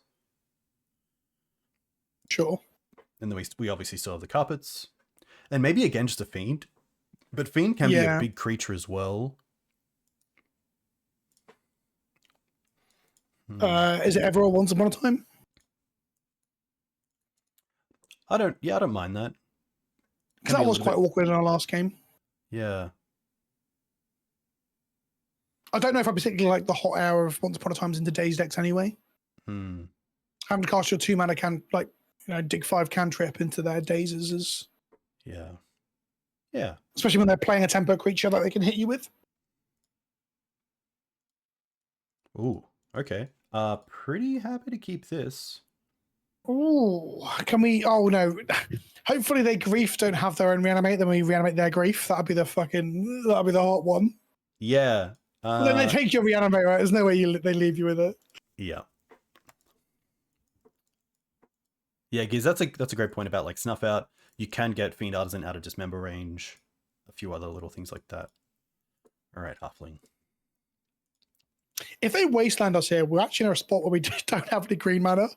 Speaker 2: Sure.
Speaker 1: And then we obviously still have the Carpets. And maybe again just a Fiend. But Fiend can be a big creature as well.
Speaker 2: Is it ever a Once Upon a Time?
Speaker 1: I don't mind that.
Speaker 2: Because that was quite awkward in our last game.
Speaker 1: Yeah.
Speaker 2: I don't know if I particularly like the hot hour of Once Upon a Times into Days decks anyway. Having to cast your 2 mana dig 5 cantrip into their Dazes is...
Speaker 1: Yeah.
Speaker 2: Especially when they're playing a tempo creature that they can hit you with.
Speaker 1: Ooh, okay. Pretty happy to keep this.
Speaker 2: Ooh, can we... Oh, no. Hopefully they grief don't have their own reanimate, then we reanimate their grief. That'd be the hot one.
Speaker 1: Yeah.
Speaker 2: Then they take your reanimate, right? There's no way they leave you with it.
Speaker 1: Yeah. Yeah, Giz, that's a great point about like Snuff Out. You can get Fiend Artisan out of Dismember range. A few other little things like that. All right, Halfling.
Speaker 2: If they wasteland us here, we're actually in a spot where we don't have any green mana.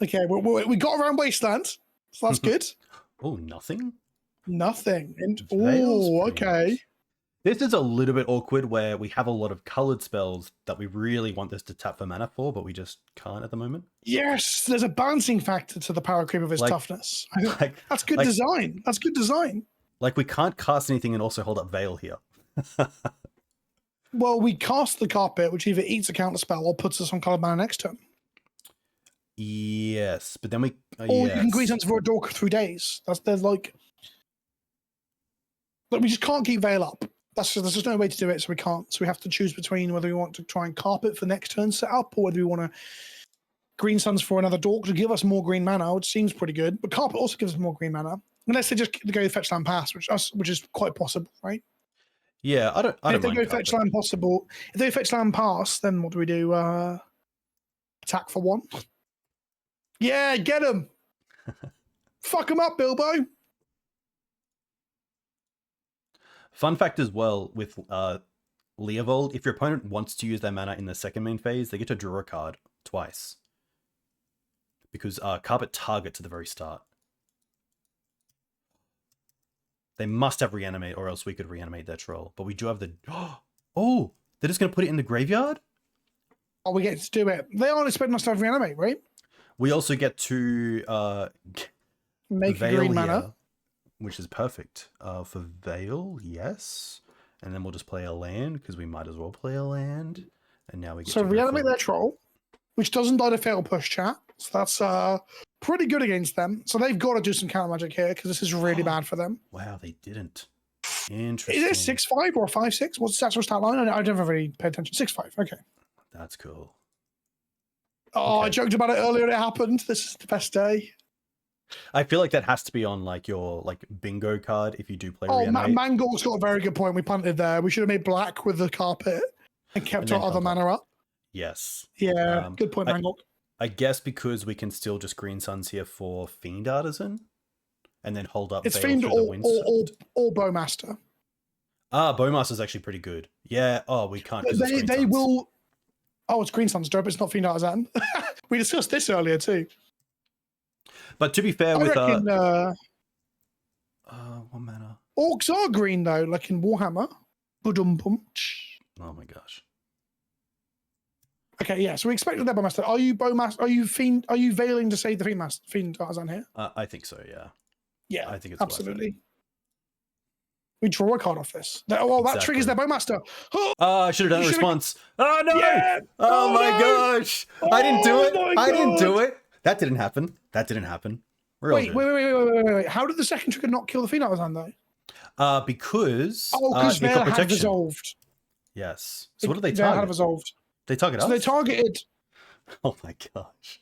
Speaker 2: Okay, we got around wasteland, so that's good.
Speaker 1: Oh, nothing?
Speaker 2: Nothing. Oh, okay.
Speaker 1: This is a little bit awkward where we have a lot of colored spells that we really want this to tap for mana for, but we just can't at the moment.
Speaker 2: Yes, there's a balancing factor to the power creep of his toughness. That's good design. That's good design.
Speaker 1: Like, we can't cast anything and also hold up Veil here.
Speaker 2: Well, we cast the carpet, which either eats a counter spell or puts us on colored mana next turn.
Speaker 1: Yes, but then we...
Speaker 2: or you can Green Suns for a Dork 3 days. There's like... But we just can't keep Veil up. There's just no way to do it, so we can't. So we have to choose between whether we want to try and carpet for next turn setup, or whether we want to Green Suns for another Dork to give us more green mana, which seems pretty good. But carpet also gives us more green mana. Unless they just go fetch land pass, which is quite possible, right?
Speaker 1: Yeah, I don't
Speaker 2: if they go fetch land possible, if they fetch land pass, then what do we do? Attack for 1? Yeah, get him! Fuck him up, Bilbo!
Speaker 1: Fun fact as well with Leovold, if your opponent wants to use their mana in the second main phase, they get to draw a card twice. Because carpet targets at the very start. They must have reanimate, or else we could reanimate their troll. But we do have the... Oh! They're just going to put it in the graveyard?
Speaker 2: Oh, we get to do it. They aren't expecting us to have reanimate, right?
Speaker 1: We also get to
Speaker 2: make a green mana.
Speaker 1: Which is perfect. For Veil, yes. And then we'll just play a land, because we might as well play a land. And now we get
Speaker 2: to reanimate their troll, which doesn't die to fail push, chat. So that's pretty good against them. So they've got to do some counter magic here, because this is really bad for them.
Speaker 1: Wow, they didn't. Interesting.
Speaker 2: Is it 6-5 or 5-6? What's the actual stat line? I never really pay attention. 6-5, okay.
Speaker 1: That's cool.
Speaker 2: Oh, okay. I joked about it earlier. It happened. This is the best day.
Speaker 1: I feel like that has to be on like your bingo card if you do play.
Speaker 2: Oh, Mangor's got a very good point. We punted there. We should have made black with the carpet and kept our other mana up.
Speaker 1: Yes.
Speaker 2: Yeah, good point, Mangor.
Speaker 1: I guess because we can still just Green Suns here for Fiend Artisan, and then hold up.
Speaker 2: It's Fiend or Bowmaster.
Speaker 1: Bowmaster's actually pretty good. Yeah. Oh, we can't.
Speaker 2: They will. Oh, it's Green Suns, dope. It's not Fiend Artisan. We discussed this earlier too.
Speaker 1: But to be fair,
Speaker 2: I reckon,
Speaker 1: 1 mana.
Speaker 2: Orcs are green though, like in Warhammer.
Speaker 1: Oh my gosh.
Speaker 2: Okay, yeah. So we expected that Bowmaster. Are you Bowmaster? Are you Fiend? Are you veiling to save the Fiend Artisan here?
Speaker 1: I think so. Yeah.
Speaker 2: Yeah,
Speaker 1: I think it's
Speaker 2: absolutely. We draw a card off this. That triggers their Bowmaster.
Speaker 1: I should have done a response. Oh no! Yeah. Oh my gosh! I didn't do it. I didn't do it. That didn't happen. That didn't happen.
Speaker 2: Wait. How did the second trigger not kill the Fiend Artisan though?
Speaker 1: Because
Speaker 2: Veil had resolved.
Speaker 1: Yes. So what did they target?
Speaker 2: Veil had resolved.
Speaker 1: They target us?
Speaker 2: So they targeted...
Speaker 1: Oh my gosh.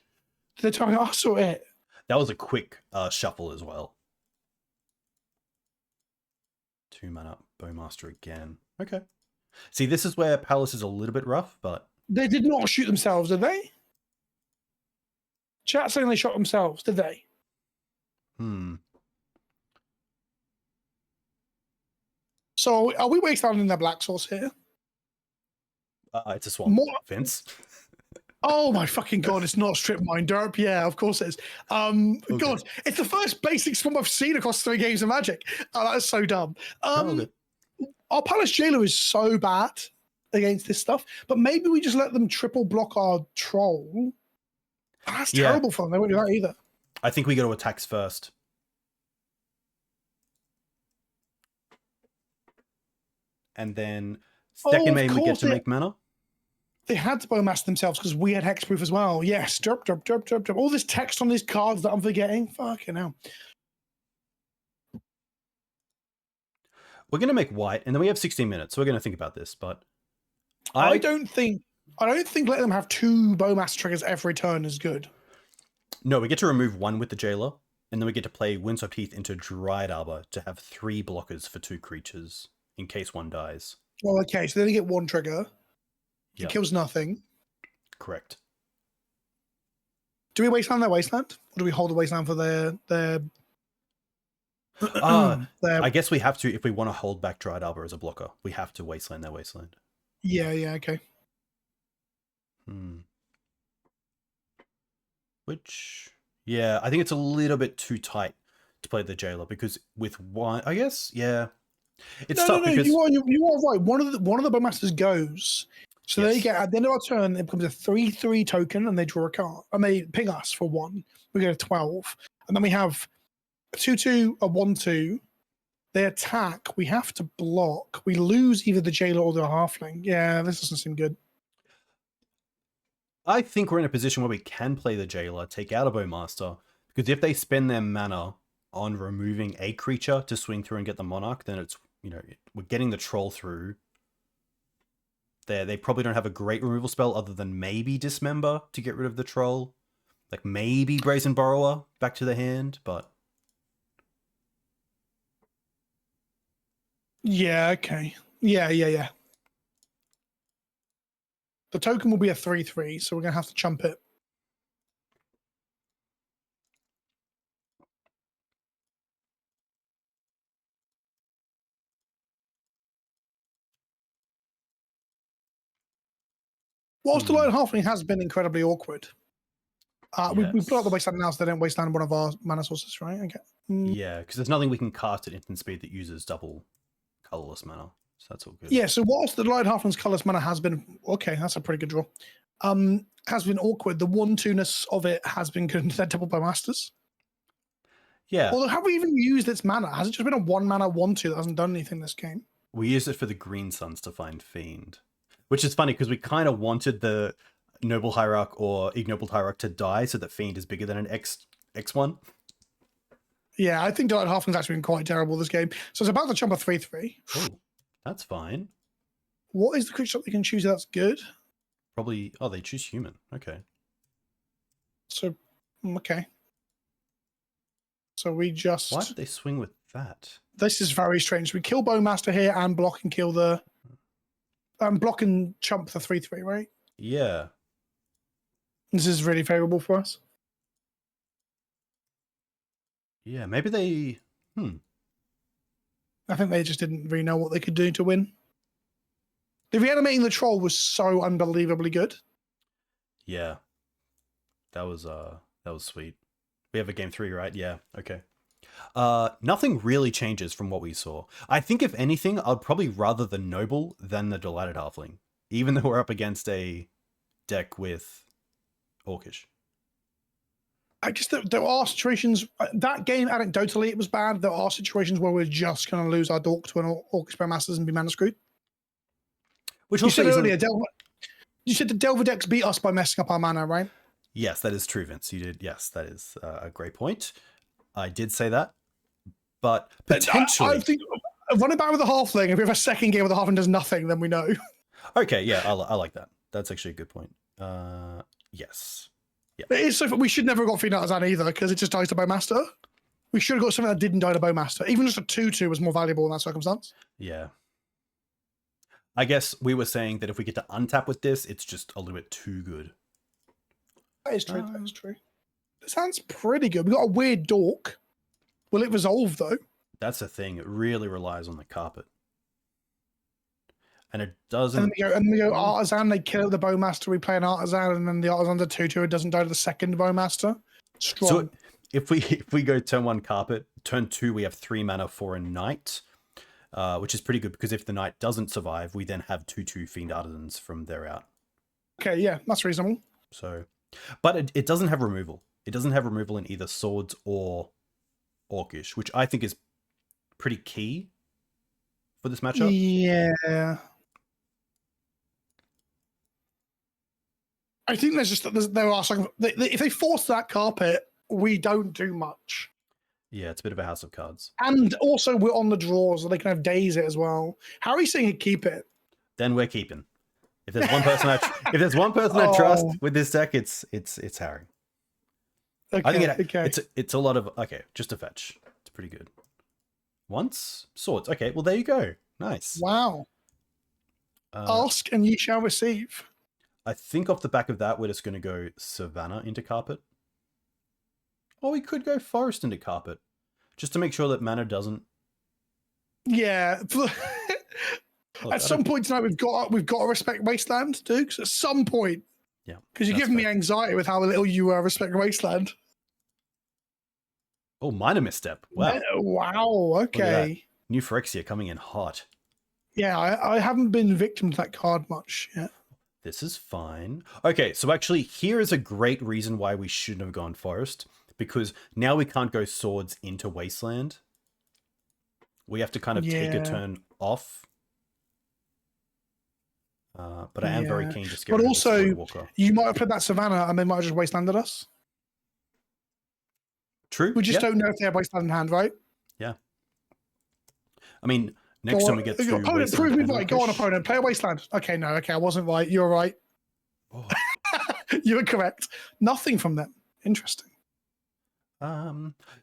Speaker 2: Did they target us or it?
Speaker 1: That was a quick shuffle as well. 2 mana Bowmaster again. Okay. See, this is where Palace is a little bit rough, but...
Speaker 2: They did not shoot themselves, did they? Chat saying they shot themselves, did they? So are we wastelanding their black source here?
Speaker 1: It's a swamp. Vince.
Speaker 2: Oh my fucking god! It's not strip mine derp. Yeah, of course it is. Okay. God, it's the first basic swamp I've seen across 3 games of Magic. Oh, that is so dumb. Our Palace Jailer is so bad against this stuff, but maybe we just let them triple block our troll. That's terrible for them. They won't do that either.
Speaker 1: I think we go to attacks first. And then second main we get to make mana.
Speaker 2: They had to Bowmaster themselves because we had hexproof as well. Yes, drop. All this text on these cards that I'm forgetting. Fucking hell.
Speaker 1: We're going to make white, and then we have 16 minutes, so we're going to think about this. But
Speaker 2: I don't think letting them have 2 Bowmaster triggers every turn is good.
Speaker 1: No, we get to remove 1 with the Jailer, and then we get to play Windswept Heath into Dryad Arbor to have 3 blockers for 2 creatures in case 1 dies.
Speaker 2: Well, okay, so then they get 1 trigger. It kills nothing.
Speaker 1: Correct.
Speaker 2: Do we wasteland their wasteland? Or do we hold the wasteland for their
Speaker 1: I guess we have to, if we want to hold back Dryad Arbor as a blocker, we have to wasteland their wasteland.
Speaker 2: Yeah, okay.
Speaker 1: Which, I think it's a little bit too tight to play the Jailer because with 1, I guess, It's
Speaker 2: No,
Speaker 1: tough because
Speaker 2: you are right. One of the Bowmasters goes. So they
Speaker 1: Yes.
Speaker 2: get at the end of our turn, it becomes a 3/3 token, and they draw a card, and they ping us for 1. We get a 12, and then we have a 2/2, a 1/2. They attack. We have to block. We lose either the jailer or the halfling. Yeah, this doesn't seem good.
Speaker 1: I think we're in a position where we can play the jailer, take out a bowmaster, because if they spend their mana on removing a creature to swing through and get the monarch, then it's, you know, we're getting the troll through. They probably don't have a great removal spell other than maybe Dismember to get rid of the troll. Like maybe Brazen Borrower back to the hand, but
Speaker 2: Yeah, okay. Yeah. The token will be a 3/3, so we're going to have to chump it. Whilst Delighted Halfling has been incredibly awkward, we put out the wasteland now so they don't wasteland one of our mana sources, right? Okay.
Speaker 1: Yeah, because there's nothing we can cast at instant speed that uses double colorless mana. So that's all good.
Speaker 2: Yeah, so whilst the Delighted Halfling's colorless mana has been okay, that's a pretty good draw. Has been awkward. The 1/2-ness of it has been good into their double Bowmasters.
Speaker 1: Yeah.
Speaker 2: Although, have we even used its mana? Has it just been a 1-mana 1/2 that hasn't done anything this game?
Speaker 1: We used it for the Green Suns to find Fiend. Which is funny because we kind of wanted the Noble Hierarch or Ignoble Hierarch to die so that Fiend is bigger than an X1.
Speaker 2: Yeah, I think Delighted Halfling's actually been quite terrible this game. So it's about to jump a 3/3.
Speaker 1: Oh, that's fine.
Speaker 2: What is the creature that they can choose that's good?
Speaker 1: Probably, oh, they choose human. Okay.
Speaker 2: So, okay. So we just...
Speaker 1: Why did they swing with that?
Speaker 2: This is very strange. We kill Bowmaster here and block and kill the... block and chump the 3/3, right?
Speaker 1: Yeah.
Speaker 2: This is really favorable for us.
Speaker 1: Yeah, maybe they...
Speaker 2: I think they just didn't really know what they could do to win. The reanimating the troll was so unbelievably good.
Speaker 1: Yeah. That was sweet. We have a game 3, right? Yeah, okay. Nothing really changes from what we saw. I think if anything, I'd probably rather the Noble than the Delighted Halfling, even though we're up against a deck with Orcish.
Speaker 2: I guess there are situations, that game anecdotally it was bad. There are situations where we're just going to lose our dork to an Orcish Bowmasters and be mana screwed.
Speaker 1: Which
Speaker 2: you
Speaker 1: also
Speaker 2: said earlier, you said the Delver decks beat us by messing up our mana, right?
Speaker 1: Yes, that is true, Vince. You did. Yes, that is a great point. I did say that, but potentially,
Speaker 2: I think running back with the halfling. If we have a second game with the halfling does nothing, then we know.
Speaker 1: Okay, yeah, I like that. That's actually a good point. Yes. Yeah.
Speaker 2: It is so. We should never have got Fiend Artisan either because it just dies to Bowmaster. We should have got something that didn't die to Bowmaster. Even just a 2/2 was more valuable in that circumstance.
Speaker 1: Yeah. I guess we were saying that if we get to untap with this, it's just a little bit too good.
Speaker 2: That is true. That is true. It sounds pretty good. We got a weird dork. Will it resolve though?
Speaker 1: That's the thing. It really relies on the carpet. And it doesn't...
Speaker 2: And then we go Artisan, they kill the Bowmaster, we play an Artisan, and then the Artisan's a 2/2, it doesn't die to the second Bowmaster. Strong.
Speaker 1: So if we go turn 1 carpet, turn 2 we have 3 mana for a Knight, which is pretty good because if the Knight doesn't survive, we then have 2/2 Fiend Artisans from there out.
Speaker 2: Okay, yeah, that's reasonable.
Speaker 1: So, but it doesn't have removal. It doesn't have removal in either Swords or Orcish, which I think is pretty key for this matchup.
Speaker 2: Yeah. I think there are some... If they force that carpet, we don't do much.
Speaker 1: Yeah, it's a bit of a house of cards.
Speaker 2: And also, we're on the draw, so they can have days it as well. Harry's saying he'd keep it.
Speaker 1: Then we're keeping. If there's one person I trust with this deck, it's Harry.
Speaker 2: Okay,
Speaker 1: I think it's a lot of just a fetch. It's pretty good. Once Swords. Okay, well there you go. Nice.
Speaker 2: Wow. Ask and ye shall receive.
Speaker 1: I think off the back of that, we're just going to go Savannah into carpet. Or we could go Forest into carpet, just to make sure that mana doesn't.
Speaker 2: Yeah. At some point tonight, we've got to respect Wasteland, Dukes. At some point.
Speaker 1: Yeah.
Speaker 2: Because you're giving me anxiety with how little you respect Wasteland.
Speaker 1: Oh, minor misstep. Wow.
Speaker 2: Wow. Okay.
Speaker 1: New Phyrexia coming in hot.
Speaker 2: Yeah, I haven't been victim to that card much yet.
Speaker 1: This is fine. Okay, so actually here is a great reason why we shouldn't have gone Forest, because now we can't go Swords into Wasteland. We have to kind of take a turn off. But I am very keen to get rid of
Speaker 2: also,
Speaker 1: the Walker.
Speaker 2: You might have played that Savannah and they might have just Wastelanded us.
Speaker 1: True.
Speaker 2: We just don't know if they have Wasteland in hand, right?
Speaker 1: Yeah. I mean, next time we get to
Speaker 2: opponent,
Speaker 1: Wasteland,
Speaker 2: prove me right. Go on, opponent. Play a Wasteland. Okay, no. Okay, I wasn't right. You're right.
Speaker 1: Oh.
Speaker 2: You were correct. Nothing from them. Interesting.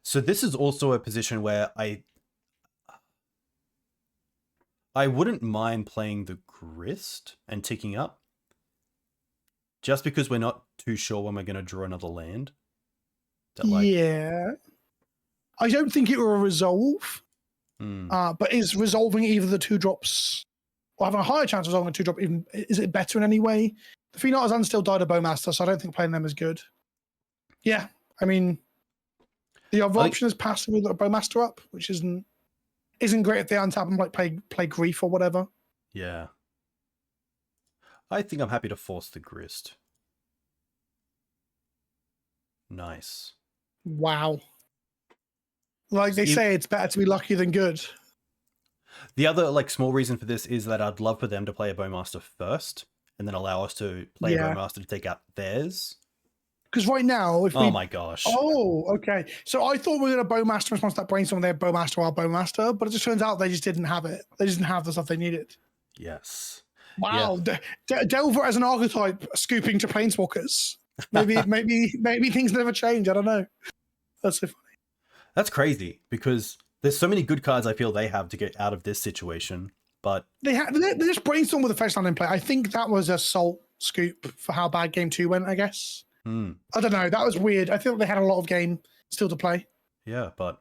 Speaker 1: So this is also a position where I wouldn't mind playing the Grist and ticking up, just because we're not too sure when we're going to draw another land.
Speaker 2: Yeah. I don't think it will resolve, but is resolving either the 2-drops or having a higher chance of resolving a 2-drop, even, is it better in any way? The Fiend Artisan still died a Bowmaster, so I don't think playing them is good. Yeah, I mean, the other option is passing with a Bowmaster up, which isn't great if they untap and like play Grief or whatever.
Speaker 1: Yeah. I think I'm happy to force the Grist. Nice.
Speaker 2: Wow. Like they say, it's better to be lucky than good.
Speaker 1: The other like small reason for this is that I'd love for them to play a Bowmaster first, and then allow us to play a Bowmaster to take out theirs.
Speaker 2: Because right now, if
Speaker 1: oh my gosh.
Speaker 2: Oh, okay. So I thought we were going to Bowmaster in response to that brainstorm. They had Bowmaster our Bowmaster, but it just turns out they just didn't have it. They just didn't have the stuff they needed.
Speaker 1: Yes.
Speaker 2: Wow. Yeah. Delver as an archetype scooping to Planeswalkers. Maybe things never change. I don't know. That's so funny.
Speaker 1: That's crazy because there's so many good cards I feel they have to get out of this situation, but
Speaker 2: they just brainstormed with the first land in play. I think that was a salt scoop for how bad game 2 went, I guess. I don't know. That was weird. I feel they had a lot of game still to play.
Speaker 1: Yeah, but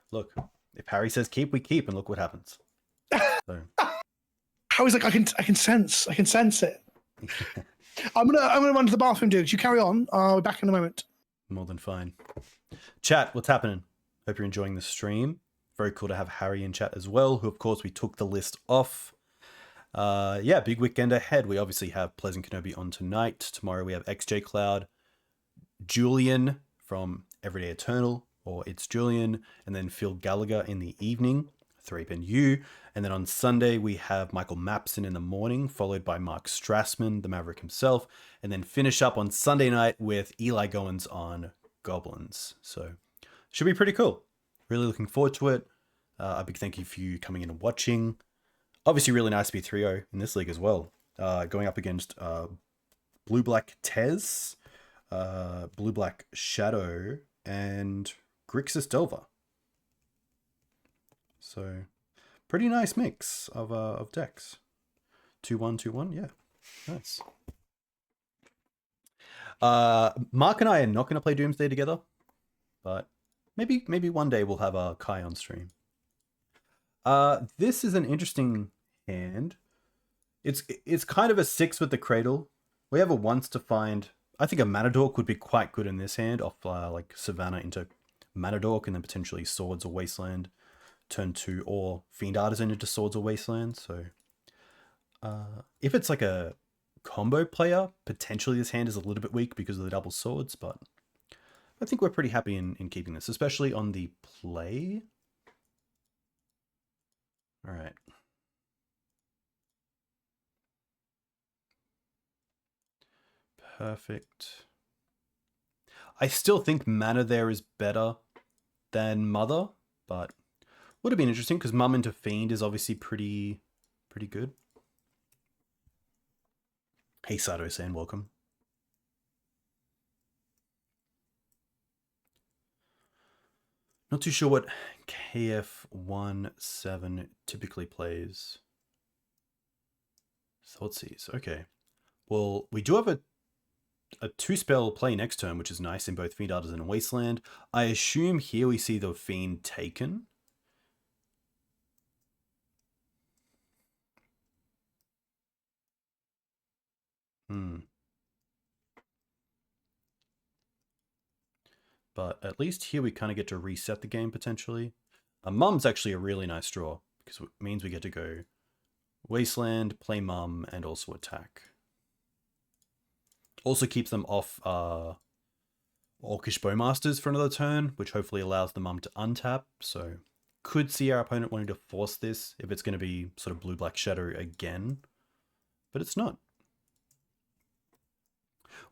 Speaker 1: look, if Harry says keep, we keep, and look what happens. So.
Speaker 2: I was like, I can sense it. I'm gonna run to the bathroom, dude. You carry on. I'll be back in a moment.
Speaker 1: More than fine. Chat, what's happening? Hope you're enjoying the stream. Very cool to have Harry in chat as well, who of course we took the list off. Yeah, big weekend ahead. We obviously have Pleasant Kenobi on tonight. Tomorrow we have XJ Cloud, Julian from Everyday Eternal, or It's Julian, and then Phil Gallagher in the evening, 3pen U. And then on Sunday, we have Michael Mapson in the morning, followed by Mark Strassman, the Maverick himself, and then finish up on Sunday night with Eli Goins on Goblins. So should be pretty cool. Really looking forward to it. A big thank you for you coming in and watching. Obviously really nice to be 3-0 in this league as well. Going up against Blue-Black Tez, Blue-Black Shadow, and Grixis Delver. So pretty nice mix of decks. 2-1, 2-1, yeah. Nice. Mark and I are not going to play Doomsday together, but maybe one day we'll have a Kai on stream. This is an interesting hand. It's kind of a 6 with the Cradle. We have a once to find. I think a Manadork would be quite good in this hand, off like Savannah into Manadork, and then potentially Swords or Wasteland turn 2, or Fiend Artisan into Swords or Wasteland. So if it's like a combo player, potentially this hand is a little bit weak because of the double swords, but I think we're pretty happy in keeping this, especially on the play. All right. Perfect. I still think mana there is better than Mother, but would have been interesting because Mum into Fiend is obviously pretty good. Hey Sato-san, welcome. Not too sure what KF17 typically plays. Thoughtseize, okay. Well, we do have a 2-spell play next turn, which is nice in both Fiend Artisan and Wasteland. I assume here we see the Fiend taken. But at least here we kind of get to reset the game potentially. Mum's actually a really nice draw, because it means we get to go Wasteland, play Mum, and also attack. Also keeps them off Orcish Bowmasters for another turn, which hopefully allows the Mum to untap. So could see our opponent wanting to force this if it's going to be sort of blue-black shadow again, but it's not.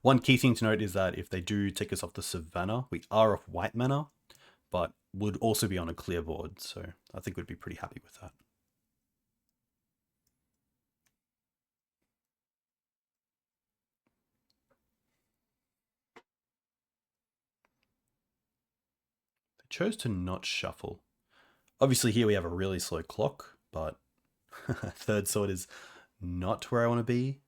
Speaker 1: One key thing to note is that if they do take us off the Savannah, we are off white mana, but would also be on a clear board, so I think we'd be pretty happy with that. They chose to not shuffle. Obviously here we have a really slow clock, but third sword is not where I want to be.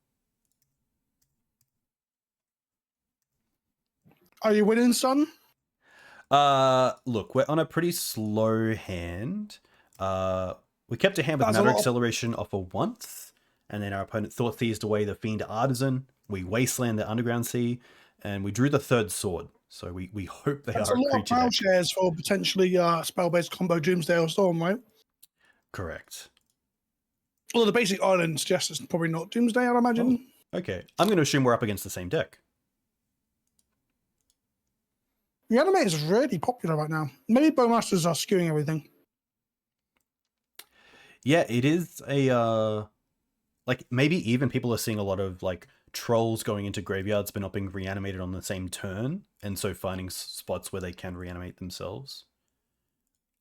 Speaker 2: Are you winning, son?
Speaker 1: Look, we're on a pretty slow hand. We kept a hand with Matter Acceleration off for once, and then our opponent Thought Thieved away the Fiend Artisan. We Wasteland the Underground Sea, and we drew the third sword. So we hope they are a creature deck.
Speaker 2: That's a lot of plowshares for potentially spell-based combo Doomsday or Storm, right?
Speaker 1: Correct.
Speaker 2: Well, the basic island suggests it's probably not Doomsday, I'd imagine.
Speaker 1: Oh, okay. I'm going to assume we're up against the same deck.
Speaker 2: The anime is really popular right now. Maybe Bowmasters are skewing everything.
Speaker 1: Yeah, it is a like maybe even people are seeing a lot of like trolls going into graveyards but not being reanimated on the same turn, and so finding spots where they can reanimate themselves.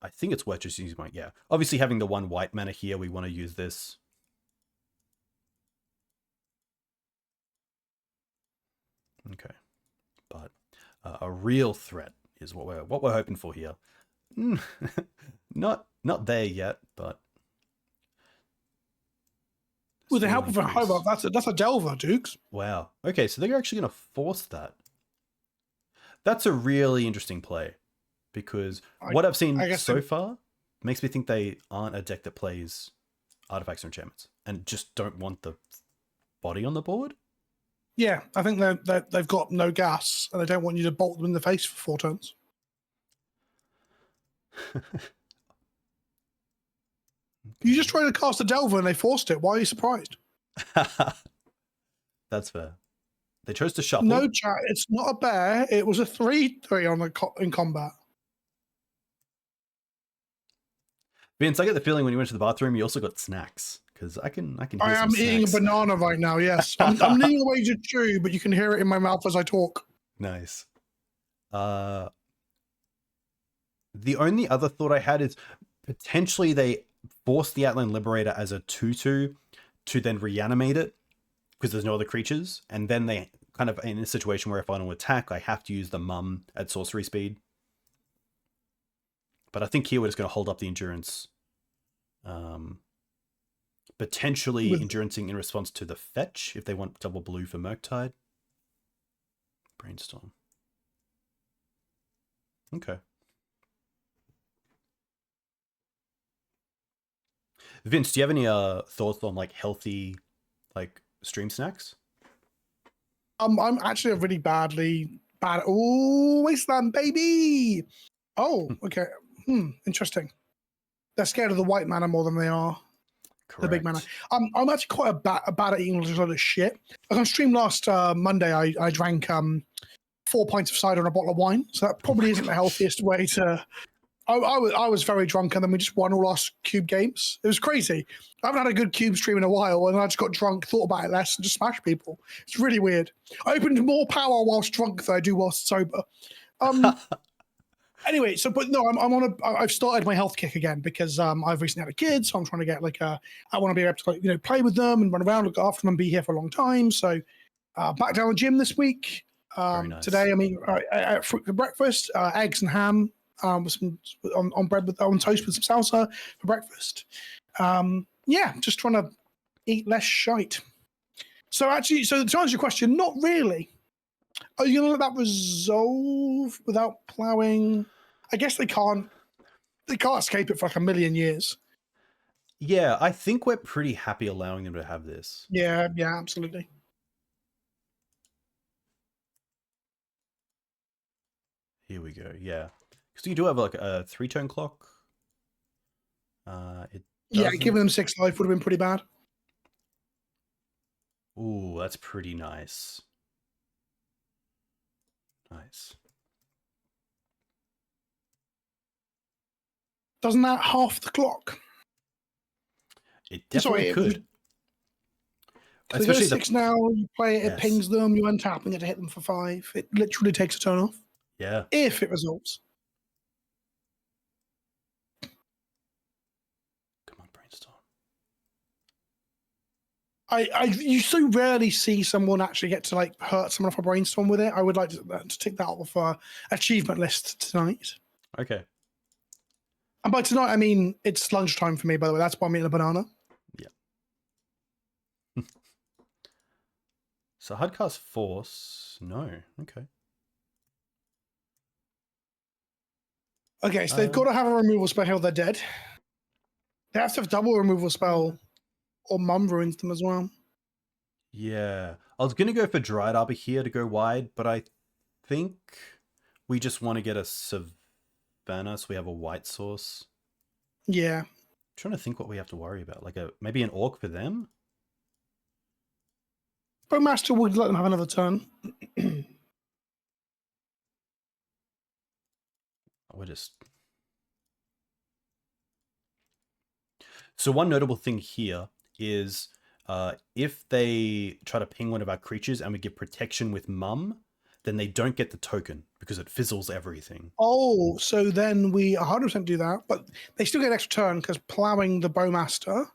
Speaker 1: I think it's worth just using my, yeah. Obviously having the one white mana here, we want to use this. Okay, but a real threat is what we're hoping for here. Not there yet, but
Speaker 2: with the help of a Hobart, that's a Delver, Dukes.
Speaker 1: Wow. Okay, so they're actually going to force that. That's a really interesting play, because what I've seen so far makes me think they aren't a deck that plays artifacts or enchantments and just don't want the body on the board.
Speaker 2: Yeah, I think they've got no gas and they don't want you to bolt them in the face for 4 turns. You just tried to cast a Delver and they forced it. Why are you surprised?
Speaker 1: That's fair. They chose to shuffle.
Speaker 2: No, chat. It's not a bear. It was a 3/3 in combat.
Speaker 1: Vince, I get the feeling when you went to the bathroom, you also got snacks, because I can.
Speaker 2: I am eating a banana right now. Yes, I'm leaning away to chew, but you can hear it in my mouth as I talk.
Speaker 1: Nice. The only other thought I had is potentially they force the Outland Liberator as a 2/2 to then reanimate it because there's no other creatures, and then they kind of in a situation where if I want to attack, I have to use the Mum at sorcery speed. But I think here we're just going to hold up the endurance. Potentially endurancing in response to the fetch if they want double blue for Murktide. Brainstorm. Okay. Vince, do you have any thoughts on like healthy like stream snacks?
Speaker 2: I'm actually a really bad. Oh, Wasteland baby. Oh, okay. Interesting. They're scared of the white mana more than they are the big mana. I'm actually quite bad at eating a lot of shit. Like on stream last Monday, I drank 4 pints of cider and a bottle of wine. So that probably isn't the healthiest way to. I was very drunk, and then we just won all our cube games. It was crazy. I haven't had a good cube stream in a while, and I just got drunk, thought about it less, and just smashed people. It's really weird. I opened more power whilst drunk than I do whilst sober. Anyway, so but no, I've started my health kick again because I've recently had a kid, so I'm trying to get like I want to be able to play with them and run around, look after them, and be here for a long time. So back down the gym this week. Nice. Today, I mean, fruit for breakfast, eggs and ham. With some on bread on toast with some salsa for breakfast. Yeah, just trying to eat less shite. So to answer your question, not really. Are you gonna let that resolve without plowing? I guess they can't escape it for like a million years.
Speaker 1: Yeah, I think we're pretty happy allowing them to have this.
Speaker 2: Yeah, absolutely.
Speaker 1: Here we go. Yeah. So you do have like a 3-turn clock. It
Speaker 2: Yeah, giving them 6 life would have been pretty bad.
Speaker 1: Ooh, that's pretty nice. Nice.
Speaker 2: Doesn't that half the clock?
Speaker 1: It definitely could.
Speaker 2: Especially they go 6 now, you play it, it pings them, you untapping it to hit them for 5. It literally takes a turn off.
Speaker 1: Yeah.
Speaker 2: If it resolves.
Speaker 1: Come on, brainstorm.
Speaker 2: You so rarely see someone actually get to like hurt someone off a brainstorm with it. I would like to tick that off our achievement list tonight.
Speaker 1: Okay.
Speaker 2: And by tonight, I mean it's lunchtime for me, by the way. That's why I'm eating a banana.
Speaker 1: Yeah. So hardcast force. No. Okay.
Speaker 2: Okay, so they've got to have a removal spell here. They're dead. They have to have double removal spell, or Mum ruins them as well.
Speaker 1: Yeah, I was gonna go for Dryad Arbor here to go wide, but I think we just want to get a Savannah, so we have a white source.
Speaker 2: Yeah.
Speaker 1: I'm trying to think what we have to worry about, like maybe an orc for them.
Speaker 2: Bowmaster would let them have another turn.
Speaker 1: We're just... So one notable thing here is if they try to ping one of our creatures and we give protection with Mum, then they don't get the token because it fizzles everything.
Speaker 2: Oh, so then we 100% do that, but they still get an extra turn because plowing the Bowmaster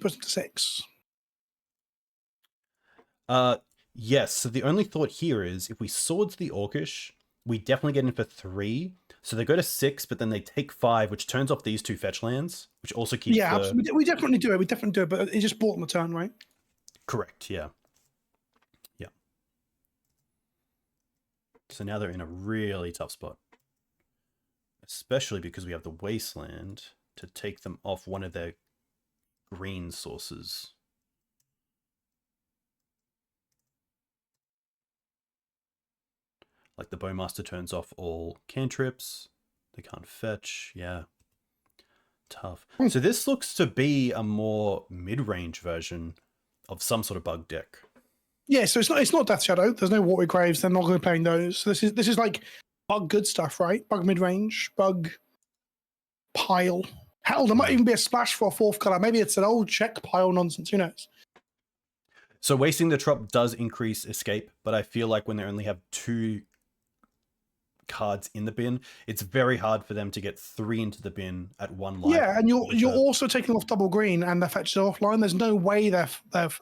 Speaker 2: puts it to 6.
Speaker 1: Yes, so the only thought here is if we swords the Orcish, we definitely get in for 3. So they go to 6, but then they take 5, which turns off these 2 fetch lands, which also keeps
Speaker 2: we definitely do it. We definitely do it, but it just bought them a turn, right?
Speaker 1: Correct, yeah. Yeah. So now they're in a really tough spot. Especially because we have the Wasteland to take them off one of their green sources. Like the Bowmaster turns off all cantrips. They can't fetch. Yeah. Tough. So this looks to be a more mid-range version of some sort of bug deck.
Speaker 2: Yeah, so it's not Death Shadow. There's no Watery Graves. They're not going to be playing those. So this is like bug good stuff, right? Bug mid-range, bug pile. Hell, there might even be a splash for a 4th color. Maybe it's an old check pile nonsense. Who knows?
Speaker 1: So wasting the trop does increase escape, but I feel like when they only have 2 cards in the bin, it's very hard for them to get 3 into the bin at 1 life.
Speaker 2: Yeah, and you're also taking off double green and they're fetched offline. There's no way they're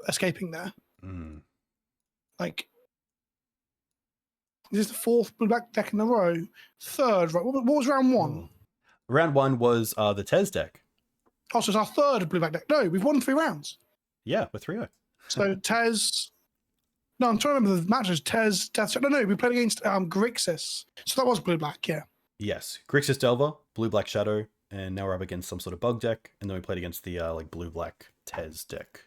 Speaker 2: escaping there. Like, this is the 4th blue black deck in a row. 3rd, right? What was round 1?
Speaker 1: Round 1 was the Tez deck.
Speaker 2: Oh, so it's our 3rd blue black deck. No, we've won 3 rounds.
Speaker 1: Yeah, we're 3-0.
Speaker 2: So Tez. No, I'm trying to remember the matches. Tez. No, we played against Grixis. So that was blue black, yeah.
Speaker 1: Yes, Grixis Delver, blue black Shadow, and now we're up against some sort of bug deck, and then we played against the like blue black Tez deck.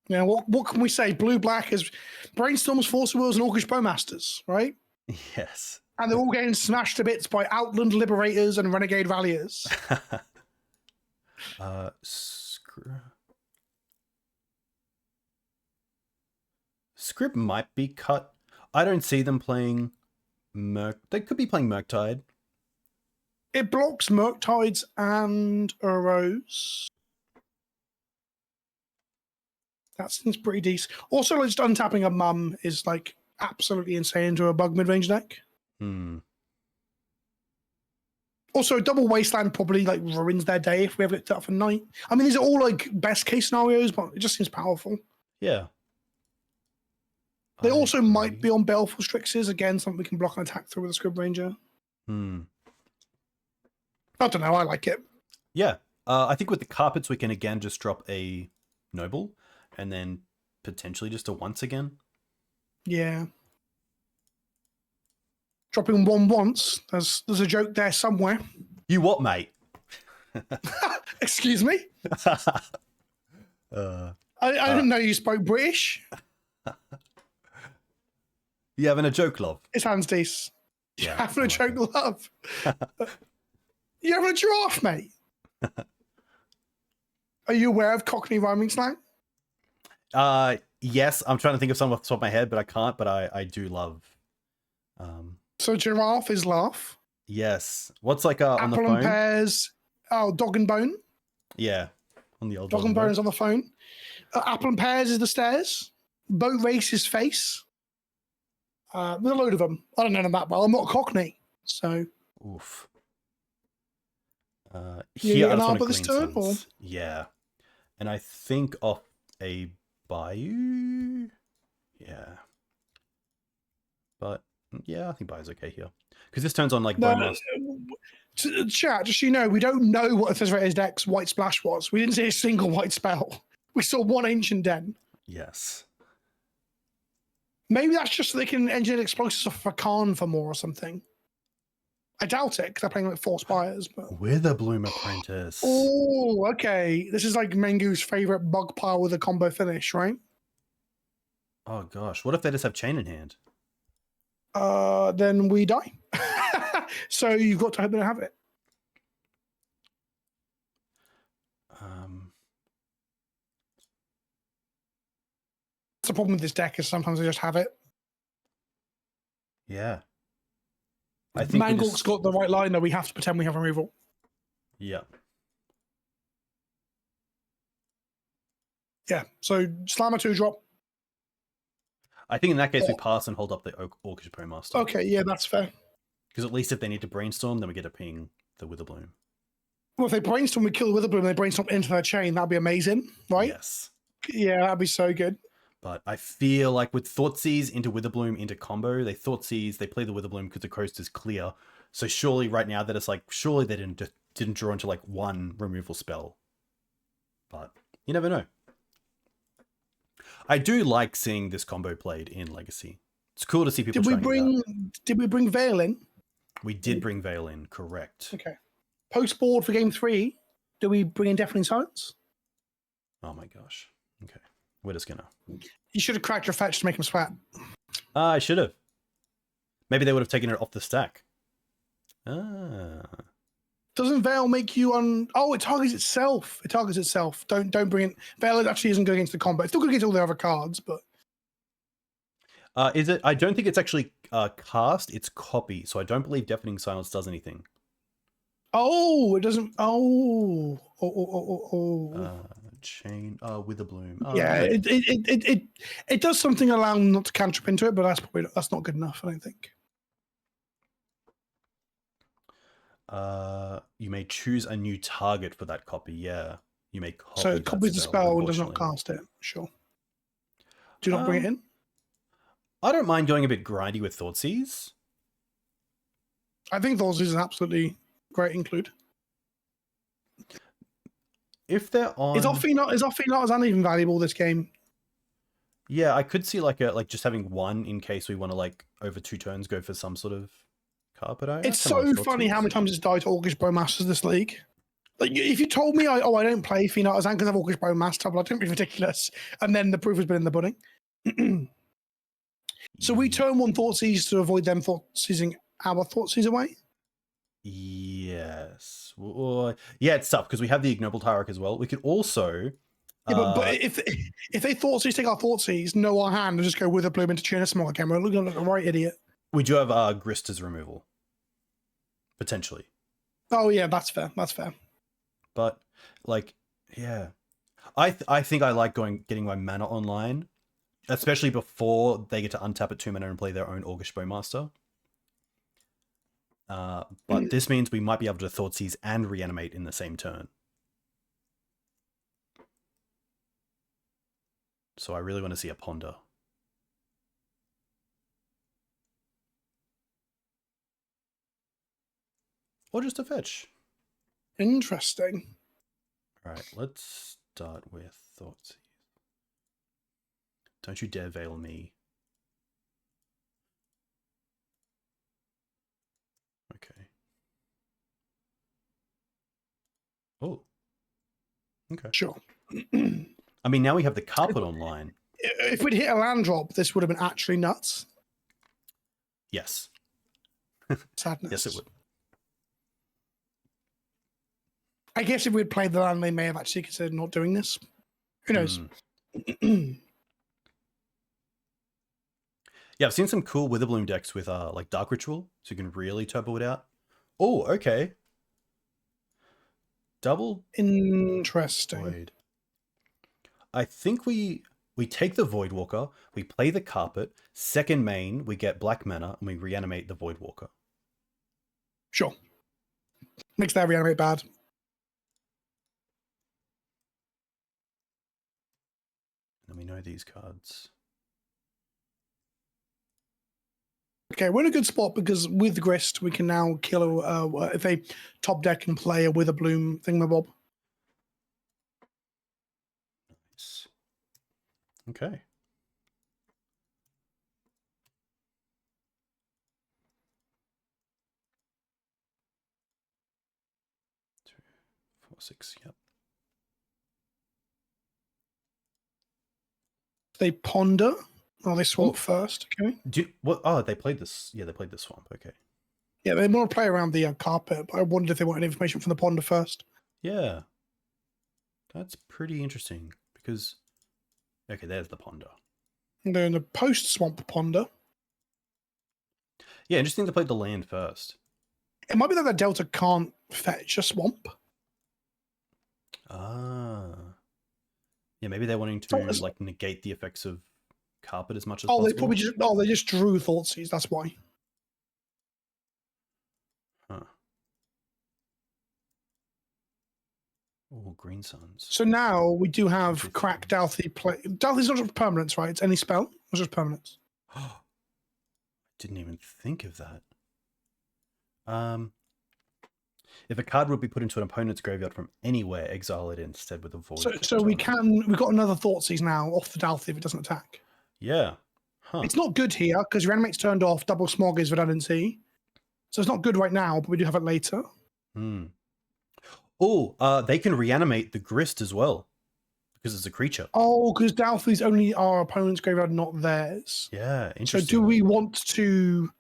Speaker 2: Yeah, what can we say? Blue black is Brainstorms, Force of Wills, and Orcish Bowmasters, right?
Speaker 1: Yes.
Speaker 2: And they're all getting smashed to bits by Outland Liberators and Renegade Ralliers.
Speaker 1: Scryb might be cut. I don't see them playing Merc. They could be playing Murktide.
Speaker 2: It blocks Murktides and Arrows. That seems pretty decent. Also, just untapping a Mum is like absolutely insane to a bug mid-range deck. Also, double Wasteland probably like ruins their day if we have it up for night. I mean, these are all like best case scenarios, but it just seems powerful.
Speaker 1: Yeah.
Speaker 2: They also might be on Baleful Strixes. Again, something we can block and attack through with a Scryb Ranger. I don't know. I like it.
Speaker 1: Yeah. I think with the carpets, we can again just drop a Noble and then potentially just a once again.
Speaker 2: Yeah. Dropping 1 once. There's a joke there somewhere.
Speaker 1: You what, mate?
Speaker 2: Excuse me? I didn't know you spoke British.
Speaker 1: You having a joke, love?
Speaker 2: It's hands decent.
Speaker 1: Yeah,
Speaker 2: Having
Speaker 1: I
Speaker 2: a
Speaker 1: like
Speaker 2: joke, love. You having a giraffe, mate? Are you aware of Cockney rhyming slang?
Speaker 1: Yes, I'm trying to think of some off the top of my head, but I can't. But I do love.
Speaker 2: So giraffe is laugh.
Speaker 1: Yes. What's like on the
Speaker 2: Apple
Speaker 1: phone?
Speaker 2: and pears. Oh, dog and bone.
Speaker 1: Yeah, on the old
Speaker 2: Dog and bone is on the phone. Apple and pears is the stairs. Boat race is face. There's a load of them. I don't know them that well. I'm not a Cockney, so.
Speaker 1: Oof.
Speaker 2: You
Speaker 1: Here, I
Speaker 2: an
Speaker 1: just want
Speaker 2: arbor
Speaker 1: a
Speaker 2: this
Speaker 1: Green
Speaker 2: turn, or?
Speaker 1: Suns. Yeah, and I think off a Bayou. Yeah, but yeah, I think Bayou's okay here because this turns on like Bowmasters.
Speaker 2: Chat, just so you know, we don't know what Tezzerator's deck's white splash was. We didn't see a single white spell. We saw one ancient den.
Speaker 1: Yes.
Speaker 2: Maybe that's just so they can engineer explosives off of a Khan for more or something. I doubt it because they're playing like 4 spires. But
Speaker 1: Witherbloom Apprentice.
Speaker 2: oh, okay. This is like Mengu's favorite bug pile with a combo finish, right?
Speaker 1: Oh gosh, what if they just have Chain in hand?
Speaker 2: Then we die. So you've got to hope they don't have it. That's the problem with this deck is sometimes they just have it.
Speaker 1: Yeah. I think
Speaker 2: Mangork's got the right line though. We have to pretend we have removal.
Speaker 1: Yeah.
Speaker 2: Yeah. So slam a 2-drop.
Speaker 1: I think in that case we pass and hold up the Orcish Bowmaster.
Speaker 2: Okay, yeah, that's fair.
Speaker 1: Because at least if they need to brainstorm, then we get to ping the Witherbloom.
Speaker 2: Well, if they brainstorm, we kill the Witherbloom and they brainstorm into their chain, that'd be amazing, right?
Speaker 1: Yes.
Speaker 2: Yeah, that'd be so good.
Speaker 1: But I feel like with Thoughtseize into Witherbloom into combo, they Thoughtseize, they play the Witherbloom because the coast is clear. So surely right now that it's like, surely they didn't draw into like one removal spell. But you never know. I do like seeing this combo played in Legacy. It's cool to see people
Speaker 2: Did we bring Veil in?
Speaker 1: We did bring Veil in, correct.
Speaker 2: Okay. Post board for game 3, do we bring in Deafening Silence?
Speaker 1: Oh my gosh. Okay. We're just gonna.
Speaker 2: You should have cracked your fetch to make him sweat.
Speaker 1: I should have. Maybe they would have taken it off the stack.
Speaker 2: Doesn't Veil make you on? Oh, it targets itself. It targets itself. Don't bring it. Veil actually isn't good against the combo. It's still good against all the other cards, but.
Speaker 1: Is it? I don't think it's actually cast. It's copy. So I don't believe Deafening Silence does anything.
Speaker 2: Oh, it doesn't. Oh.
Speaker 1: Chain. Witherbloom.
Speaker 2: Yeah, it does something allowing them not to cantrip into it, but that's not good enough. I don't think.
Speaker 1: You may choose a new target for that copy. Yeah, you may copy.
Speaker 2: So it copies the spell and does not cast it. Sure. Do you not bring it in?
Speaker 1: I don't mind going a bit grindy with Thoughtseize.
Speaker 2: I think Thoughtseize is an absolutely great include.
Speaker 1: If they're on,
Speaker 2: is Ophine Artisan even valuable this game?
Speaker 1: Yeah, I could see like just having one in case we want to like over 2 turns go for some sort of card. But
Speaker 2: it's so funny how many times it's died to Orcish Bowmasters this league. Like if you told me I don't play Fiend Artisan because I have Orcish Bowmaster, well, I don't be ridiculous. And then the proof has been in the pudding. So we turn 1 Thoughtseize to avoid them Thoughtseizing our Thoughtseize away?
Speaker 1: Yes. Well, yeah, it's tough because we have the Ignoble Hierarch as well. We could also...
Speaker 2: Yeah, but if they Thoughtseize take our Thoughtseize, know our hand, and just go Witherbloom into China Smog again, we're looking like a right idiot.
Speaker 1: We do have Grist as removal. Potentially.
Speaker 2: Oh, yeah, that's fair. That's fair.
Speaker 1: But, like, yeah. I think I like getting my mana online, especially before they get to untap at 2 mana and play their own Orcish Bowmaster. But this means we might be able to Thoughtseize and reanimate in the same turn. So I really want to see a Ponder. Or just a fetch.
Speaker 2: Interesting.
Speaker 1: All right, let's start with Thoughtseize. Don't you dare veil me. Okay. Oh. Okay.
Speaker 2: Sure.
Speaker 1: I mean, now we have the carpet online.
Speaker 2: If we'd hit a land drop, this would have been actually nuts.
Speaker 1: Yes.
Speaker 2: Sadness.
Speaker 1: Yes, it would.
Speaker 2: I guess if we'd played the land, they may have actually considered not doing this. Who knows?
Speaker 1: Yeah, I've seen some cool Witherbloom decks with like Dark Ritual, so you can really turbo it out. Oh, okay. Double
Speaker 2: Interesting.
Speaker 1: Void. I think we take the Voidwalker, we play the Carpet, second main, we get black mana, and we reanimate the Voidwalker.
Speaker 2: Sure. Makes that reanimate bad.
Speaker 1: And we know these cards.
Speaker 2: Okay, we're in a good spot because with Grist, we can now kill if they top deck and play a Witherbloom thingamabob.
Speaker 1: Nice. Okay. 2, 4, 6, yep.
Speaker 2: They ponder. Oh, they swamp first. Okay.
Speaker 1: Oh, they played this. Yeah, they played the swamp. Okay.
Speaker 2: Yeah, they want to play around the carpet, but I wondered if they wanted information from the ponder first.
Speaker 1: Yeah. That's pretty interesting because, okay, there's the ponder.
Speaker 2: And then the post-swamp ponder.
Speaker 1: Yeah, interesting to play the land first.
Speaker 2: It might be that the Delta can't fetch a swamp.
Speaker 1: Ah. Yeah, maybe they're wanting to like negate the effects of carpet as much as possible.
Speaker 2: They probably just drew Thoughtseize, that's why.
Speaker 1: Huh. Oh, Green Suns.
Speaker 2: So now we do have Crack Dalthy play. Dalthy's not just permanence, right? It's any spell, it's just permanence.
Speaker 1: Didn't even think of that. If a card would be put into an opponent's graveyard from anywhere, exile it instead with a void.
Speaker 2: So we've got another Thoughtseize now off the Dalthy if it doesn't attack.
Speaker 1: Yeah. Huh.
Speaker 2: It's not good here because your animate's turned off, double smog is redundancy. So it's not good right now, but we do have it later.
Speaker 1: Oh, they can reanimate the Grist as well because it's a creature.
Speaker 2: Oh, because Dalthy's only our opponent's graveyard, not theirs.
Speaker 1: Yeah, interesting.
Speaker 2: So do we want to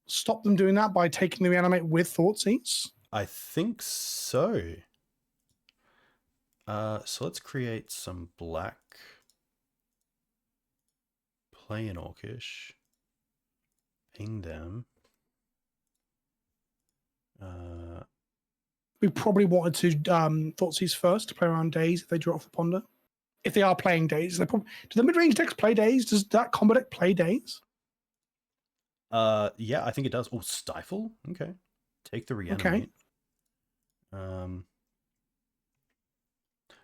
Speaker 2: stop them doing that by taking the reanimate with Thoughtseize?
Speaker 1: I think so. So let's create some black. Play an Orcish. Ping them.
Speaker 2: We probably wanted to Thoughtseize first to play around Days if they draw off the ponder. If they are playing Days, do the mid-range decks play Days? Does that combo deck play Days?
Speaker 1: Yeah, I think it does. Oh, Stifle? Okay. Take the reanimate. Okay.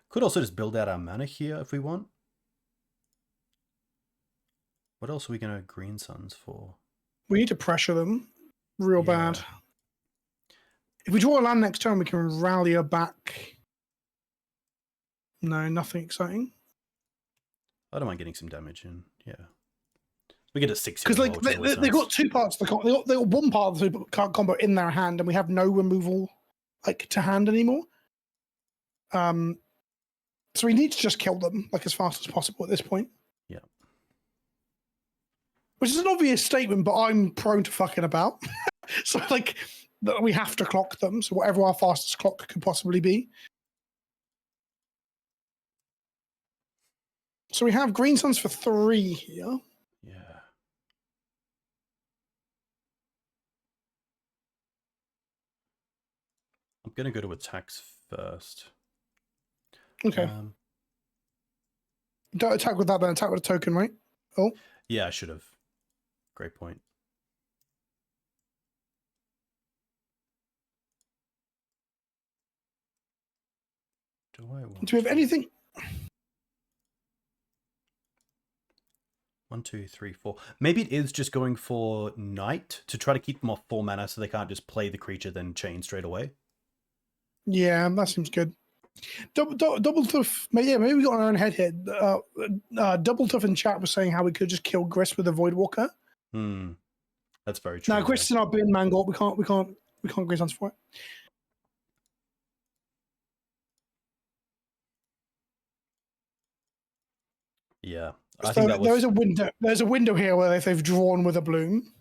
Speaker 1: Could also just build out our mana here if we want. What else are we going to Green Suns for?
Speaker 2: We need to pressure them real bad. If we draw a land next turn, we can rally her back. No, nothing exciting.
Speaker 1: I don't mind getting some damage in. Yeah. We get a 6
Speaker 2: because like they've got two parts of the combo. They got one part of the combo in their hand, and we have no removal like to hand anymore. So we need to just kill them like as fast as possible at this point.
Speaker 1: Yeah.
Speaker 2: Which is an obvious statement, but I'm prone to fucking about. So like we have to clock them. So whatever our fastest clock could possibly be. So we have Green Suns for 3 here.
Speaker 1: Yeah. I'm going to go to attacks first.
Speaker 2: Okay. Don't attack with that, then attack with a token, right? Oh.
Speaker 1: Yeah, I should have. Great point. Do we
Speaker 2: have anything?
Speaker 1: 1, 2, 3, 4. Maybe it is just going for Knight to try to keep them off 4 mana so they can't just play the creature then chain straight away.
Speaker 2: Yeah, that seems good. Double Tough, yeah, maybe we got our own head here. Double Tough in chat was saying how we could just kill Grist with a Voidwalker.
Speaker 1: That's very true.
Speaker 2: Now Grist in our bin mangle, we can't Green Suns for it.
Speaker 1: Yeah, I think that was...
Speaker 2: There's a window here where if they've drawn with a bloom.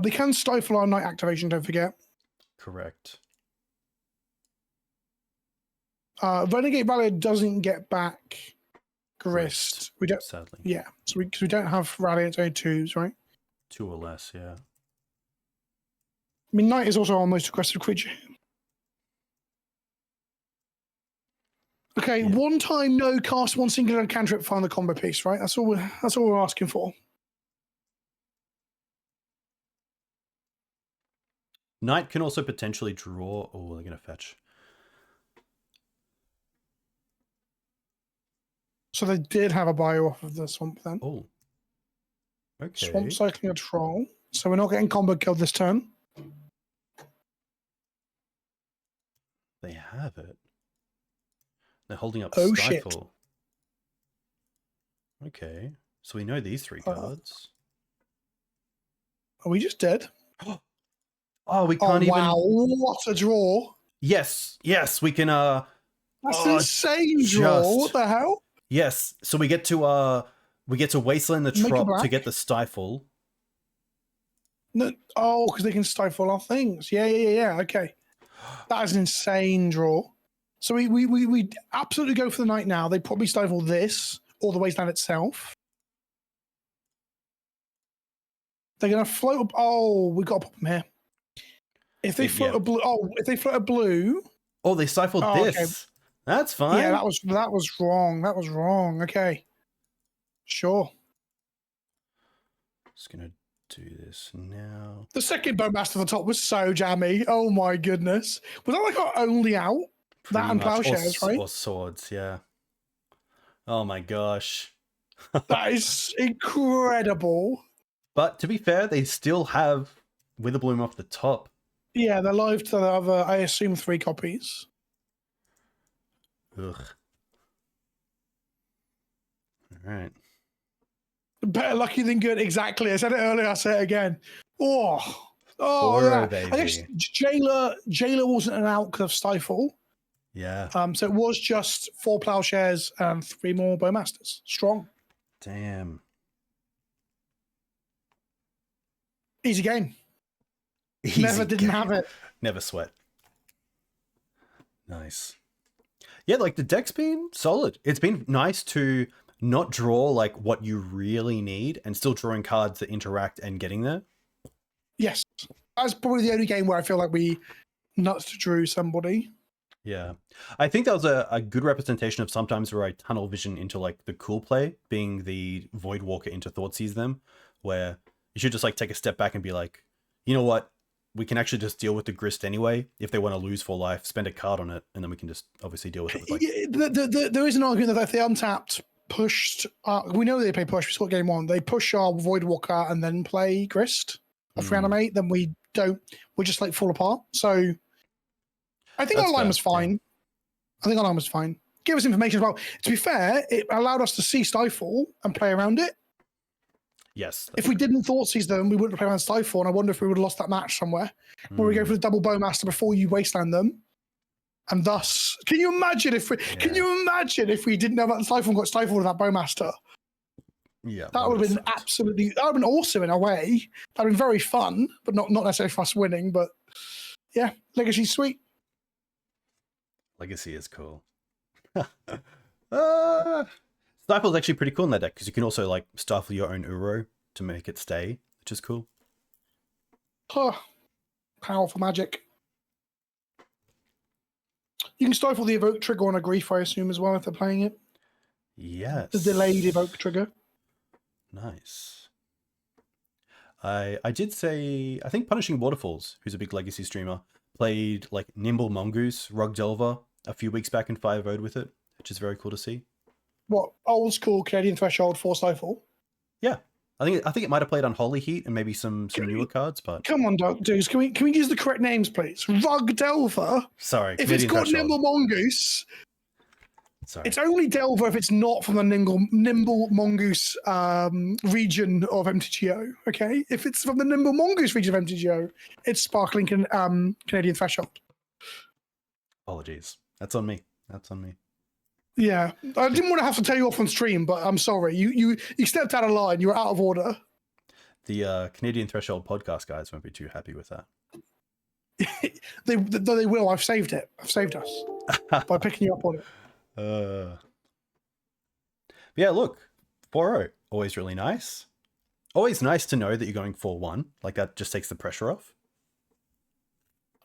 Speaker 2: They can stifle our night activation, don't forget.
Speaker 1: Correct.
Speaker 2: Renegade Rallier doesn't get back Grist. We don't.
Speaker 1: Sadly.
Speaker 2: Yeah, so we don't have Rallier. It's only 2s, right?
Speaker 1: 2 or less, yeah.
Speaker 2: I mean, Knight is also our most aggressive creature. Okay,
Speaker 1: Yeah.
Speaker 2: one time, no cast, one singular cantrip, find the combo piece, right? That's all we're asking for.
Speaker 1: Knight can also potentially draw. Oh, they're gonna fetch.
Speaker 2: So they did have a bio off of the swamp then.
Speaker 1: Oh. Okay.
Speaker 2: Swamp cycling a troll. So we're not getting combo killed this turn.
Speaker 1: They have it. They're holding up
Speaker 2: Oh,
Speaker 1: Stifle. Shit. Okay. So we know these 3 cards.
Speaker 2: Are we just dead?
Speaker 1: Oh, we can't even.
Speaker 2: Wow, what a draw.
Speaker 1: Yes, we can
Speaker 2: That's an insane draw. What the hell?
Speaker 1: Yes. So we get to Wasteland the Trop to get the Stifle.
Speaker 2: No, because they can stifle our things. Yeah. Okay. That is an insane draw. So we absolutely go for the night now. They probably stifle this or the Wasteland itself. They're gonna float up. Oh, we got a problem here. If they float a blue, if they float a blue.
Speaker 1: Oh, they stifled this. Okay. That's fine.
Speaker 2: Yeah, that was wrong. That was wrong. Okay. Sure.
Speaker 1: Just gonna do this now.
Speaker 2: The second Bowmaster at the top was so jammy. Oh my goodness. Was that like our only out?
Speaker 1: Pretty
Speaker 2: that and Plowshares, right?
Speaker 1: Or swords, yeah. Oh my gosh.
Speaker 2: That is incredible.
Speaker 1: But to be fair, they still have Witherbloom off the top.
Speaker 2: Yeah, they're live to the other, I assume, 3 copies.
Speaker 1: Ugh. All right.
Speaker 2: Better lucky than good. Exactly. I said it earlier. I'll say it again. Yeah. I guess Jailer wasn't an out because of Stifle.
Speaker 1: Yeah.
Speaker 2: So it was just 4 Plowshares and 3 more Bowmasters. Strong.
Speaker 1: Damn.
Speaker 2: Easy game. Didn't have it.
Speaker 1: Never sweat. Nice. Yeah, like the deck's been solid. It's been nice to not draw like what you really need and still drawing cards that interact and getting there.
Speaker 2: Yes. That's probably the only game where I feel like we nuts drew somebody.
Speaker 1: Yeah. I think that was a good representation of sometimes where I tunnel vision into like the cool play, being the Void Walker into Thoughtseize them, where you should just like take a step back and be like, you know what? We can actually just deal with the Grist anyway. If they want to lose 4 life, spend a card on it, and then we can just obviously deal with it. With like...
Speaker 2: There is an argument that if they untapped, pushed, we know they play push, we saw game 1, they push our Void Walker and then play Grist off Reanimate, then we just like fall apart. So I think our line was fine. Yeah. I think our line was fine. Give us information about, to be fair, it allowed us to see Stifle and play around it.
Speaker 1: Yes.
Speaker 2: If we didn't Thoughtseize them, we wouldn't play around Stifle, and I wonder if we would have lost that match somewhere. Where we go for the double Bowmaster before you Wasteland them. And thus, can you imagine if we didn't know about the Stifle and got Stifled with that Bowmaster?
Speaker 1: Yeah.
Speaker 2: That would have been that would have been awesome in a way. That would have been very fun, but not necessarily for us winning, but yeah, Legacy's sweet.
Speaker 1: Legacy is cool. Stifle's actually pretty cool in that deck because you can also like stifle your own Uro to make it stay, which is cool.
Speaker 2: Powerful magic. You can stifle the evoke trigger on a grief, I assume, as well if they're playing it.
Speaker 1: Yes.
Speaker 2: The delayed evoke trigger.
Speaker 1: Nice. I did say, I think Punishing Waterfalls, who's a big Legacy streamer, played like Nimble Mongoose, Rug Delver a few weeks back and 5-0'd with it, which is very cool to see.
Speaker 2: What, old school Canadian Threshold for Stifle?
Speaker 1: Yeah. I think it might have played on Holy Heat and maybe some newer cards, but
Speaker 2: come on, dudes, can we use the correct names, please? Rug Delver.
Speaker 1: Sorry,
Speaker 2: if it's called Nimble Mongoose, sorry, it's only Delver if it's not from the Nimble Mongoose region of MTGO. Okay, if it's from the Nimble Mongoose region of MTGO, it's Sparkling Canadian Threshold.
Speaker 1: Apologies, that's on me.
Speaker 2: Yeah, I didn't want to have to tell you off on stream, but I'm sorry. You stepped out of line. You were out of order.
Speaker 1: The Canadian Threshold podcast guys won't be too happy with that.
Speaker 2: They will. I've saved it. I've saved us by picking you up on it.
Speaker 1: Yeah, look, 4-0, always really nice. Always nice to know that you're going 4-1. Like, that just takes the pressure off.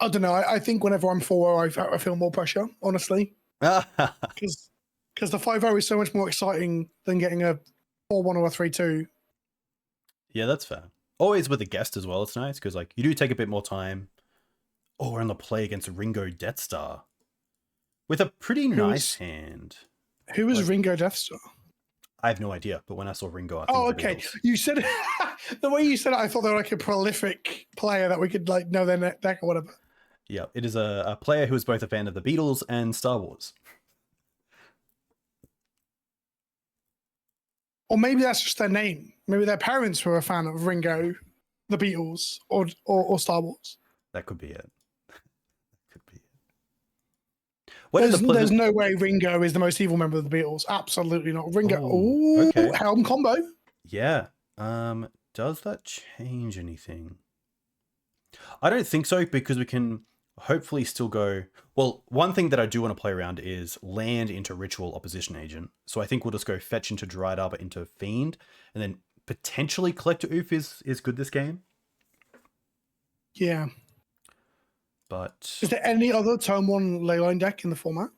Speaker 2: I don't know. I think whenever I'm 4-0, I feel more pressure, honestly. Because the 5-0 is so much more exciting than getting a 4-1 or a 3-2.
Speaker 1: Yeah, that's fair. Always with a guest as well, it's nice, because like you do take a bit more time. Oh, we're on the play against Ringo Death Star. With a pretty nice hand.
Speaker 2: Who is Ringo Death Star?
Speaker 1: I have no idea, but when I saw Ringo, I think
Speaker 2: okay. You said it, the way you said it, I thought they were like a prolific player that we could like know their deck or whatever.
Speaker 1: Yeah, it is a player who is both a fan of the Beatles and Star Wars.
Speaker 2: Or maybe that's just their name. Maybe their parents were a fan of Ringo, the Beatles, or Star Wars.
Speaker 1: That could be it. Could be
Speaker 2: it. There's no way Ringo is the most evil member of the Beatles. Absolutely not. Ringo. Oh, okay. Helm combo.
Speaker 1: Yeah. Does that change anything? I don't think so, because we can hopefully still go... Well, one thing that I do want to play around is land into Ritual Opposition Agent. So I think we'll just go fetch into Dryad Arbor into Fiend, and then potentially Collector Ouphe is good this game.
Speaker 2: Yeah.
Speaker 1: But...
Speaker 2: Is there any other turn 1 leyline deck in the format?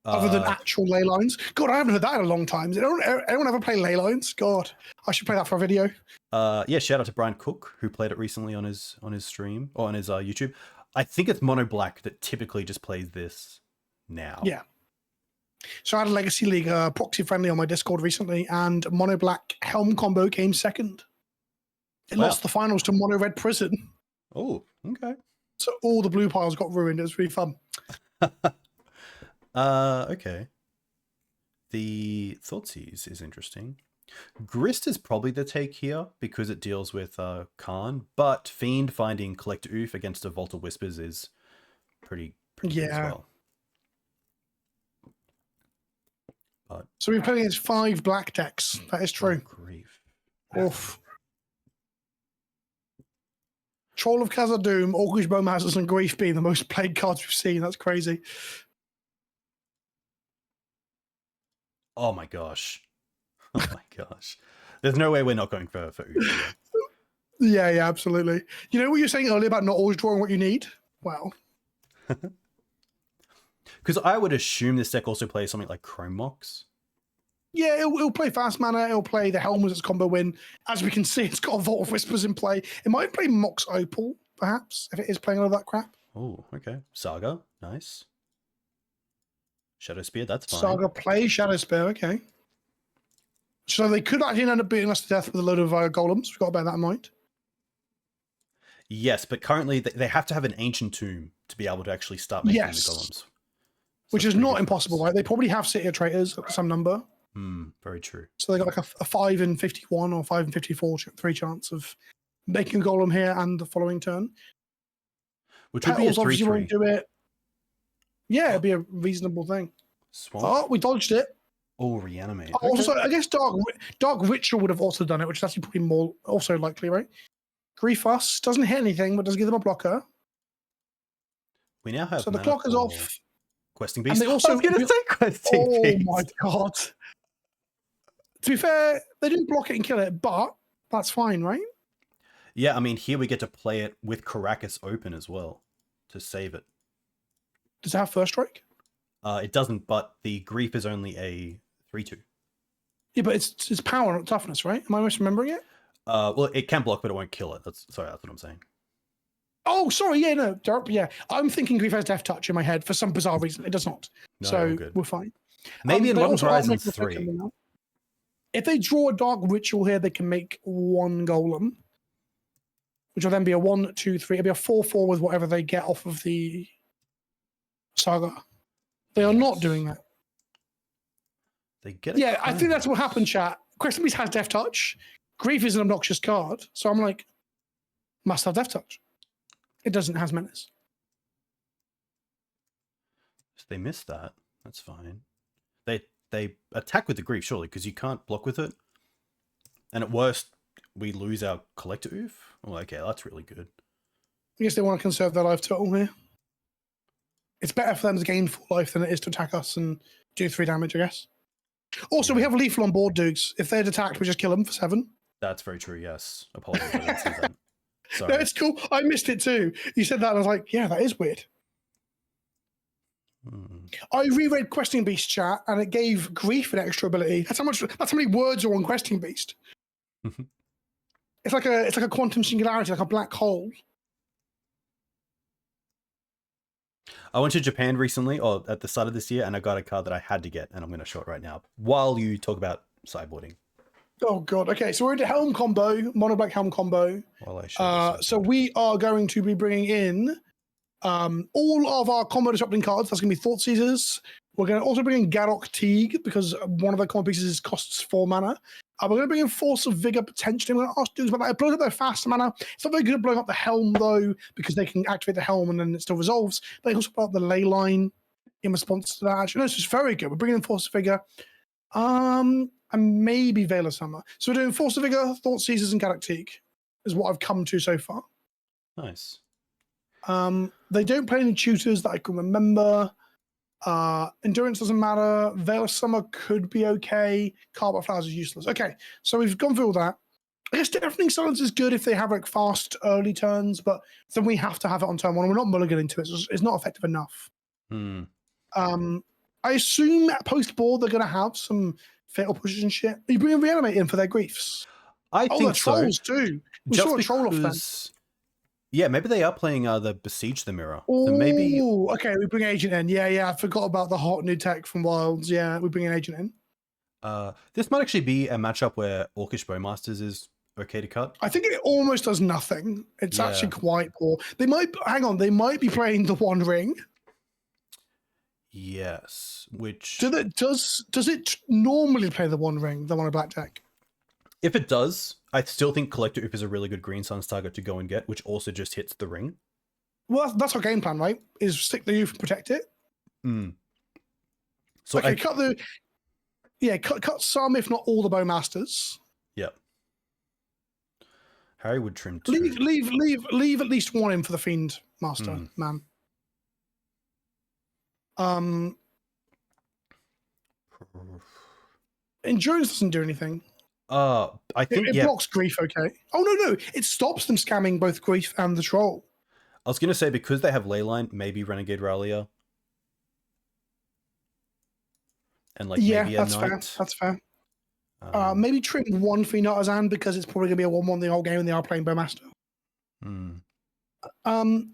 Speaker 2: Other than actual ley lines? God, I haven't heard that in a long time. Does anyone ever play ley lines? God, I should play that for a video.
Speaker 1: Yeah, shout out to Brian Cook, who played it recently on his stream, or on his YouTube. I think it's mono black that typically just plays this now.
Speaker 2: Yeah. So I had a Legacy League proxy friendly on my Discord recently, and mono black Helm combo came second. It lost the finals to mono red Prison.
Speaker 1: Oh, okay.
Speaker 2: So all the blue piles got ruined. It was really fun.
Speaker 1: Okay. The Thoughtseize is interesting. Grist is probably the take here because it deals with Khan, but Fiend finding Collector Ouphe against a Vault of Whispers is pretty good as well. But,
Speaker 2: so we're playing against 5 black decks. That is true.
Speaker 1: Oh, grief.
Speaker 2: Oof. Troll of Khazad-dûm, Orcish Bowmasters, and Grief being the most played cards we've seen. That's crazy.
Speaker 1: Oh my gosh. Oh my gosh. There's no way we're not going for Ouphe.
Speaker 2: Yeah, absolutely. You know what you were saying earlier about not always drawing what you need? Well.
Speaker 1: Because I would assume this deck also plays something like Chrome Mox.
Speaker 2: Yeah, it'll play Fast Mana. It'll play the Helm as its combo win. As we can see, it's got a Vault of Whispers in play. It might play Mox Opal, perhaps, if it is playing all of that crap.
Speaker 1: Oh, okay. Saga, nice. Shadow Spear, that's fine.
Speaker 2: Saga play Shadow Spear, okay. So they could actually end up beating us to death with a load of golems. We've got to bear that in mind.
Speaker 1: Yes, but currently they have to have an Ancient Tomb to be able to actually start making the golems. So
Speaker 2: which is not impossible, right? They probably have City of Traitors at some number.
Speaker 1: Very true.
Speaker 2: So they got like a 5 in 51 or 5 in 54 3 chance of making a golem here and the following turn.
Speaker 1: Which would be a 3/3.
Speaker 2: Won't do it. Yeah, it'd be a reasonable thing.
Speaker 1: Swamp.
Speaker 2: Oh, we dodged it.
Speaker 1: Oh, reanimate.
Speaker 2: Oh, okay. Also, I guess Dark Ritual would have also done it, which is actually probably more also likely, right? Grief Us doesn't hit anything, but does give them a blocker.
Speaker 1: We now have.
Speaker 2: So the clock is off.
Speaker 1: Questing Beast.
Speaker 2: And they also,
Speaker 1: I was going to say Questing Beast.
Speaker 2: Oh my god. To be fair, they didn't block it and kill it, but that's fine, right?
Speaker 1: Yeah, I mean, here we get to play it with Karakas open as well to save it.
Speaker 2: Does it have first strike?
Speaker 1: It doesn't, but the Grief is only a 3/2. Yeah,
Speaker 2: but it's power, not toughness, right? Am I misremembering it?
Speaker 1: Well, it can block, but it won't kill it. That's what I'm saying.
Speaker 2: Oh, sorry. Yeah, no. Yeah, I'm thinking Grief has Death Touch in my head for some bizarre reason. It does not.
Speaker 1: No,
Speaker 2: so we're fine.
Speaker 1: Maybe in Modern Horizons 3.
Speaker 2: If they draw a Dark Ritual here, they can make 1 golem, which will then be a 1, 2, 3. It'll be a 4/4 with whatever they get off of the Saga. They are not doing that.
Speaker 1: They get.
Speaker 2: Yeah, I think that's what happened, chat. Questing Beast has Death Touch. Grief is an obnoxious card, so I'm like, must have Death Touch. It doesn't have Menace.
Speaker 1: So they missed that. That's fine. They attack with the Grief, surely, because you can't block with it. And at worst, we lose our Collector Ouphe? Oh, okay, that's really good.
Speaker 2: I guess they want to conserve their life total here. It's better for them to gain 4 life than it is to attack us and do 3 damage, I guess. Also, we have lethal on board, Dukes. If they'd attacked, we just kill them for 7.
Speaker 1: That's very true, yes. Apologies, I didn't see that. Sorry.
Speaker 2: No, it's cool. I missed it too. You said that, and I was like, yeah, that is weird. I reread Questing Beast chat, and it gave Grief an extra ability. That's how many words are on Questing Beast. It's like a quantum singularity, like a black hole.
Speaker 1: I went to Japan recently, or at the start of this year, and I got a card that I had to get, and I'm going to show it right now while you talk about sideboarding.
Speaker 2: Oh god. Okay, so we're into Helm combo, mono black Helm combo. So we are going to be bringing in all of our combo disrupting cards. That's going to be Thought Seizers. We're going to also bring in Garrock Teague because one of the combo pieces costs 4 mana. We're going to bring in Force of Vigor potentially. I'm going to ask dudes about that. It blows up their fast mana. It's not very good at blowing up the Helm though, because they can activate the Helm and then it still resolves. They also blow up the Ley Line in response to that. Actually, no, it's just very good. We're bringing in Force of Vigor. And maybe Veil of Summer. So we're doing Force of Vigor, Thought Seizers, and Garrock Teague is what I've come to so far.
Speaker 1: Nice.
Speaker 2: They don't play any tutors that I can remember. Endurance doesn't matter. Veil of Summer could be okay. Carbot Flowers is useless. Okay, so we've gone through all that. I guess Deafening Silence is good if they have like fast early turns, but then we have to have it on turn 1. We're not mulliganing to it. So it's not effective enough. I assume at post-board they're going to have some fatal pushes and shit. Are you bringing Reanimate in for their griefs?
Speaker 1: I think so.
Speaker 2: Trolls too. We saw a troll off them.
Speaker 1: Yeah, maybe they are playing the Beseech the Mirror.
Speaker 2: Oh,
Speaker 1: so maybe...
Speaker 2: okay, we bring Agent in. Yeah, I forgot about the hot new tech from Wilds. Yeah, we bring an Agent in.
Speaker 1: This might actually be a matchup where Orcish Bowmasters is okay to cut.
Speaker 2: I think it almost does nothing. It's actually quite poor. They might be playing the One Ring.
Speaker 1: Yes, which...
Speaker 2: Does it normally play the One Ring, the One Black deck?
Speaker 1: If it does, I still think Collector Ouphe is a really good Green Suns target to go and get, which also just hits the ring.
Speaker 2: Well, that's our game plan, right? Is stick the Ouphe and protect it.
Speaker 1: So
Speaker 2: okay, cut some, if not all, the Bowmasters.
Speaker 1: Yep. Harry would trim 2.
Speaker 2: Leave at least 1 in for the Fiend Master, man. Endurance doesn't do anything.
Speaker 1: I think
Speaker 2: it blocks Grief, okay. Oh no, it stops them scamming both Grief and the Troll.
Speaker 1: I was gonna say, because they have Leyline, maybe Renegade Rallier. And like maybe a Knight.
Speaker 2: That's fair. Maybe trim 1 Fiend Artisan because it's probably gonna be a 1-1 the whole game and they are playing Bowmaster. I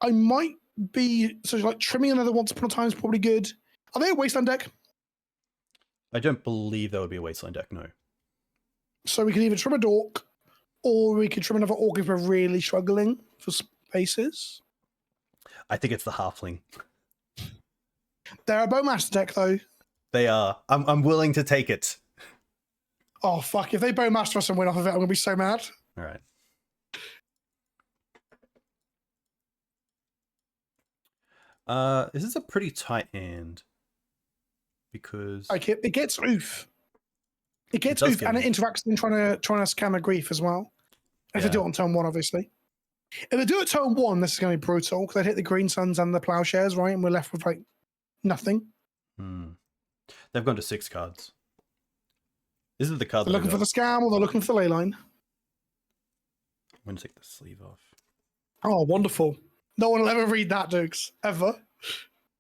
Speaker 2: might be trimming another Once Upon a Time is probably good. Are they a Wasteland deck?
Speaker 1: I don't believe that would be a Wasteland deck, no.
Speaker 2: So we could either trim a Dork, or we could trim another Orc if we're really struggling for spaces.
Speaker 1: I think it's the Halfling.
Speaker 2: They're a Bowmaster deck, though.
Speaker 1: They are. I'm willing to take it.
Speaker 2: Oh, fuck. If they Bowmaster us and win off of it, I'm going to be so mad.
Speaker 1: All right. This is a pretty tight hand. Because...
Speaker 2: Okay, it gets Ouphe. It gets Ouphe, and it interacts in trying to scam a Grief as well. If they do it on turn 1, obviously. If they do it turn 1, this is going to be brutal, because they hit the Green Suns and the Plowshares, right? And we're left with, nothing.
Speaker 1: They've gone to 6 cards. This is the card
Speaker 2: they're looking for the scam, or they're looking for the Leyline.
Speaker 1: I'm going to take the sleeve off.
Speaker 2: Oh, wonderful. No one will ever read that, Dukes. Ever.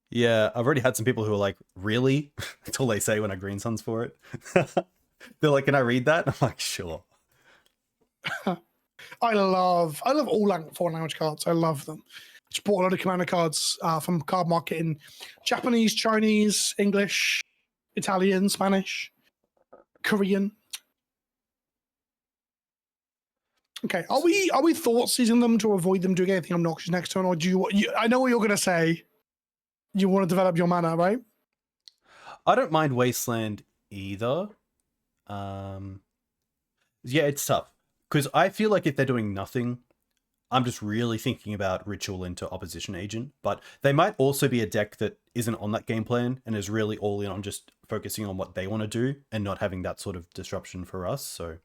Speaker 1: Yeah, I've already had some people who are like, really? That's all they say when I Green Suns for it. They're like, can I read that? I'm like, sure.
Speaker 2: I love all foreign language cards. I love them. Just bought a lot of Commander cards from Card Market in Japanese, Chinese, English, Italian, Spanish, Korean. Okay, are we thought seizing them to avoid them doing anything obnoxious next turn, or do you? I know what you're going to say. You want to develop your mana, right?
Speaker 1: I don't mind Wasteland either. Yeah, it's tough. Because I feel like if they're doing nothing, I'm just really thinking about Ritual into Opposition Agent. But they might also be a deck that isn't on that game plan and is really all in on just focusing on what they want to do and not having that sort of disruption for us. So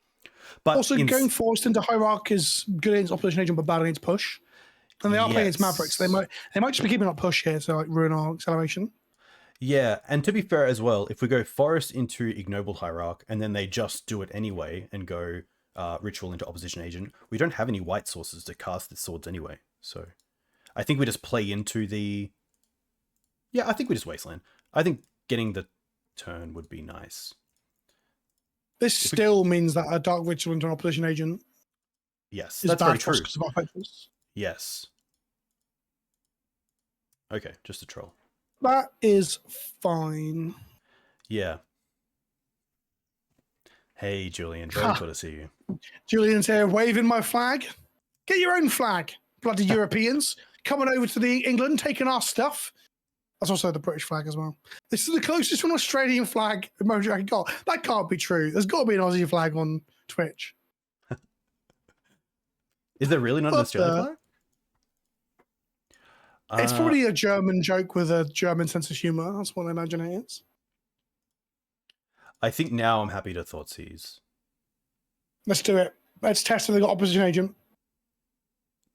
Speaker 1: But
Speaker 2: Also, going forced into Hierarch is good against opposition agent, but bad against push. And they are playing against Mavericks. They might just be keeping up push here to like ruin our acceleration.
Speaker 1: Yeah, and to be fair as well, if we go forest into Ignoble Hierarch and then they just do it anyway and go ritual into opposition agent, we don't have any white sources to cast the swords anyway. So I think we just play into the... Yeah, I think we just wasteland. I think getting the turn would be nice.
Speaker 2: This still means that a dark ritual into an opposition agent.
Speaker 1: Yes, that's very true.
Speaker 2: Because of our focus.
Speaker 1: Yes. Okay, just a troll.
Speaker 2: That is fine.
Speaker 1: Yeah. Hey, Julian. Very cool to see you.
Speaker 2: Julian's here waving my flag. Get your own flag, bloody Europeans. Coming over to the England, taking our stuff. That's also the British flag as well. This is the closest to an Australian flag emoji I got. That can't be true. There's got to be an Aussie flag on Twitch.
Speaker 1: Is there really not an Australian flag?
Speaker 2: It's probably a German joke with a German sense of humor. That's what I imagine it is.
Speaker 1: I think now I'm happy to Thoughtseize.
Speaker 2: Let's do it. Let's test if they got opposition agent.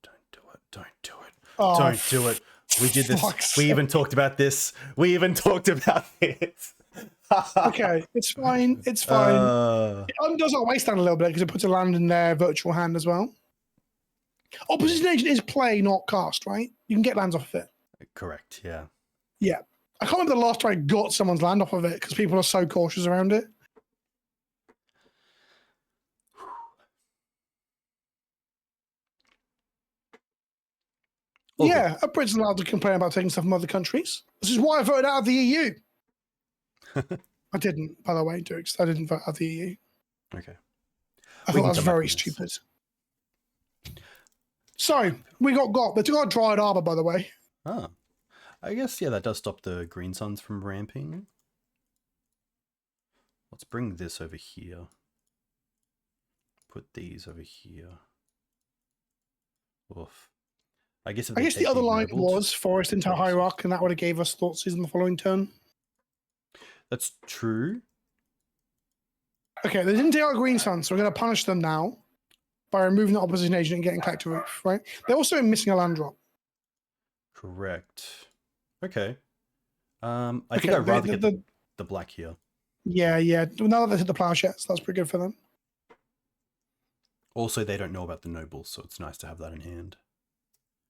Speaker 1: Don't do it. Don't do it.
Speaker 2: Oh,
Speaker 1: don't do it. We did this. We even talked about this. We even talked about this.
Speaker 2: Okay, it's fine. It's fine. It undoes our wasteland a little bit because it puts a land in their virtual hand as well. Opposition agent is play, not cast, right? You can get lands off of it.
Speaker 1: Correct, yeah.
Speaker 2: Yeah. I can't remember the last time I got someone's land off of it because people are so cautious around it. Okay. Yeah, a Britain's allowed to complain about taking stuff from other countries. This is why I voted out of the EU. I didn't, by the way, Dukes. I didn't vote out of the EU.
Speaker 1: Okay.
Speaker 2: I thought that was very stupid. So, we got. They took our Dryad Arbor, by the way.
Speaker 1: Ah. I guess, yeah, that does stop the Green Suns from ramping. Let's bring this over here. Put these over here. Oof. I guess
Speaker 2: the other line was Forest into Hierarch, and that would have gave us Thoughtseize in the following turn. That's
Speaker 1: true.
Speaker 2: Okay, they didn't take our Green Suns, so we're going to punish them now by removing the opposition agent and getting Collector Ouphe, right? They're also missing a land drop.
Speaker 1: Correct. Okay. I think I'd rather get the black here.
Speaker 2: Yeah, yeah. Now that they hit the plowshares, that's pretty good for them.
Speaker 1: Also, they don't know about the nobles, so it's nice to have that in hand.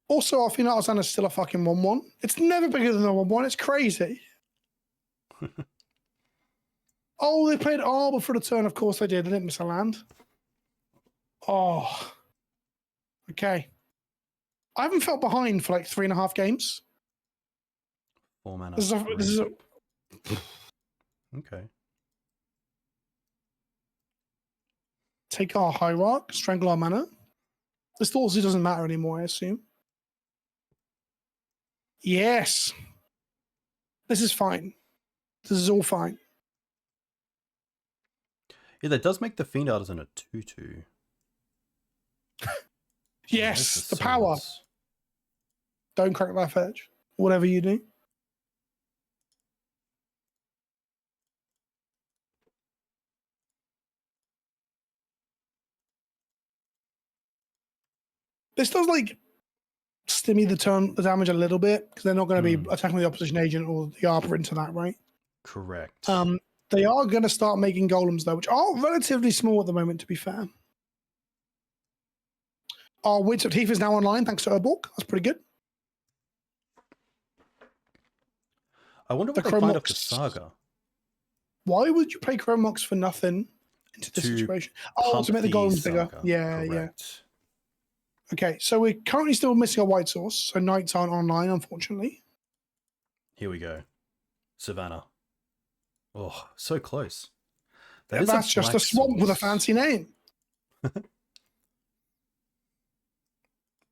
Speaker 2: Also, our Fiend Artisan is still a fucking 1-1. It's never bigger than a 1-1. It's crazy. Oh, they played Arbor for the turn. Of course they did. They didn't miss a land. Oh. Okay. I haven't felt behind for like 3.5 games.
Speaker 1: 4 mana.
Speaker 2: This is a...
Speaker 1: Okay.
Speaker 2: Take our Hierarch, strangle our mana. This Thoughtseize doesn't matter anymore, I assume. Yes. This is fine. This is all fine.
Speaker 1: Yeah, that does make the Fiend Artisan a 2/2.
Speaker 2: Yes, the power. Don't crack Life Edge. Whatever you do. This does like stimmy the damage a little bit because they're not going to be attacking the opposition agent or the Arbor into that, right?
Speaker 1: Correct.
Speaker 2: They are going to start making golems though, which are relatively small at the moment, to be fair. Our Winds of Teeth is now online thanks to Urborg. That's pretty good.
Speaker 1: I wonder what they find off the Saga.
Speaker 2: Why would you play Chrome Mox for nothing into this situation? Oh, to make the golems bigger. Yeah, correct. Yeah. Okay, so we're currently still missing a white source, so knights aren't online, unfortunately.
Speaker 1: Here we go. Savannah. Oh, so close.
Speaker 2: That's just a swamp with a fancy name.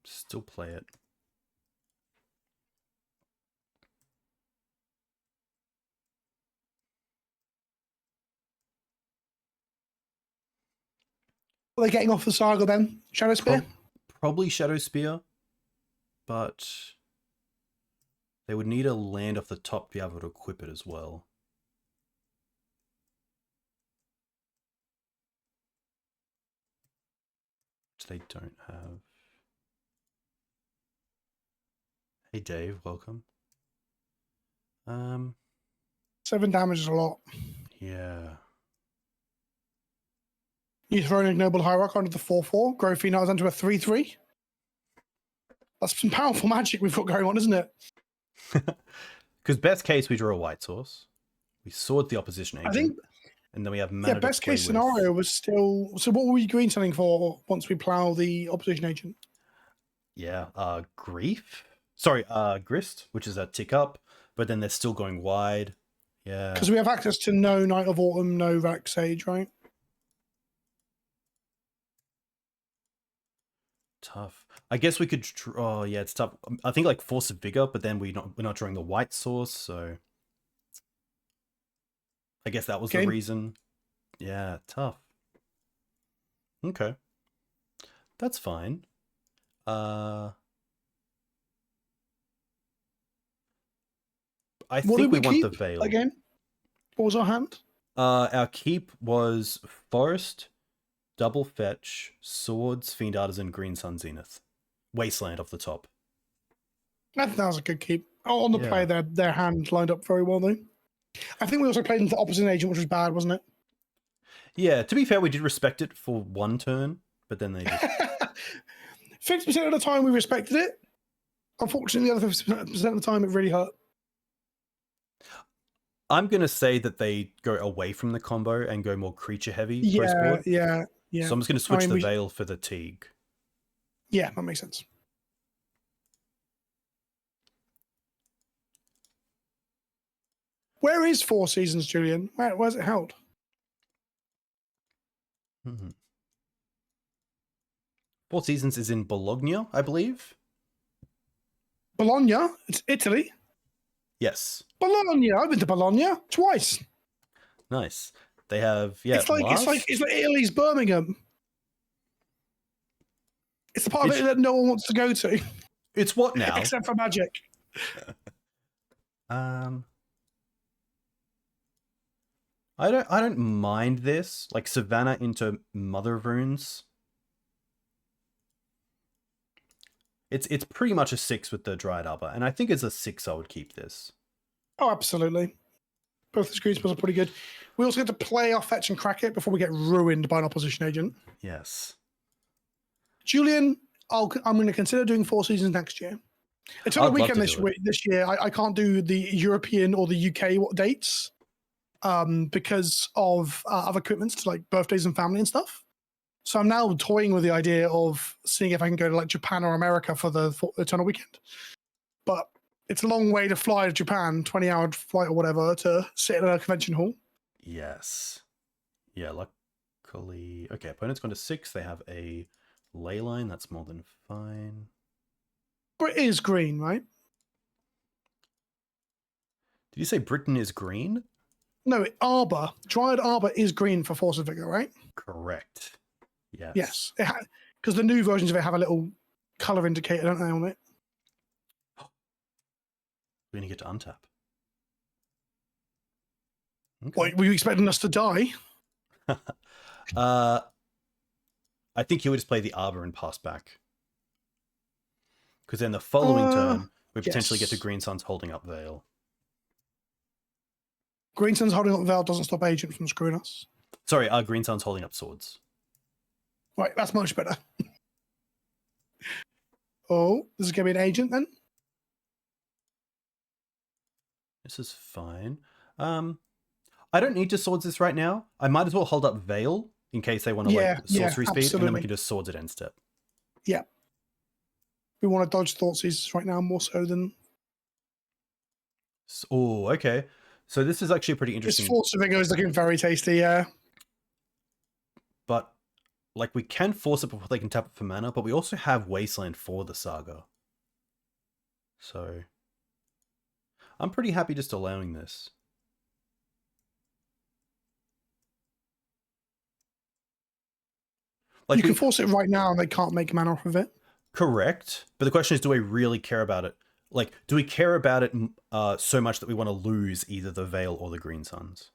Speaker 1: Still play it.
Speaker 2: Are they getting off the Saga then? Shadow Spear?
Speaker 1: Probably Shadow Spear, but they would need a land off the top to be able to equip it as well. they don't have. Hey Dave, welcome.
Speaker 2: 7 damage is a lot.
Speaker 1: Yeah.
Speaker 2: You throw an Ignoble Hierarch onto the 4/4, grow Fiend Artisan to a 3/3. That's some powerful magic we've got going on, isn't it?
Speaker 1: Because best case, we draw a white source. We sword the opposition agent.
Speaker 2: I think,
Speaker 1: and then we have mana
Speaker 2: best
Speaker 1: to play
Speaker 2: case scenario was still. So, what were we green selling for once we plow the opposition agent?
Speaker 1: Yeah, Grist, which is a tick up, but then they're still going wide. Yeah.
Speaker 2: Because we have access to no Night of Autumn, no Rack Sage, right?
Speaker 1: Tough. I guess we could. Oh, yeah, it's tough. I think like Force of Vigor, but then we're not drawing the white source, so I guess that was the reason. Yeah, tough. Okay, that's fine. I think we want the Veil
Speaker 2: again. What was our hand?
Speaker 1: Our keep was Forest, Double Fetch, Swords, Fiend Artisan, Green Sun, Zenith, Wasteland off the top.
Speaker 2: I think that was a good keep. Oh, on the play, their hand lined up very well though. I think we also played into the opposite agent, which was bad, wasn't it?
Speaker 1: Yeah, to be fair, we did respect it for one turn, but then they just...
Speaker 2: 50% of the time we respected it. Unfortunately, the other 50% of the time it really hurt.
Speaker 1: I'm going to say that they go away from the combo and go more creature heavy.
Speaker 2: Yeah.
Speaker 1: So I'm just going to switch the Veil for the Teague.
Speaker 2: Yeah, that makes sense. Where is Four Seasons, Julian? Where's it held?
Speaker 1: Four Seasons is in Bologna, I believe.
Speaker 2: Bologna? It's Italy?
Speaker 1: Yes.
Speaker 2: Bologna. I've been to Bologna twice.
Speaker 1: Nice. They have,
Speaker 2: it's like Italy's Birmingham. It's the part of it that no one wants to go to.
Speaker 1: It's what now?
Speaker 2: Except for Magic.
Speaker 1: I don't mind this. Like Savannah into Mother of Runes. It's pretty much a 6 with the Dryad Arbor, and I think as a 6 I would keep this.
Speaker 2: Oh, absolutely. Both the screen spells are pretty good. We also get to play our fetch and crack it before we get ruined by an opposition agent.
Speaker 1: Yes.
Speaker 2: Julian, I'm going to consider doing Four Seasons next year. It's on a weekend this year. I can't do the European or the UK dates because of other commitments to like birthdays and family and stuff. So I'm now toying with the idea of seeing if I can go to like Japan or America for the Eternal Weekend. But it's a long way to fly to Japan, 20-hour flight or whatever, to sit in a convention hall.
Speaker 1: Yes. Yeah, luckily... Okay, opponent's gone to 6. They have a ley line. That's more than fine.
Speaker 2: But it is green, right?
Speaker 1: Did you say Britain is green?
Speaker 2: No, Arbor. Dryad Arbor is green for Force of Vigor, right?
Speaker 1: Correct. Yes.
Speaker 2: Yes. Because the new versions of it have a little color indicator, don't they, on it?
Speaker 1: We're going to get to untap.
Speaker 2: Okay. What, were you expecting us to die?
Speaker 1: I think he would just play the Arbor and pass back. Because then the following turn, we potentially get to Green Sun's holding up Veil.
Speaker 2: Green Sun's holding up Veil doesn't stop Agent from screwing us.
Speaker 1: Sorry, Green Sun's holding up Swords.
Speaker 2: Right, that's much better. Oh, this is going to be an Agent then?
Speaker 1: This is fine. I don't need to Swords this right now. I might as well hold up Veil in case they want to sorcery speed, and then we can just Swords at end step.
Speaker 2: Yeah. We want to dodge Thoughtseizes right now more so than...
Speaker 1: Oh, okay. So this is actually pretty interesting.
Speaker 2: This Force of Vigor is looking very tasty, yeah.
Speaker 1: But, like, we can force it before they can tap it for mana, but we also have Wasteland for the Saga. So, I'm pretty happy just allowing this.
Speaker 2: Like you can force it right now and they can't make mana off of it.
Speaker 1: Correct. But the question is, do we really care about it? Like, do we care about it so much that we want to lose either the Veil or the Green Suns?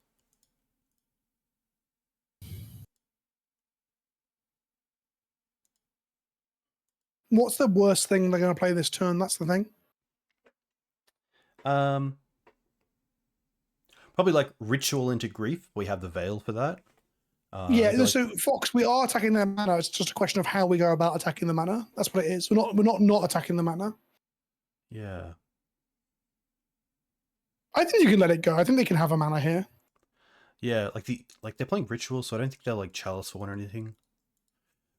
Speaker 2: What's the worst thing they're going to play this turn? That's the thing.
Speaker 1: Probably like Ritual into Grief. We have the Veil for that.
Speaker 2: Yeah, so Fox, we are attacking their mana. It's just a question of how we go about attacking the mana. That's what it is. We're not attacking the mana.
Speaker 1: Yeah.
Speaker 2: I think you can let it go. I think they can have a mana here.
Speaker 1: Yeah, like they're playing Ritual, so I don't think they're like Chalice One or anything.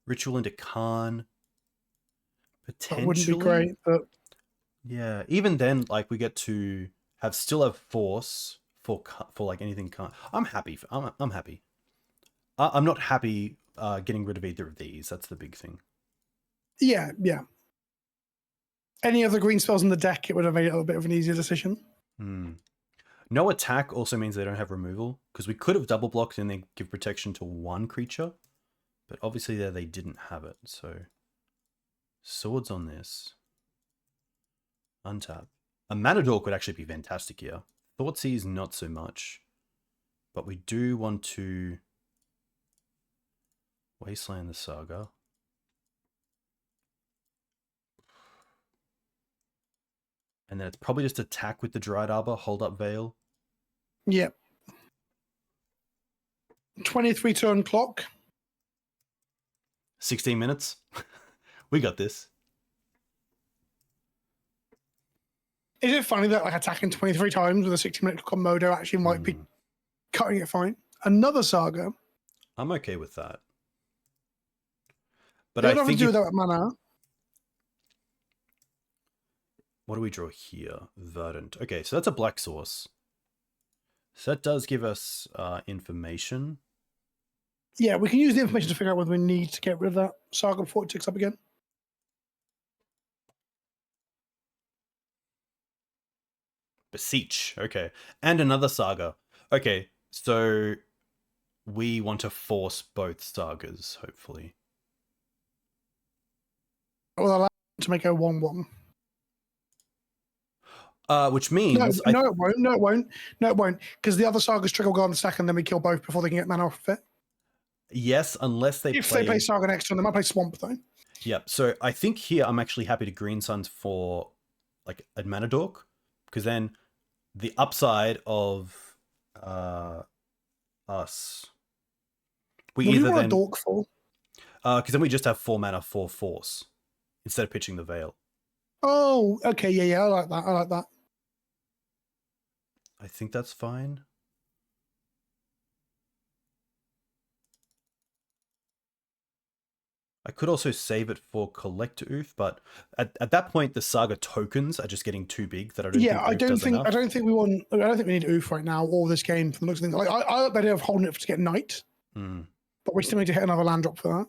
Speaker 1: Ritual into Khan. Potentially.
Speaker 2: That wouldn't be great, but
Speaker 1: yeah, even then, like we get to still have force for like anything Khan. I'm happy. I'm happy. I'm not happy getting rid of either of these. That's the big thing.
Speaker 2: Yeah. Any other green spells in the deck, it would have made it a little bit of an easier decision.
Speaker 1: No attack also means they don't have removal, because we could have double blocked and then give protection to one creature, but obviously there they didn't have it. So swords on this. Untap. A Mana Dork would actually be fantastic here. Thoughtseize not so much, but we do want to Wasteland the Saga. And then it's probably just attack with the Dryad Arbor, hold up Veil.
Speaker 2: Yep. 23 turn clock.
Speaker 1: 16 minutes. We got this.
Speaker 2: Is it funny that like attacking 23 times with a 60-minute Komodo actually might be cutting it fine? Another Saga.
Speaker 1: I'm okay with that. But
Speaker 2: They
Speaker 1: I
Speaker 2: don't have
Speaker 1: think
Speaker 2: to do that with mana.
Speaker 1: What do we draw here? Verdant. Okay, so that's a black source. So that does give us information.
Speaker 2: Yeah, we can use the information to figure out whether we need to get rid of that Saga before it ticks up again.
Speaker 1: Beseech. Okay. And another Saga. Okay, so we want to force both Sagas, hopefully.
Speaker 2: Well, allow to make a 1/1.
Speaker 1: Which means...
Speaker 2: No, it won't. No, it won't. Because the other Saga's trick will go on the second, then we kill both before they can get mana off of it.
Speaker 1: Yes, unless they
Speaker 2: If they play Saga next turn, they might play Swamp, though.
Speaker 1: Yep, so I think here I'm actually happy to Green Suns for like a Mana Dork, because then the upside of us...
Speaker 2: What do you want a Dork for?
Speaker 1: Because then we just have 4 mana for Force, instead of pitching the Veil.
Speaker 2: Oh, okay, yeah, I like that.
Speaker 1: I think that's fine. I could also save it for Collector Ouphe, but at that point the Saga tokens are just getting too big that I don't think
Speaker 2: I don't think we need Ouphe right now or this game from the looks of things. Like I like the idea of holding it to get Knight. But we still need to hit another land drop for that.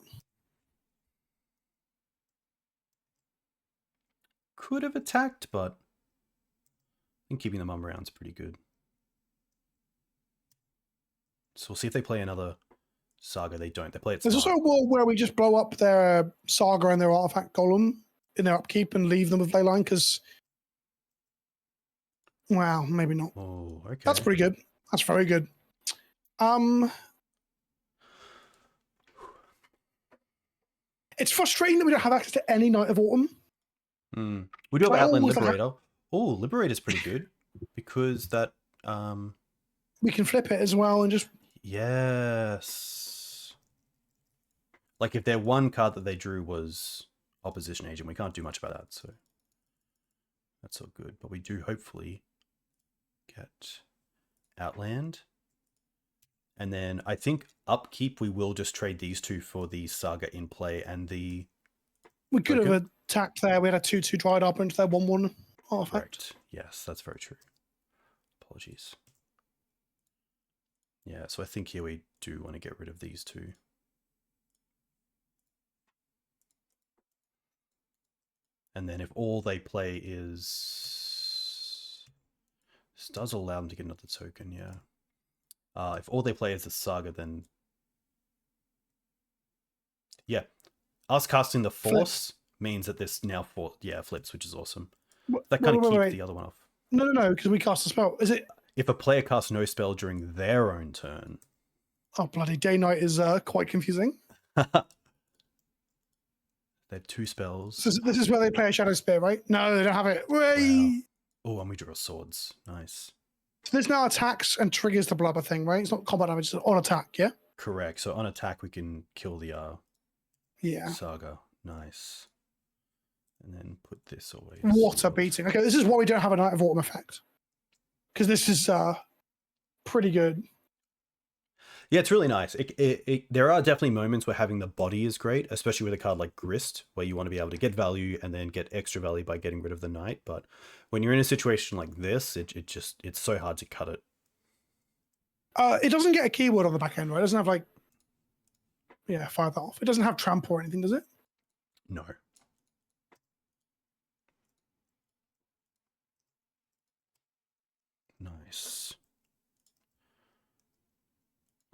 Speaker 1: Could have attacked, but I think keeping the mum around is pretty good. So we'll see if they play another Saga. They don't. They play it smart.
Speaker 2: There's also a world where we just blow up their Saga and their Artifact Golem in their upkeep and leave them with Leyline, because... Wow, maybe not.
Speaker 1: Oh, okay.
Speaker 2: That's pretty good. That's very good. It's frustrating that we don't have access to any Knight of Autumn.
Speaker 1: We do have Outland Liberator. Oh, Liberator's pretty good, because that...
Speaker 2: We can flip it as well and just...
Speaker 1: Yes. Like if their one card that they drew was Opposition Agent, we can't do much about that, so that's all good. But we do hopefully get Outland. And then I think upkeep, we will just trade these two for the Saga in play and the...
Speaker 2: We could have attacked there. We had a 2/2 Dryad Arbor into their 1/1 artifact.
Speaker 1: Correct. Yes, that's very true. Apologies. Yeah, so I think here we do want to get rid of these two. And then if all they play is... This does allow them to get another token, yeah. If all they play is the Saga, then... Yeah. Us casting the Force means that this now flips, which is awesome. That kind of keeps the other one off.
Speaker 2: No, because we cast a spell. Is it...
Speaker 1: If a player casts no spell during their own turn...
Speaker 2: Oh, bloody Day Night is quite confusing.
Speaker 1: They have 2 spells.
Speaker 2: This is where they play a Shadow Spear, right? No, they don't have it.
Speaker 1: Wow. Oh, and we draw swords. Nice.
Speaker 2: So this now attacks and triggers the blubber thing, right? It's not combat damage, it's on attack, yeah?
Speaker 1: Correct. So on attack, we can kill the Saga. Nice. And then put this away.
Speaker 2: What a beating. Okay, this is why we don't have a Night of Autumn effect. Because this is pretty good.
Speaker 1: Yeah, it's really nice. There are definitely moments where having the body is great, especially with a card like Grist, where you want to be able to get value and then get extra value by getting rid of the knight. But when you're in a situation like this, it's so hard to cut it.
Speaker 2: It doesn't get a keyword on the back end, right? It doesn't have like, fire that off. It doesn't have trample or anything, does it?
Speaker 1: No. Nice.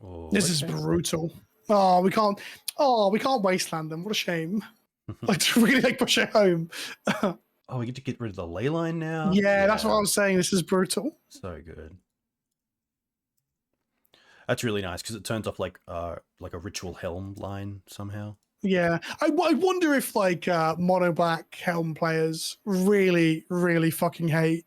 Speaker 1: Oh,
Speaker 2: this is brutal. We can't wasteland them. What a shame. I really push it home.
Speaker 1: We get to get rid of the ley line now.
Speaker 2: Yeah, that's what I was saying. This is brutal.
Speaker 1: So good. That's really nice because it turns off like a ritual helm line somehow.
Speaker 2: Yeah, I wonder if like mono black helm players really, really fucking hate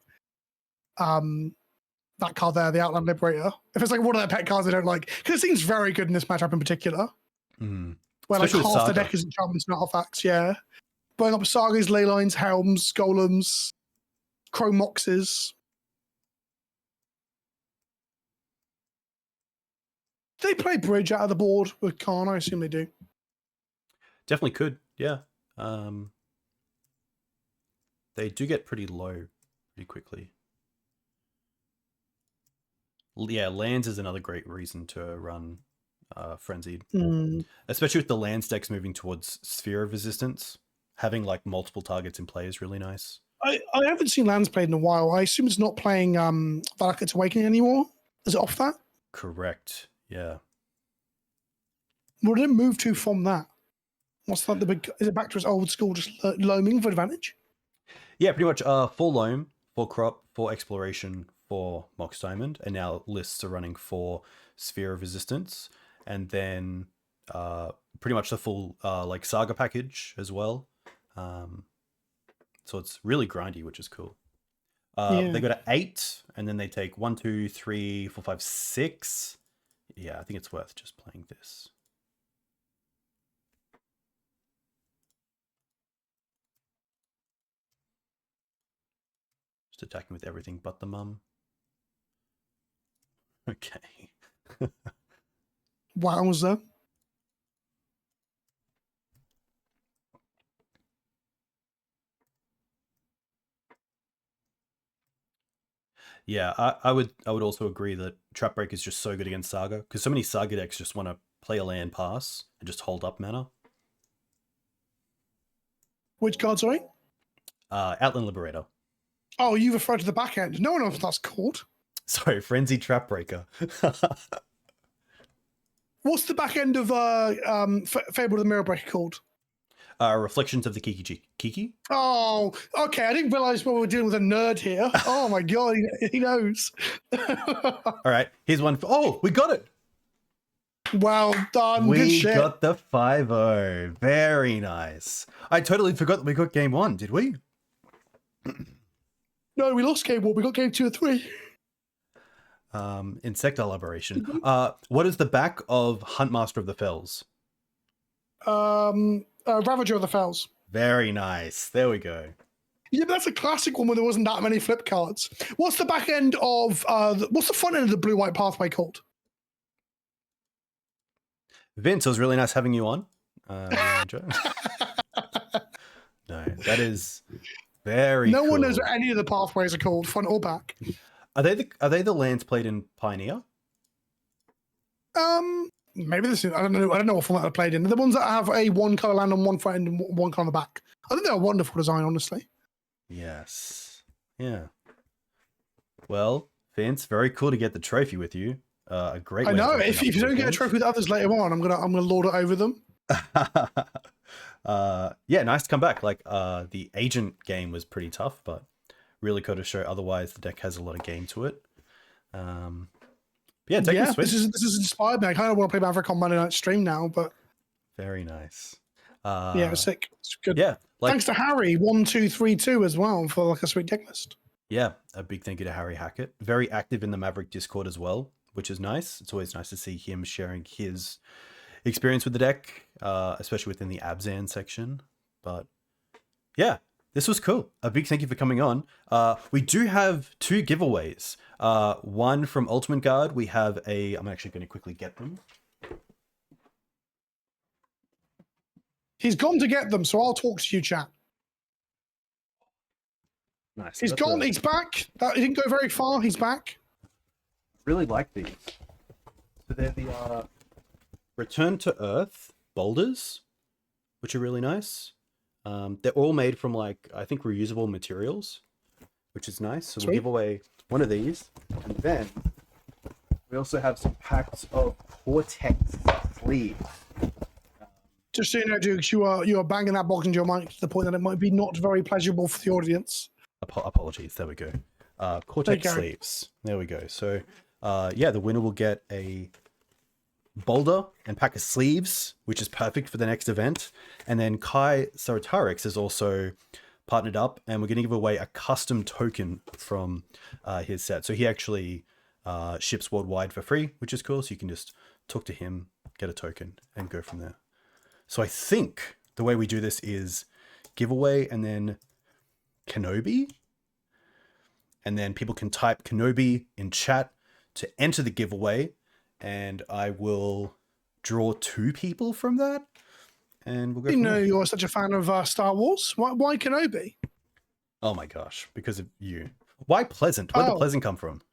Speaker 2: that card there, the Outland Liberator. If it's like one of their pet cards they don't like, because it seems very good in this matchup in particular. Where
Speaker 1: Especially
Speaker 2: like half the deck is enchantments and artifacts, yeah. Blowing up sagas, ley lines, helms, golems, chrome moxes. Do they play bridge out of the board with Khan? I assume they do.
Speaker 1: Definitely could, yeah. They do get pretty low pretty quickly. Yeah, lands is another great reason to run Frenzied. Especially with the lands decks moving towards Sphere of Resistance. Having like multiple targets in play is really nice.
Speaker 2: I haven't seen lands played in a while. I assume it's not playing Valakut's Awakening anymore. Is it off that?
Speaker 1: Correct, yeah.
Speaker 2: Where did it move to from that? What's that? Is it back to its old school, just loaming for advantage?
Speaker 1: Yeah, pretty much 4 loam, 4 crop, 4 exploration, 4 Mox Diamond, and now lists are running 4 Sphere of Resistance, and then pretty much the full like Saga package as well. So it's really grindy, which is cool. They go to 8, and then they take 1, 2, 3, 4, 5, 6. Yeah, I think it's worth just playing this. Just attacking with everything but the mum. Okay.
Speaker 2: Wowza.
Speaker 1: Yeah, I would also agree that Trap Break is just so good against Saga, because so many Saga decks just want to play a land pass and just hold up mana.
Speaker 2: Which card, sorry?
Speaker 1: Outland Liberator.
Speaker 2: Oh, you referred to the back end. No one knows what that's called.
Speaker 1: Sorry, Frenzy Trap Breaker.
Speaker 2: What's the back end of Fable of the Mirror Breaker called?
Speaker 1: Reflections of the Kiki?
Speaker 2: Oh, okay. I didn't realize we were dealing with a nerd here. Oh my god, he knows.
Speaker 1: All right, here's one. We got it.
Speaker 2: Well done. Good shit.
Speaker 1: We got the 5-0. Very nice. I totally forgot that we got game 1. Did we?
Speaker 2: No, we lost game 1. We got game 2 and 3.
Speaker 1: Insectile Aberration. What is the back of Huntmaster of the Fells?
Speaker 2: Ravager of the Fells.
Speaker 1: Very nice. There we go.
Speaker 2: Yeah, but that's a classic one where there wasn't that many flip cards. What's the back end of what's the front end of the blue-white pathway called?
Speaker 1: Vince, it was really nice having you on. No, that is very
Speaker 2: No
Speaker 1: cool.
Speaker 2: one knows what any of the pathways are called, front or back.
Speaker 1: Are they the lands played in Pioneer?
Speaker 2: Maybe this is, I don't know what format they're played in. They're the ones that have a 1 color land on one front end and 1 color on the back. I think they're a wonderful design, honestly.
Speaker 1: Yes. Yeah. Well, Vince, very cool to get the trophy with you. A great.
Speaker 2: I know. If you don't get a trophy with others later on, I'm gonna lord it over them.
Speaker 1: Yeah, nice to come back. Like the agent game was pretty tough, but really cool to show. Otherwise, the deck has a lot of game to it. Yeah,
Speaker 2: this is inspired me. I kind of want to play Maverick on Monday night stream now, but
Speaker 1: very nice.
Speaker 2: Yeah, it's sick. It's good.
Speaker 1: Yeah, like,
Speaker 2: thanks to Harry 1232 as well for like a sweet deck list.
Speaker 1: yeah, a big thank you to Harry Hackett. Very active in the Maverick Discord as well, which is nice. It's always nice to see him sharing his experience with the deck, especially within the Abzan section. But yeah, this was cool. A big thank you for coming on. We do have 2 giveaways. One from Ultimate Guard. We have I'm actually going to quickly get them.
Speaker 2: He's gone to get them, so I'll talk to you, chat.
Speaker 1: Nice.
Speaker 2: He's gone. He's back. He didn't go very far. He's back.
Speaker 1: Really like these. So they're the Return to Earth boulders, which are really nice. They're all made from, like, I think, reusable materials, which is nice. So we'll give away one of these. And then we also have some packs of Cortex sleeves.
Speaker 2: Just so you know, Dukes, you are banging that box into your mic to the point that it might be not very pleasurable for the audience.
Speaker 1: Apologies. There we go. Cortex sleeves. There we go. So, yeah, the winner will get a boulder and pack of sleeves, which is perfect for the next event. And then Kai Saratarix is also partnered up, and we're going to give away a custom token from his set. So he actually ships worldwide for free, which is cool. So you can just talk to him, get a token, and go from there. So I think the way we do this is giveaway and then Kenobi. And then people can type Kenobi in chat to enter the giveaway. And I will draw 2 people from that. And we'll go. You know,
Speaker 2: you're such a fan of Star Wars. Why Kenobi?
Speaker 1: Oh my gosh, because of you. Why Pleasant? Where did Pleasant come from?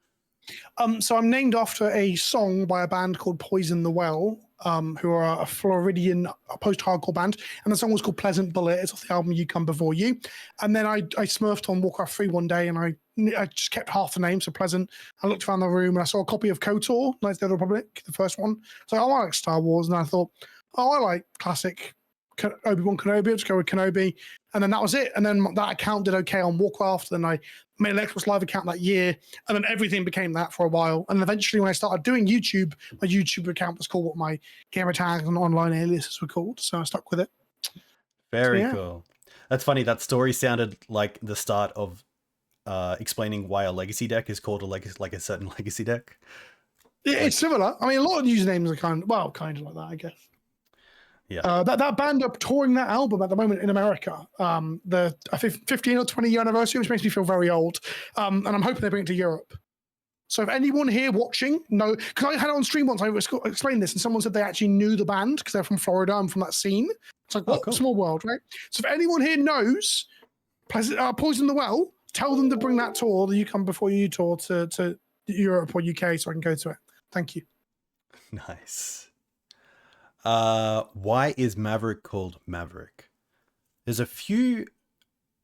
Speaker 2: So I'm named after a song by a band called Poison the Well, who are a Floridian post-hardcore band, and the song was called Pleasant Bullet. It's off the album You Come Before You. And then I smurfed on Warcraft 3 one day, and I just kept half the name, so Pleasant. I looked around the room, and I saw a copy of KOTOR, Knights of the Old Republic, the first one. So I like Star Wars, and I thought, I like classic Obi-Wan Kenobi. Let's go with Kenobi. And then that was it. And then that account did okay on Warcraft. Then I made an Xbox Live account that year. And then everything became that for a while. And eventually when I started doing YouTube, my YouTube account was called what my gamer tags and online aliases were called. So I stuck with it.
Speaker 1: Very cool. That's funny. That story sounded like the start of explaining why a legacy deck is called a certain legacy deck.
Speaker 2: Yeah, it's similar. I mean, a lot of usernames are kind of like that, I guess.
Speaker 1: Yeah.
Speaker 2: That band are touring that album at the moment in America. The 15 or 20 year anniversary, which makes me feel very old. And I'm hoping they bring it to Europe. So if anyone here watching, because I had it on stream once, I explained this, and someone said they actually knew the band because they're from Florida and from that scene. It's like, what? Cool. Small world, right? So if anyone here knows Poison the Well, tell them to bring that tour, the You Come Before You tour, to Europe or UK so I can go to it. Thank you.
Speaker 1: Nice. Why is Maverick called Maverick? There's a few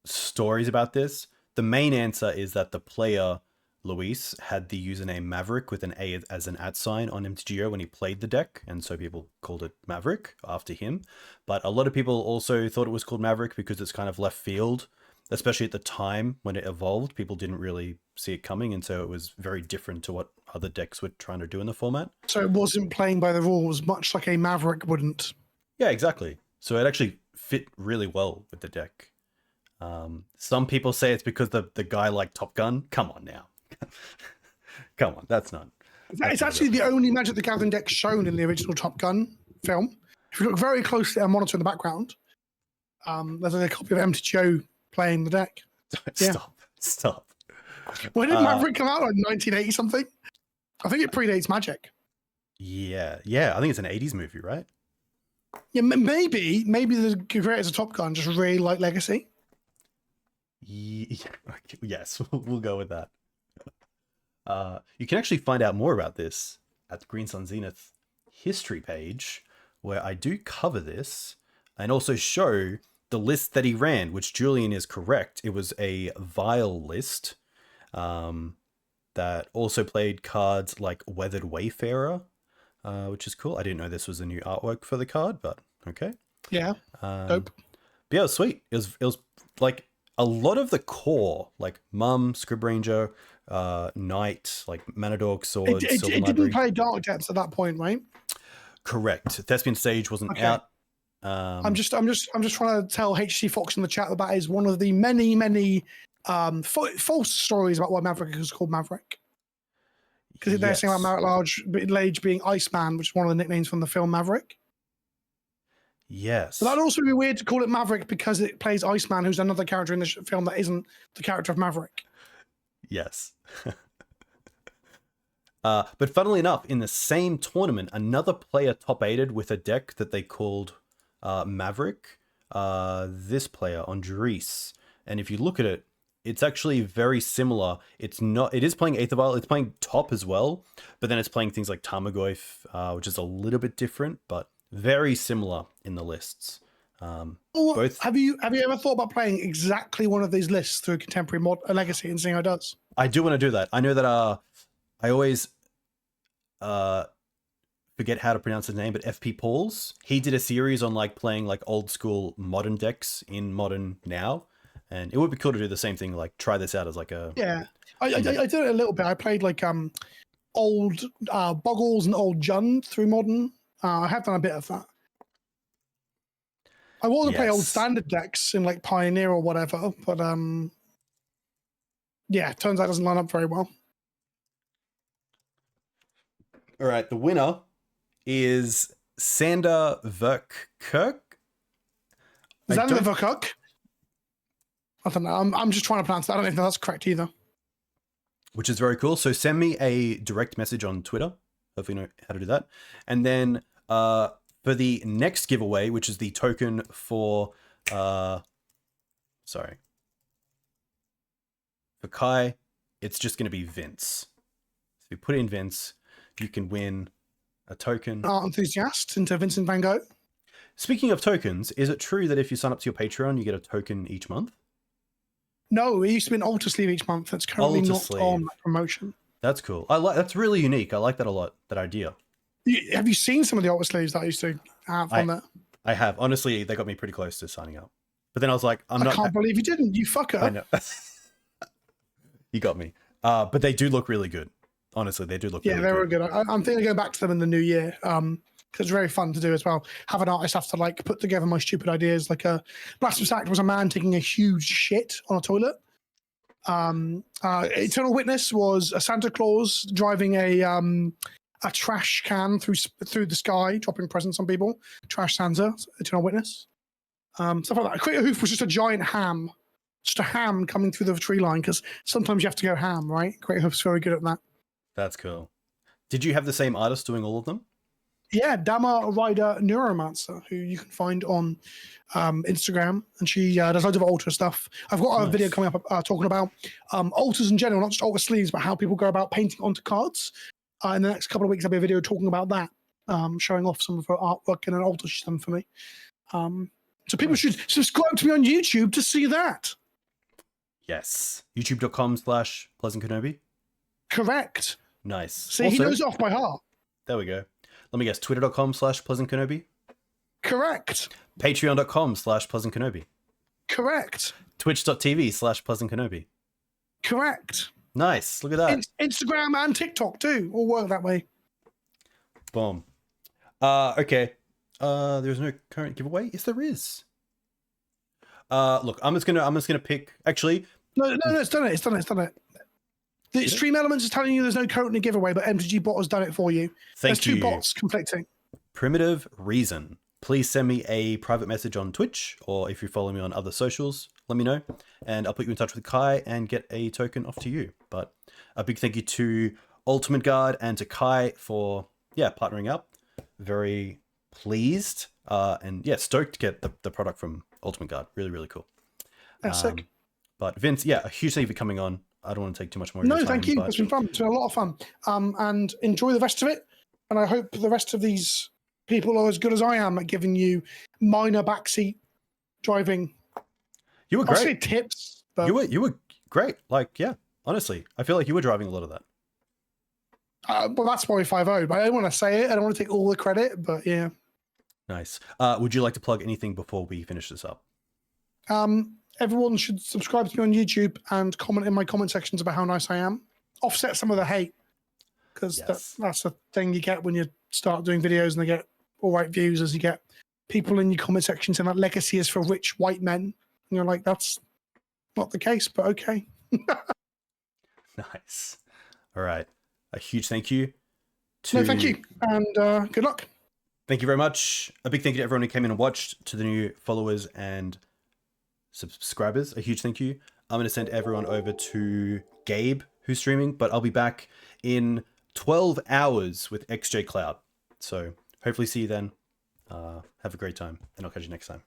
Speaker 1: stories about this. The main answer is that the player, Luis, had the username Maverick with an A as an @ sign on MTGO when he played the deck, and so people called it Maverick after him. But a lot of people also thought it was called Maverick because it's kind of left field, especially at the time when it evolved. People didn't really see it coming, and so it was very different to what other decks were trying to do in the format.
Speaker 2: So it wasn't playing by the rules, much like a Maverick wouldn't.
Speaker 1: Yeah, exactly. So it actually fit really well with the deck. Some people say it's because the guy liked Top Gun. Come on now. Come on, that's not.
Speaker 2: It's actually the only Magic the Gathering deck shown in the original Top Gun film. If you look very closely at a monitor in the background, there's a copy of MTGO playing the deck.
Speaker 1: Stop.
Speaker 2: When did Maverick come out? Like 1980 something? I think it predates Magic.
Speaker 1: Yeah. I think it's an 80s movie, right?
Speaker 2: Yeah, maybe the creators of Top Gun just really like Legacy.
Speaker 1: Yes, we'll go with that. You can actually find out more about this at the Green Sun Zenith history page, where I do cover this and also show the list that he ran, which Julian is correct. It was a Vile list that also played cards like Weathered Wayfarer, which is cool. I didn't know this was a new artwork for the card, but okay.
Speaker 2: Yeah, dope.
Speaker 1: But yeah, it was sweet. It was like a lot of the core, like Mum, Scryb Ranger, Knight, like Manadork, Sword,
Speaker 2: it didn't play Dark Depths at that point, right?
Speaker 1: Correct. Thespian Sage wasn't out
Speaker 2: I'm just trying to tell HC Fox in the chat that is one of the many false stories about why Maverick is called Maverick. Because they're saying about Maverick Lage being Iceman, which is one of the nicknames from the film Maverick.
Speaker 1: Yes.
Speaker 2: But that'd also be weird to call it Maverick because it plays Iceman, who's another character in the film that isn't the character of Maverick.
Speaker 1: Yes. But funnily enough, in the same tournament, another player top-8'd with a deck that they called Maverick. This player, Andres. And if you look at it, it's actually very similar. It is playing Aether Vial, it's playing top as well, but then it's playing things like Tarmogoyf, which is a little bit different, but very similar in the lists. Both.
Speaker 2: Have you ever thought about playing exactly one of these lists through a contemporary mod, a legacy, and seeing how it does?
Speaker 1: I do want to do that. I know that I always forget how to pronounce his name, but FP Pauls, he did a series on like playing like old school modern decks in Modern now, and it would be cool to do the same thing, like try this out as like a
Speaker 2: I did it a little bit. I played like old Boggles and old Jund through Modern. I have done a bit of that. I want to play old standard decks in like Pioneer or whatever, but yeah, turns out it doesn't line up very well.
Speaker 1: All right, the winner is Sander Verkirk.
Speaker 2: Sander Verkirk? I don't know. I'm just trying to pronounce that. I don't know if that's correct either.
Speaker 1: Which is very cool. So send me a direct message on Twitter. Hopefully you know how to do that. And then for the next giveaway, which is the token for for Kai, it's just going to be Vince. So you put in Vince, you can win a token.
Speaker 2: Art enthusiast into Vincent Van Gogh.
Speaker 1: Speaking of tokens, is it true that if you sign up to your Patreon, you get a token each month?
Speaker 2: No, it used to be an altar sleeve each month. That's currently not on that promotion.
Speaker 1: That's cool. That's really unique. I like that a lot, that idea.
Speaker 2: Have you seen some of the altar sleeves that I used to have on there?
Speaker 1: I have. Honestly, they got me pretty close to signing up. But then I was like, I
Speaker 2: can't believe you didn't, you fucker.
Speaker 1: I know. You got me. But they do look really good. Honestly, they do look really good.
Speaker 2: Yeah, they were good. I'm thinking of going back to them in the new year. Because it's very fun to do as well. Have an artist have to like put together my stupid ideas. Like a Blasphemous Act was a man taking a huge shit on a toilet. Eternal Witness was a Santa Claus driving a trash can through the sky, dropping presents on people. Trash Santa, Eternal Witness. Stuff like that. Collector Ouphe was just a giant ham. Just a ham coming through the tree line, because sometimes you have to go ham, right? Collector Ouphe's very good at that.
Speaker 1: That's cool. Did you have the same artist doing all of them?
Speaker 2: Yeah, Dama Rider Neuromancer, who you can find on Instagram, and she does loads of altar stuff. I've got a video coming up talking about altars in general, not just altar sleeves, but how people go about painting onto cards. In the next couple of weeks, there'll be a video talking about that, showing off some of her artwork and an altar she's done for me. So people should subscribe to me on YouTube to see that.
Speaker 1: Yes. YouTube.com/PleasantKenobi.
Speaker 2: Correct.
Speaker 1: Nice.
Speaker 2: See, also, he knows it off by heart.
Speaker 1: There we go. Let me guess, Twitter.com/PleasantKenobi.
Speaker 2: Correct.
Speaker 1: Patreon.com/PleasantKenobi.
Speaker 2: Correct.
Speaker 1: Twitch.tv/PleasantKenobi.
Speaker 2: Correct.
Speaker 1: Nice. Look at that.
Speaker 2: Instagram and TikTok too all work that way.
Speaker 1: Boom. Okay. There's no current giveaway. Yes, there is. Look, I'm just gonna pick. Actually,
Speaker 2: no, it's done it. The Stream Elements is telling you there's no currently giveaway, but MTG bot has done it for you. There's two bots conflicting.
Speaker 1: Primitive Reason. Please send me a private message on Twitch, or if you follow me on other socials, let me know, and I'll put you in touch with Kai and get a token off to you. But a big thank you to Ultimate Guard and to Kai for partnering up. Very pleased and stoked to get the product from Ultimate Guard. Really, really cool.
Speaker 2: That's sick.
Speaker 1: But Vince, a huge thank you for coming on. I don't want to take too much more of your time.
Speaker 2: No, thank you. It's been fun. It's been a lot of fun. And enjoy the rest of it. And I hope the rest of these people are as good as I am at giving you minor backseat driving.
Speaker 1: You were great.
Speaker 2: I'll say tips. But
Speaker 1: you were great. Like, honestly, I feel like you were driving a lot of that.
Speaker 2: Well, that's why 5-0. But I don't want to say it. I don't want to take all the credit. But yeah.
Speaker 1: Nice. Would you like to plug anything before we finish this up?
Speaker 2: Everyone should subscribe to me on YouTube and comment in my comment sections about how nice I am. Offset some of the hate, because that's the thing you get when you start doing videos and they get all right views as you get people in your comment section saying that Legacy is for rich white men. And you're like, that's not the case, but okay.
Speaker 1: Nice. All right. A huge thank you to...
Speaker 2: No, thank you. And good luck.
Speaker 1: Thank you very much. A big thank you to everyone who came in and watched, to the new followers and subscribers. A huge thank you. I'm going to send everyone over to Gabe, who's streaming, but I'll be back in 12 hours with XJ Cloud. So hopefully see you then. Have a great time, and I'll catch you next time.